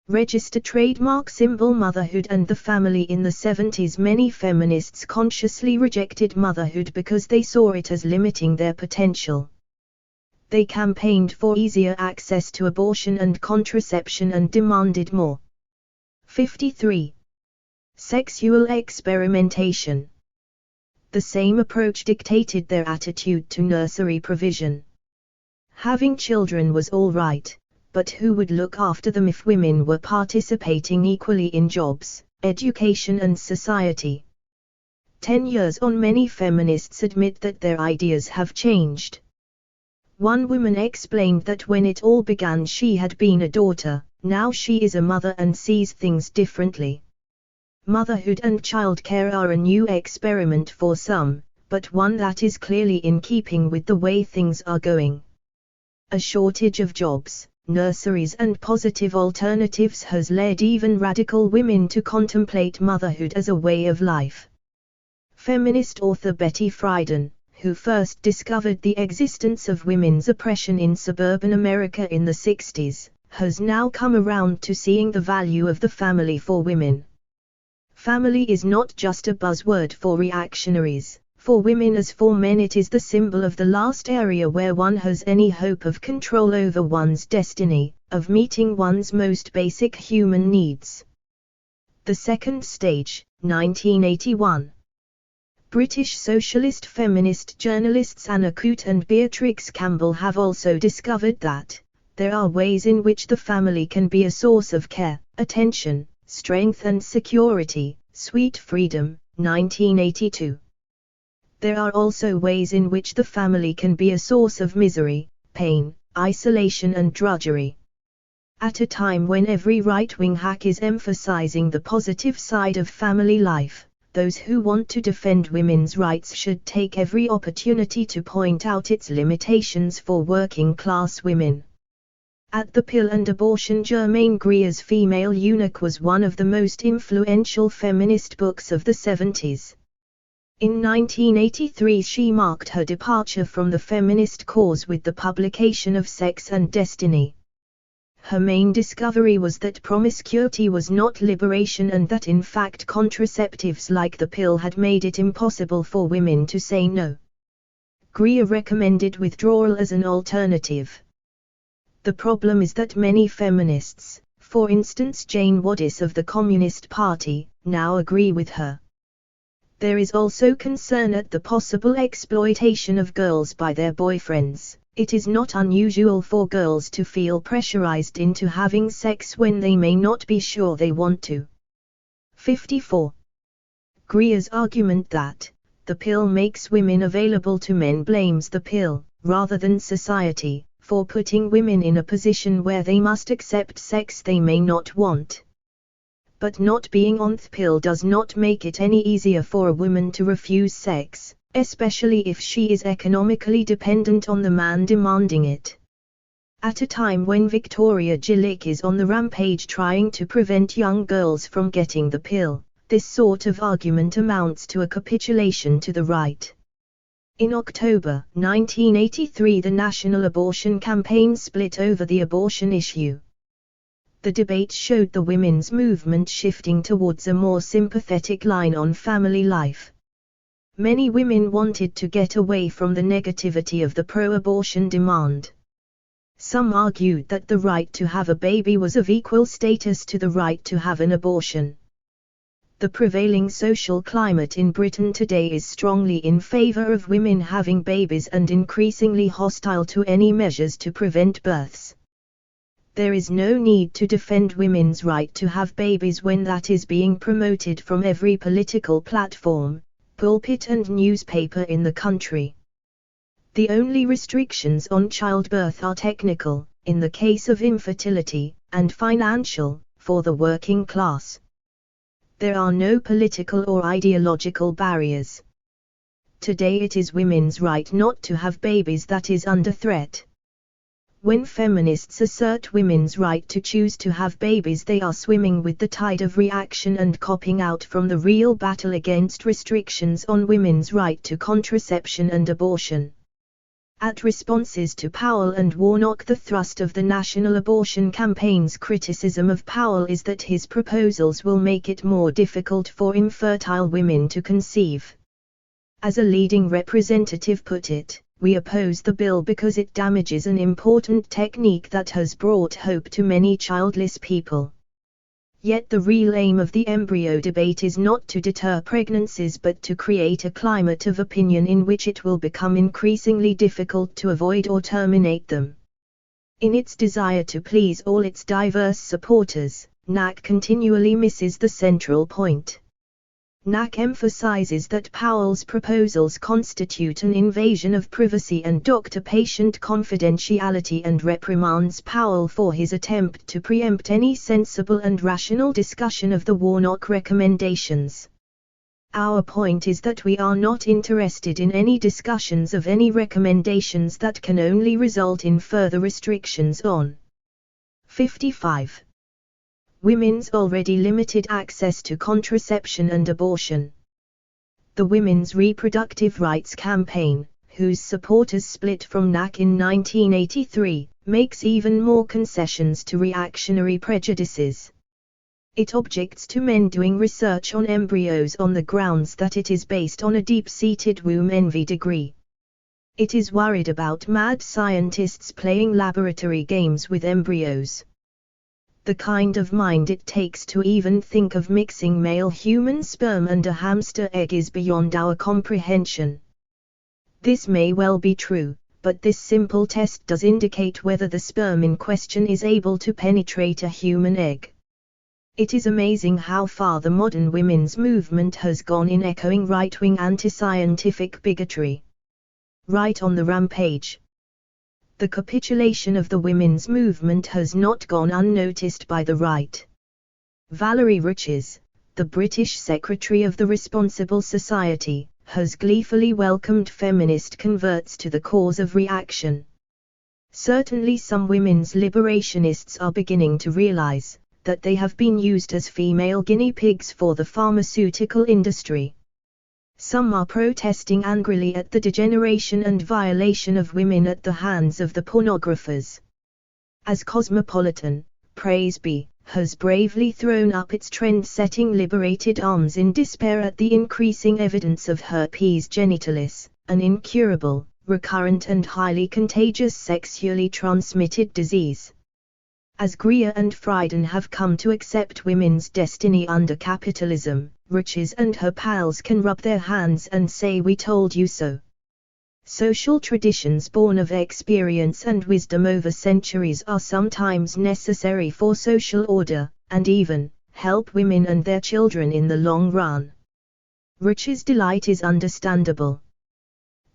Register trademark symbol motherhood and the family. In the 70s, many feminists consciously rejected motherhood because they saw it as limiting their potential. They campaigned for easier access to abortion and contraception and demanded more. 53. Sexual experimentation. The same approach dictated their attitude to nursery provision. Having children was all right, but who would look after them if women were participating equally in jobs, education and society? 10 years on, many feminists admit that their ideas have changed. One woman explained that when it all began she had been a daughter, now she is a mother and sees things differently. Motherhood and childcare are a new experiment for some, but one that is clearly in keeping with the way things are going. A shortage of jobs, nurseries and positive alternatives has led even radical women to contemplate motherhood as a way of life. Feminist author Betty Friedan, who first discovered the existence of women's oppression in suburban America in the 60s, has now come around to seeing the value of the family for women. Family is not just a buzzword for reactionaries. For women as for men, it is the symbol of the last area where one has any hope of control over one's destiny, of meeting one's most basic human needs. The Second Stage, 1981. British socialist feminist journalists Anna Coote and Beatrix Campbell have also discovered that there are ways in which the family can be a source of care, attention, strength and security. Sweet Freedom, 1982. There are also ways in which the family can be a source of misery, pain, isolation and drudgery. At a time when every right-wing hack is emphasizing the positive side of family life, those who want to defend women's rights should take every opportunity to point out its limitations for working-class women. At the Pill and Abortion, Germaine Greer's Female Eunuch was one of the most influential feminist books of the 70s. In 1983 she marked her departure from the feminist cause with the publication of Sex and Destiny. Her main discovery was that promiscuity was not liberation and that in fact contraceptives like the pill had made it impossible for women to say no. Greer recommended withdrawal as an alternative. The problem is that many feminists, for instance Jane Waddis of the Communist Party, now agree with her. There is also concern at the possible exploitation of girls by their boyfriends. It is not unusual for girls to feel pressurized into having sex when they may not be sure they want to. 54. Greer's argument that the pill makes women available to men blames the pill, rather than society, for putting women in a position where they must accept sex they may not want. But not being on the pill does not make it any easier for a woman to refuse sex, especially if she is economically dependent on the man demanding it. At a time when Victoria Gillick is on the rampage trying to prevent young girls from getting the pill, this sort of argument amounts to a capitulation to the right. In October 1983 the National Abortion Campaign split over the abortion issue. The debate showed the women's movement shifting towards a more sympathetic line on family life. Many women wanted to get away from the negativity of the pro-abortion demand. Some argued that the right to have a baby was of equal status to the right to have an abortion. The prevailing social climate in Britain today is strongly in favor of women having babies and increasingly hostile to any measures to prevent births. There is no need to defend women's right to have babies when that is being promoted from every political platform, pulpit and newspaper in the country. The only restrictions on childbirth are technical, in the case of infertility, and financial, for the working class. There are no political or ideological barriers. Today it is women's right not to have babies that is under threat. When feminists assert women's right to choose to have babies, they are swimming with the tide of reaction and copping out from the real battle against restrictions on women's right to contraception and abortion. At responses to Powell and Warnock, the thrust of the National Abortion Campaign's criticism of Powell is that his proposals will make it more difficult for infertile women to conceive. As a leading representative put it, "We oppose the bill because it damages an important technique that has brought hope to many childless people." Yet the real aim of the embryo debate is not to deter pregnancies but to create a climate of opinion in which it will become increasingly difficult to avoid or terminate them. In its desire to please all its diverse supporters, NAC continually misses the central point. NAC emphasizes that Powell's proposals constitute an invasion of privacy and doctor-patient confidentiality and reprimands Powell for his attempt to preempt any sensible and rational discussion of the Warnock recommendations. Our point is that we are not interested in any discussions of any recommendations that can only result in further restrictions on 55. Women's already limited access to contraception and abortion. The Women's Reproductive Rights Campaign, whose supporters split from NAC in 1983, makes even more concessions to reactionary prejudices. It objects to men doing research on embryos on the grounds that it is based on a deep-seated womb envy degree. It is worried about mad scientists playing laboratory games with embryos. The kind of mind it takes to even think of mixing male human sperm and a hamster egg is beyond our comprehension. This may well be true, but this simple test does indicate whether the sperm in question is able to penetrate a human egg. It is amazing how far the modern women's movement has gone in echoing right-wing anti-scientific bigotry. Right on the rampage. The capitulation of the women's movement has not gone unnoticed by the right. Valerie Riches, the British Secretary of the Responsible Society, has gleefully welcomed feminist converts to the cause of reaction. Certainly some women's liberationists are beginning to realize that they have been used as female guinea pigs for the pharmaceutical industry. Some are protesting angrily at the degeneration and violation of women at the hands of the pornographers. As Cosmopolitan, praise be, has bravely thrown up its trend-setting liberated arms in despair at the increasing evidence of herpes genitalis, an incurable, recurrent and highly contagious sexually transmitted disease. As Greer and Frieden have come to accept women's destiny under capitalism, Riches and her pals can rub their hands and say we told you so. Social traditions born of experience and wisdom over centuries are sometimes necessary for social order, and even help women and their children in the long run. Riches' delight is understandable.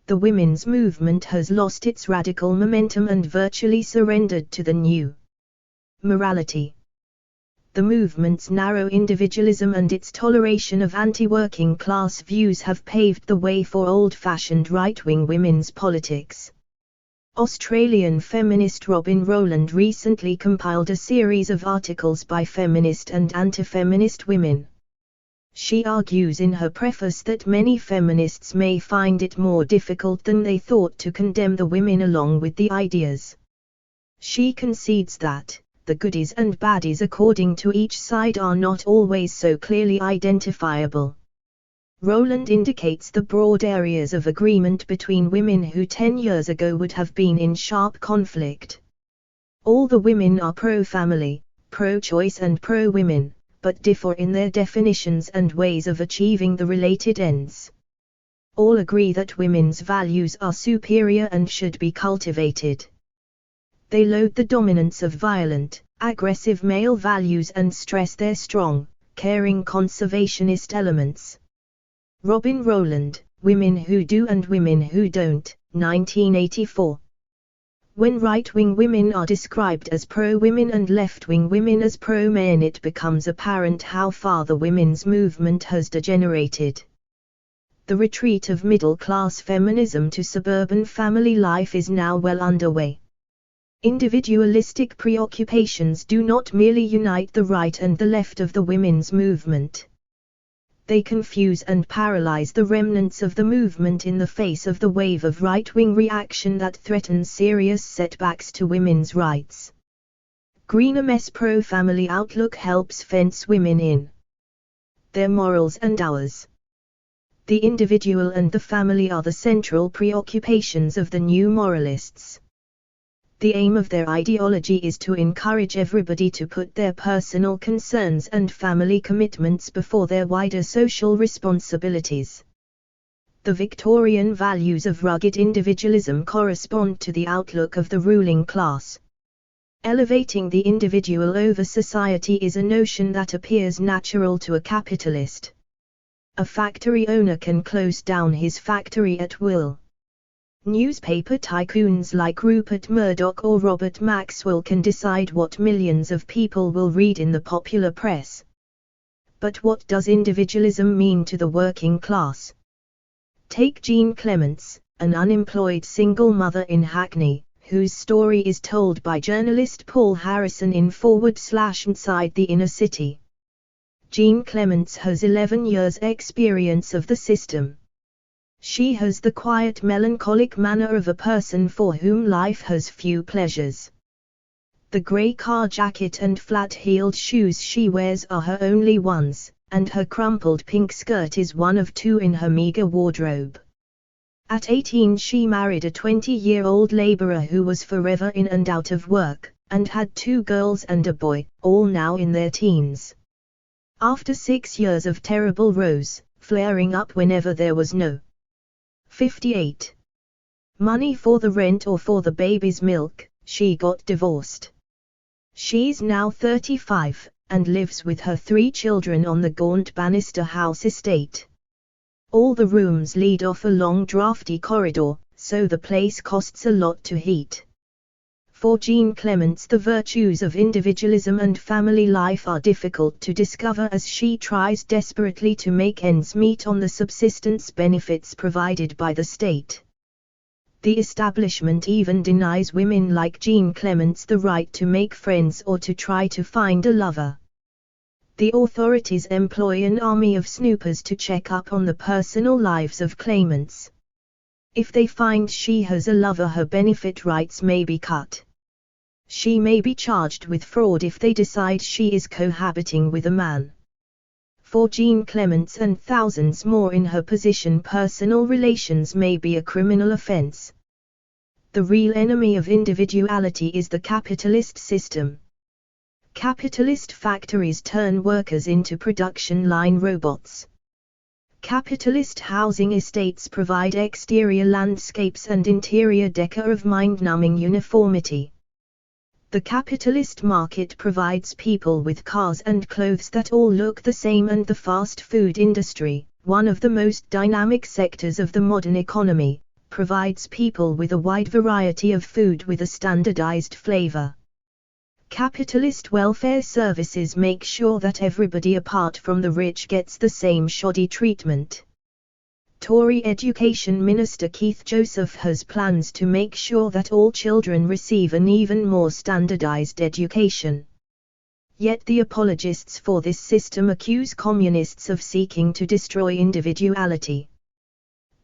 The women's movement has lost its radical momentum and virtually surrendered to the new morality. The movement's narrow individualism and its toleration of anti-working class views have paved the way for old-fashioned right-wing women's politics. Australian feminist Robin Rowland recently compiled a series of articles by feminist and anti-feminist women. She argues in her preface that many feminists may find it more difficult than they thought to condemn the women along with the ideas. She concedes that the goodies and baddies according to each side are not always so clearly identifiable. Rowland indicates the broad areas of agreement between women who 10 years ago would have been in sharp conflict. All the women are pro-family, pro-choice and pro-women, but differ in their definitions and ways of achieving the related ends. All agree that women's values are superior and should be cultivated. They loathe the dominance of violent, aggressive male values and stress their strong, caring conservationist elements. Robin Rowland, Women Who Do and Women Who Don't, 1984. When right-wing women are described as pro-women and left-wing women as pro-men, it becomes apparent how far the women's movement has degenerated. The retreat of middle-class feminism to suburban family life is now well underway. Individualistic preoccupations do not merely unite the right and the left of the women's movement. They confuse and paralyze the remnants of the movement in the face of the wave of right-wing reaction that threatens serious setbacks to women's rights. Greenham's pro-family outlook helps fence women in. Their morals and ours. The individual and the family are the central preoccupations of the new moralists. The aim of their ideology is to encourage everybody to put their personal concerns and family commitments before their wider social responsibilities. The Victorian values of rugged individualism correspond to the outlook of the ruling class. Elevating the individual over society is a notion that appears natural to a capitalist. A factory owner can close down his factory at will. Newspaper tycoons like Rupert Murdoch or Robert Maxwell can decide what millions of people will read in the popular press. But what does individualism mean to the working class? Take Jean Clements, an unemployed single mother in Hackney, whose story is told by journalist Paul Harrison in /Inside the Inner City. Jean Clements has 11 years' experience of the system. She has the quiet melancholic manner of a person for whom life has few pleasures. The grey car jacket and flat-heeled shoes she wears are her only ones, and her crumpled pink skirt is one of two in her meagre wardrobe. At 18 she married a 20-year-old laborer who was forever in and out of work, and had 2 girls and a boy, all now in their teens. After 6 years of terrible rows, flaring up whenever there was no 58 money for the rent or for the baby's milk, she got divorced. She's now 35, and lives with her 3 children on the gaunt Bannister House estate. All the rooms lead off a long drafty corridor, so the place costs a lot to heat. For Jean Clements, the virtues of individualism and family life are difficult to discover as she tries desperately to make ends meet on the subsistence benefits provided by the state. The establishment even denies women like Jean Clements the right to make friends or to try to find a lover. The authorities employ an army of snoopers to check up on the personal lives of claimants. If they find she has a lover, her benefit rights may be cut. She may be charged with fraud if they decide she is cohabiting with a man. For Jean Clements and thousands more in her position, personal relations may be a criminal offense. The real enemy of individuality is the capitalist system. Capitalist factories turn workers into production line robots. Capitalist housing estates provide exterior landscapes and interior decor of mind-numbing uniformity. The capitalist market provides people with cars and clothes that all look the same, and the fast food industry, one of the most dynamic sectors of the modern economy, provides people with a wide variety of food with a standardized flavor. Capitalist welfare services make sure that everybody apart from the rich gets the same shoddy treatment. Tory Education Minister Keith Joseph has plans to make sure that all children receive an even more standardized education. Yet the apologists for this system accuse communists of seeking to destroy individuality.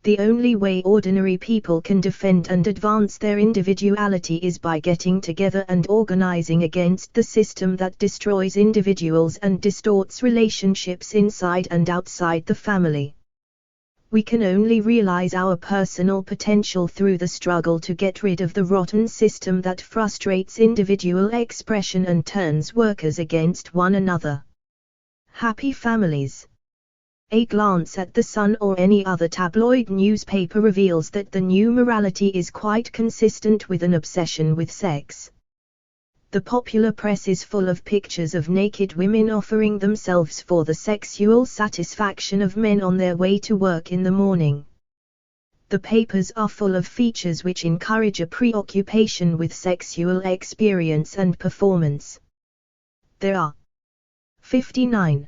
The only way ordinary people can defend and advance their individuality is by getting together and organizing against the system that destroys individuals and distorts relationships inside and outside the family. We can only realize our personal potential through the struggle to get rid of the rotten system that frustrates individual expression and turns workers against one another. Happy families. A glance at The Sun or any other tabloid newspaper reveals that the new morality is quite consistent with an obsession with sex. The popular press is full of pictures of naked women offering themselves for the sexual satisfaction of men on their way to work in the morning. The papers are full of features which encourage a preoccupation with sexual experience and performance. There are 59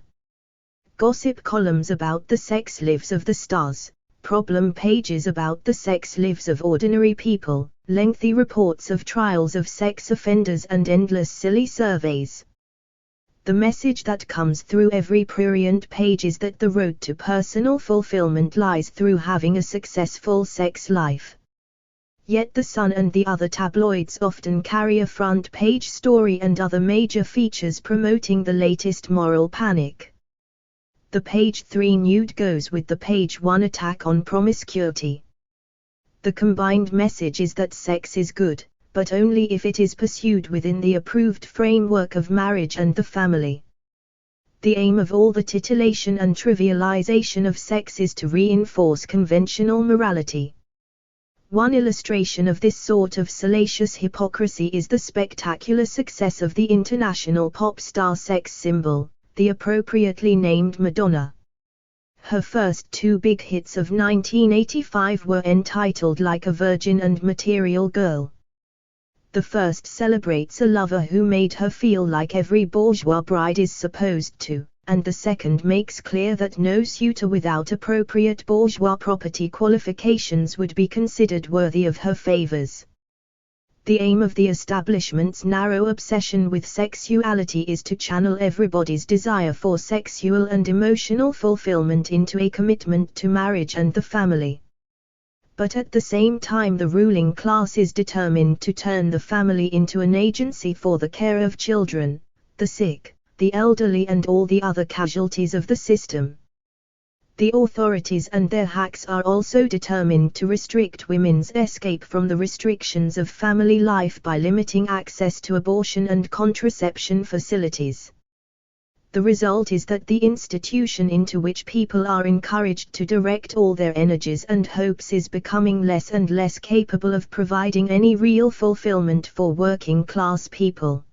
gossip columns about the sex lives of the stars, problem pages about the sex lives of ordinary people, lengthy reports of trials of sex offenders, and endless silly surveys. The message that comes through every prurient page is that the road to personal fulfillment lies through having a successful sex life. Yet The Sun and the other tabloids often carry a front-page story and other major features promoting the latest moral panic. The page 3 nude goes with the page 1 attack on promiscuity. The combined message is that sex is good, but only if it is pursued within the approved framework of marriage and the family. The aim of all the titillation and trivialization of sex is to reinforce conventional morality. One illustration of this sort of salacious hypocrisy is the spectacular success of the international pop star sex symbol, the appropriately named Madonna. Her first 2 big hits of 1985 were entitled Like a Virgin and Material Girl. The first celebrates a lover who made her feel like every bourgeois bride is supposed to, and the second makes clear that no suitor without appropriate bourgeois property qualifications would be considered worthy of her favors. The aim of the establishment's narrow obsession with sexuality is to channel everybody's desire for sexual and emotional fulfillment into a commitment to marriage and the family. But at the same time the ruling class is determined to turn the family into an agency for the care of children, the sick, the elderly and all the other casualties of the system. The authorities and their hacks are also determined to restrict women's escape from the restrictions of family life by limiting access to abortion and contraception facilities. The result is that the institution into which people are encouraged to direct all their energies and hopes is becoming less and less capable of providing any real fulfillment for working class people.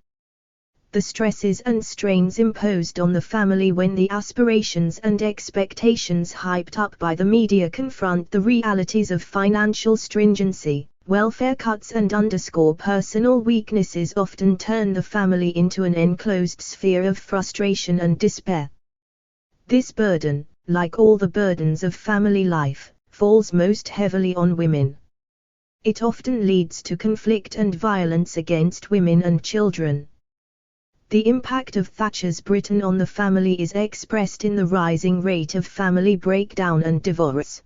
The stresses and strains imposed on the family when the aspirations and expectations hyped up by the media confront the realities of financial stringency, welfare cuts and underscore personal weaknesses often turn the family into an enclosed sphere of frustration and despair. This burden, like all the burdens of family life, falls most heavily on women. It often leads to conflict and violence against women and children. The impact of Thatcher's Britain on the family is expressed in the rising rate of family breakdown and divorce.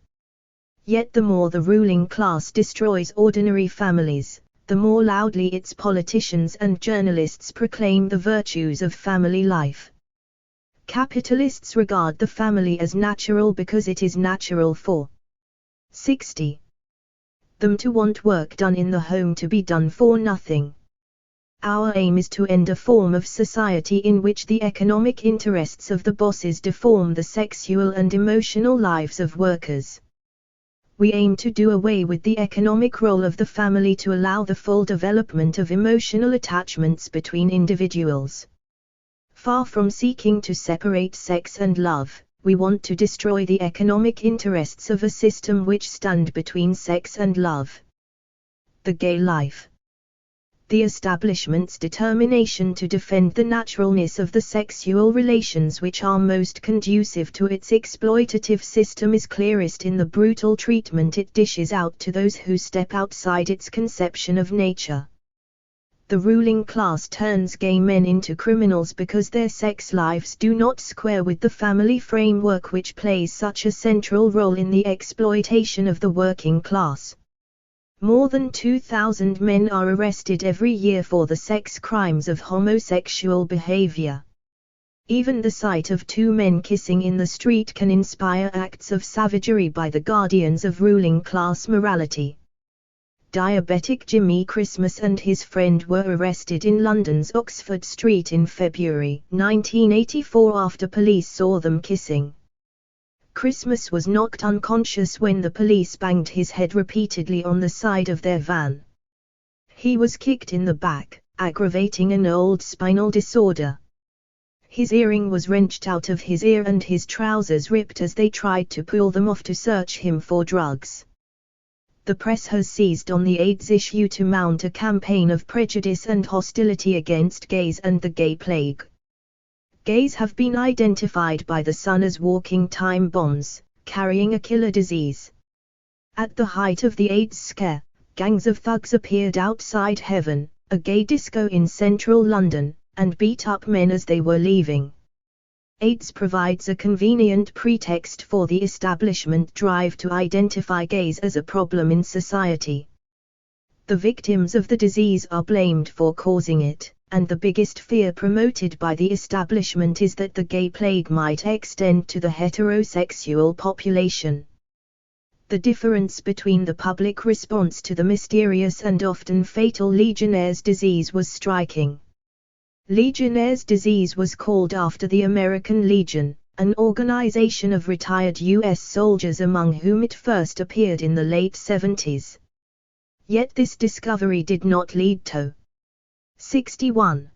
Yet the more the ruling class destroys ordinary families, the more loudly its politicians and journalists proclaim the virtues of family life. Capitalists regard the family as natural because it is natural for 60. them to want work done in the home to be done for nothing. Our aim is to end a form of society in which the economic interests of the bosses deform the sexual and emotional lives of workers. We aim to do away with the economic role of the family to allow the full development of emotional attachments between individuals. Far from seeking to separate sex and love, we want to destroy the economic interests of a system which stand between sex and love. The gay life. The establishment's determination to defend the naturalness of the sexual relations which are most conducive to its exploitative system is clearest in the brutal treatment it dishes out to those who step outside its conception of nature. The ruling class turns gay men into criminals because their sex lives do not square with the family framework which plays such a central role in the exploitation of the working class. More than 2,000 men are arrested every year for the sex crimes of homosexual behavior. Even the sight of two men kissing in the street can inspire acts of savagery by the guardians of ruling class morality. Diabetic Jimmy Christmas and his friend were arrested in London's Oxford Street in February 1984 after police saw them kissing. Christmas was knocked unconscious when the police banged his head repeatedly on the side of their van. He was kicked in the back, aggravating an old spinal disorder. His earring was wrenched out of his ear and his trousers ripped as they tried to pull them off to search him for drugs. The press has seized on the AIDS issue to mount a campaign of prejudice and hostility against gays and the gay plague. Gays have been identified by the Sun as walking time bombs, carrying a killer disease. At the height of the AIDS scare, gangs of thugs appeared outside Heaven, a gay disco in central London, and beat up men as they were leaving. AIDS provides a convenient pretext for the establishment drive to identify gays as a problem in society. The victims of the disease are blamed for causing it, and the biggest fear promoted by the establishment is that the gay plague might extend to the heterosexual population. The difference between the public response to the mysterious and often fatal Legionnaire's disease was striking. Legionnaire's disease was called after the American Legion, an organization of retired U.S. soldiers among whom it first appeared in the late 70s. Yet this discovery did not lead to 61.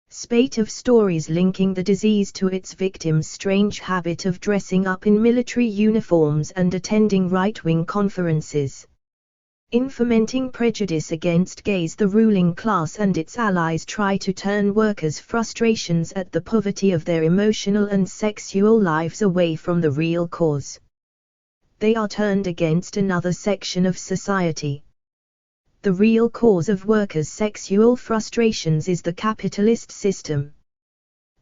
Spate of stories linking the disease to its victims' strange habit of dressing up in military uniforms and attending right-wing conferences. In fomenting prejudice against gays, the ruling class and its allies try to turn workers' frustrations at the poverty of their emotional and sexual lives away from the real cause. They are turned against another section of society. The real cause of workers' sexual frustrations is the capitalist system.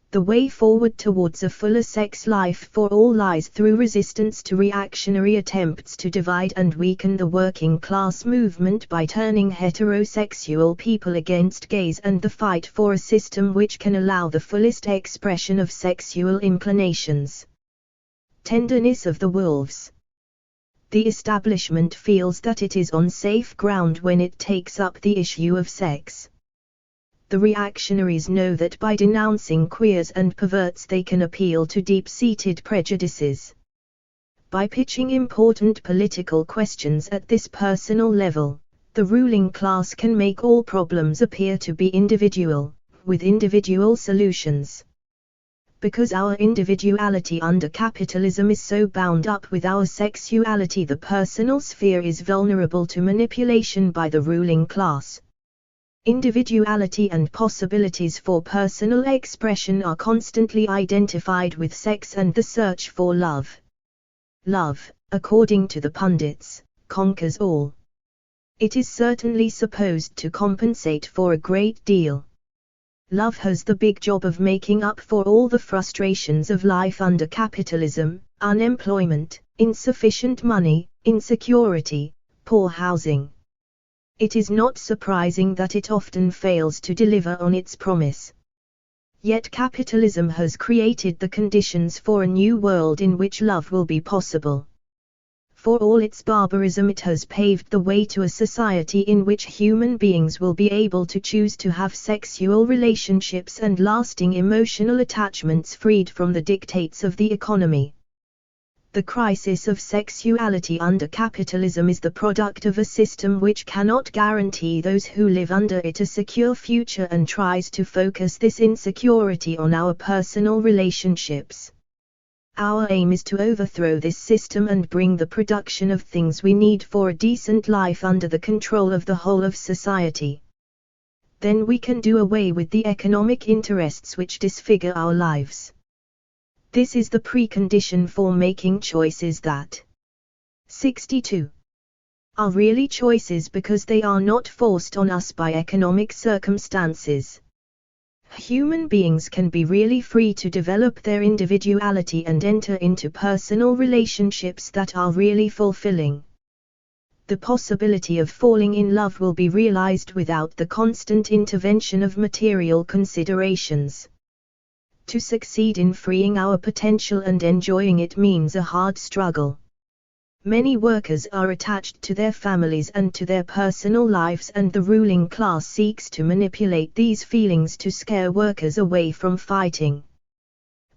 The way forward towards a fuller sex life for all lies through resistance to reactionary attempts to divide and weaken the working class movement by turning heterosexual people against gays and the fight for a system which can allow the fullest expression of sexual inclinations. Tenderness of the wolves. The establishment feels that it is on safe ground when it takes up the issue of sex. The reactionaries know that by denouncing queers and perverts they can appeal to deep-seated prejudices. By pitching important political questions at this personal level, the ruling class can make all problems appear to be individual, with individual solutions. Because our individuality under capitalism is so bound up with our sexuality, the personal sphere is vulnerable to manipulation by the ruling class. Individuality and possibilities for personal expression are constantly identified with sex and the search for love. Love, according to the pundits, conquers all. It is certainly supposed to compensate for a great deal. Love has the big job of making up for all the frustrations of life under capitalism: unemployment, insufficient money, insecurity, poor housing. It is not surprising that it often fails to deliver on its promise. Yet capitalism has created the conditions for a new world in which love will be possible. For all its barbarism, it has paved the way to a society in which human beings will be able to choose to have sexual relationships and lasting emotional attachments freed from the dictates of the economy. The crisis of sexuality under capitalism is the product of a system which cannot guarantee those who live under it a secure future and tries to focus this insecurity on our personal relationships. Our aim is to overthrow this system and bring the production of things we need for a decent life under the control of the whole of society. Then we can do away with the economic interests which disfigure our lives. This is the precondition for making choices that 62 are really choices because they are not forced on us by economic circumstances. Human beings can be really free to develop their individuality and enter into personal relationships that are really fulfilling. The possibility of falling in love will be realized without the constant intervention of material considerations. To succeed in freeing our potential and enjoying it means a hard struggle. Many workers are attached to their families and to their personal lives, and the ruling class seeks to manipulate these feelings to scare workers away from fighting.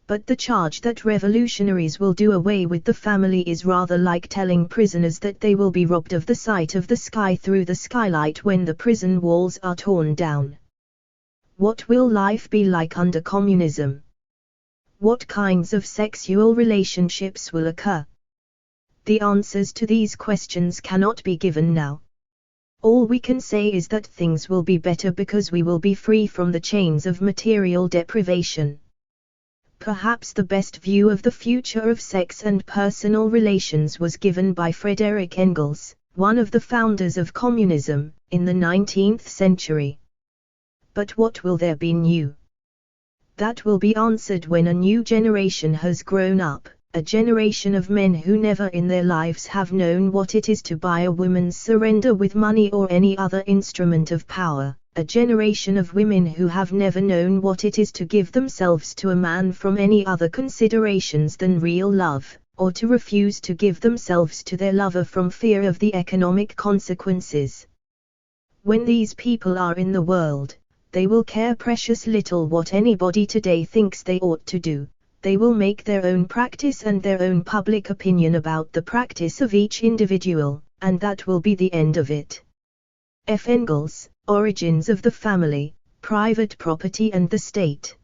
But the charge that revolutionaries will do away with the family is rather like telling prisoners that they will be robbed of the sight of the sky through the skylight when the prison walls are torn down. What will life be like under communism? What kinds of sexual relationships will occur? The answers to these questions cannot be given now. All we can say is that things will be better because we will be free from the chains of material deprivation. Perhaps the best view of the future of sex and personal relations was given by Friedrich Engels, one of the founders of communism, in the 19th century. But what will there be new? That will be answered when a new generation has grown up, a generation of men who never in their lives have known what it is to buy a woman's surrender with money or any other instrument of power, a generation of women who have never known what it is to give themselves to a man from any other considerations than real love, or to refuse to give themselves to their lover from fear of the economic consequences. When these people are in the world, they will care precious little what anybody today thinks they ought to do. They will make their own practice and their own public opinion about the practice of each individual, and that will be the end of it. F. Engels, Origins of the Family, Private Property and the State.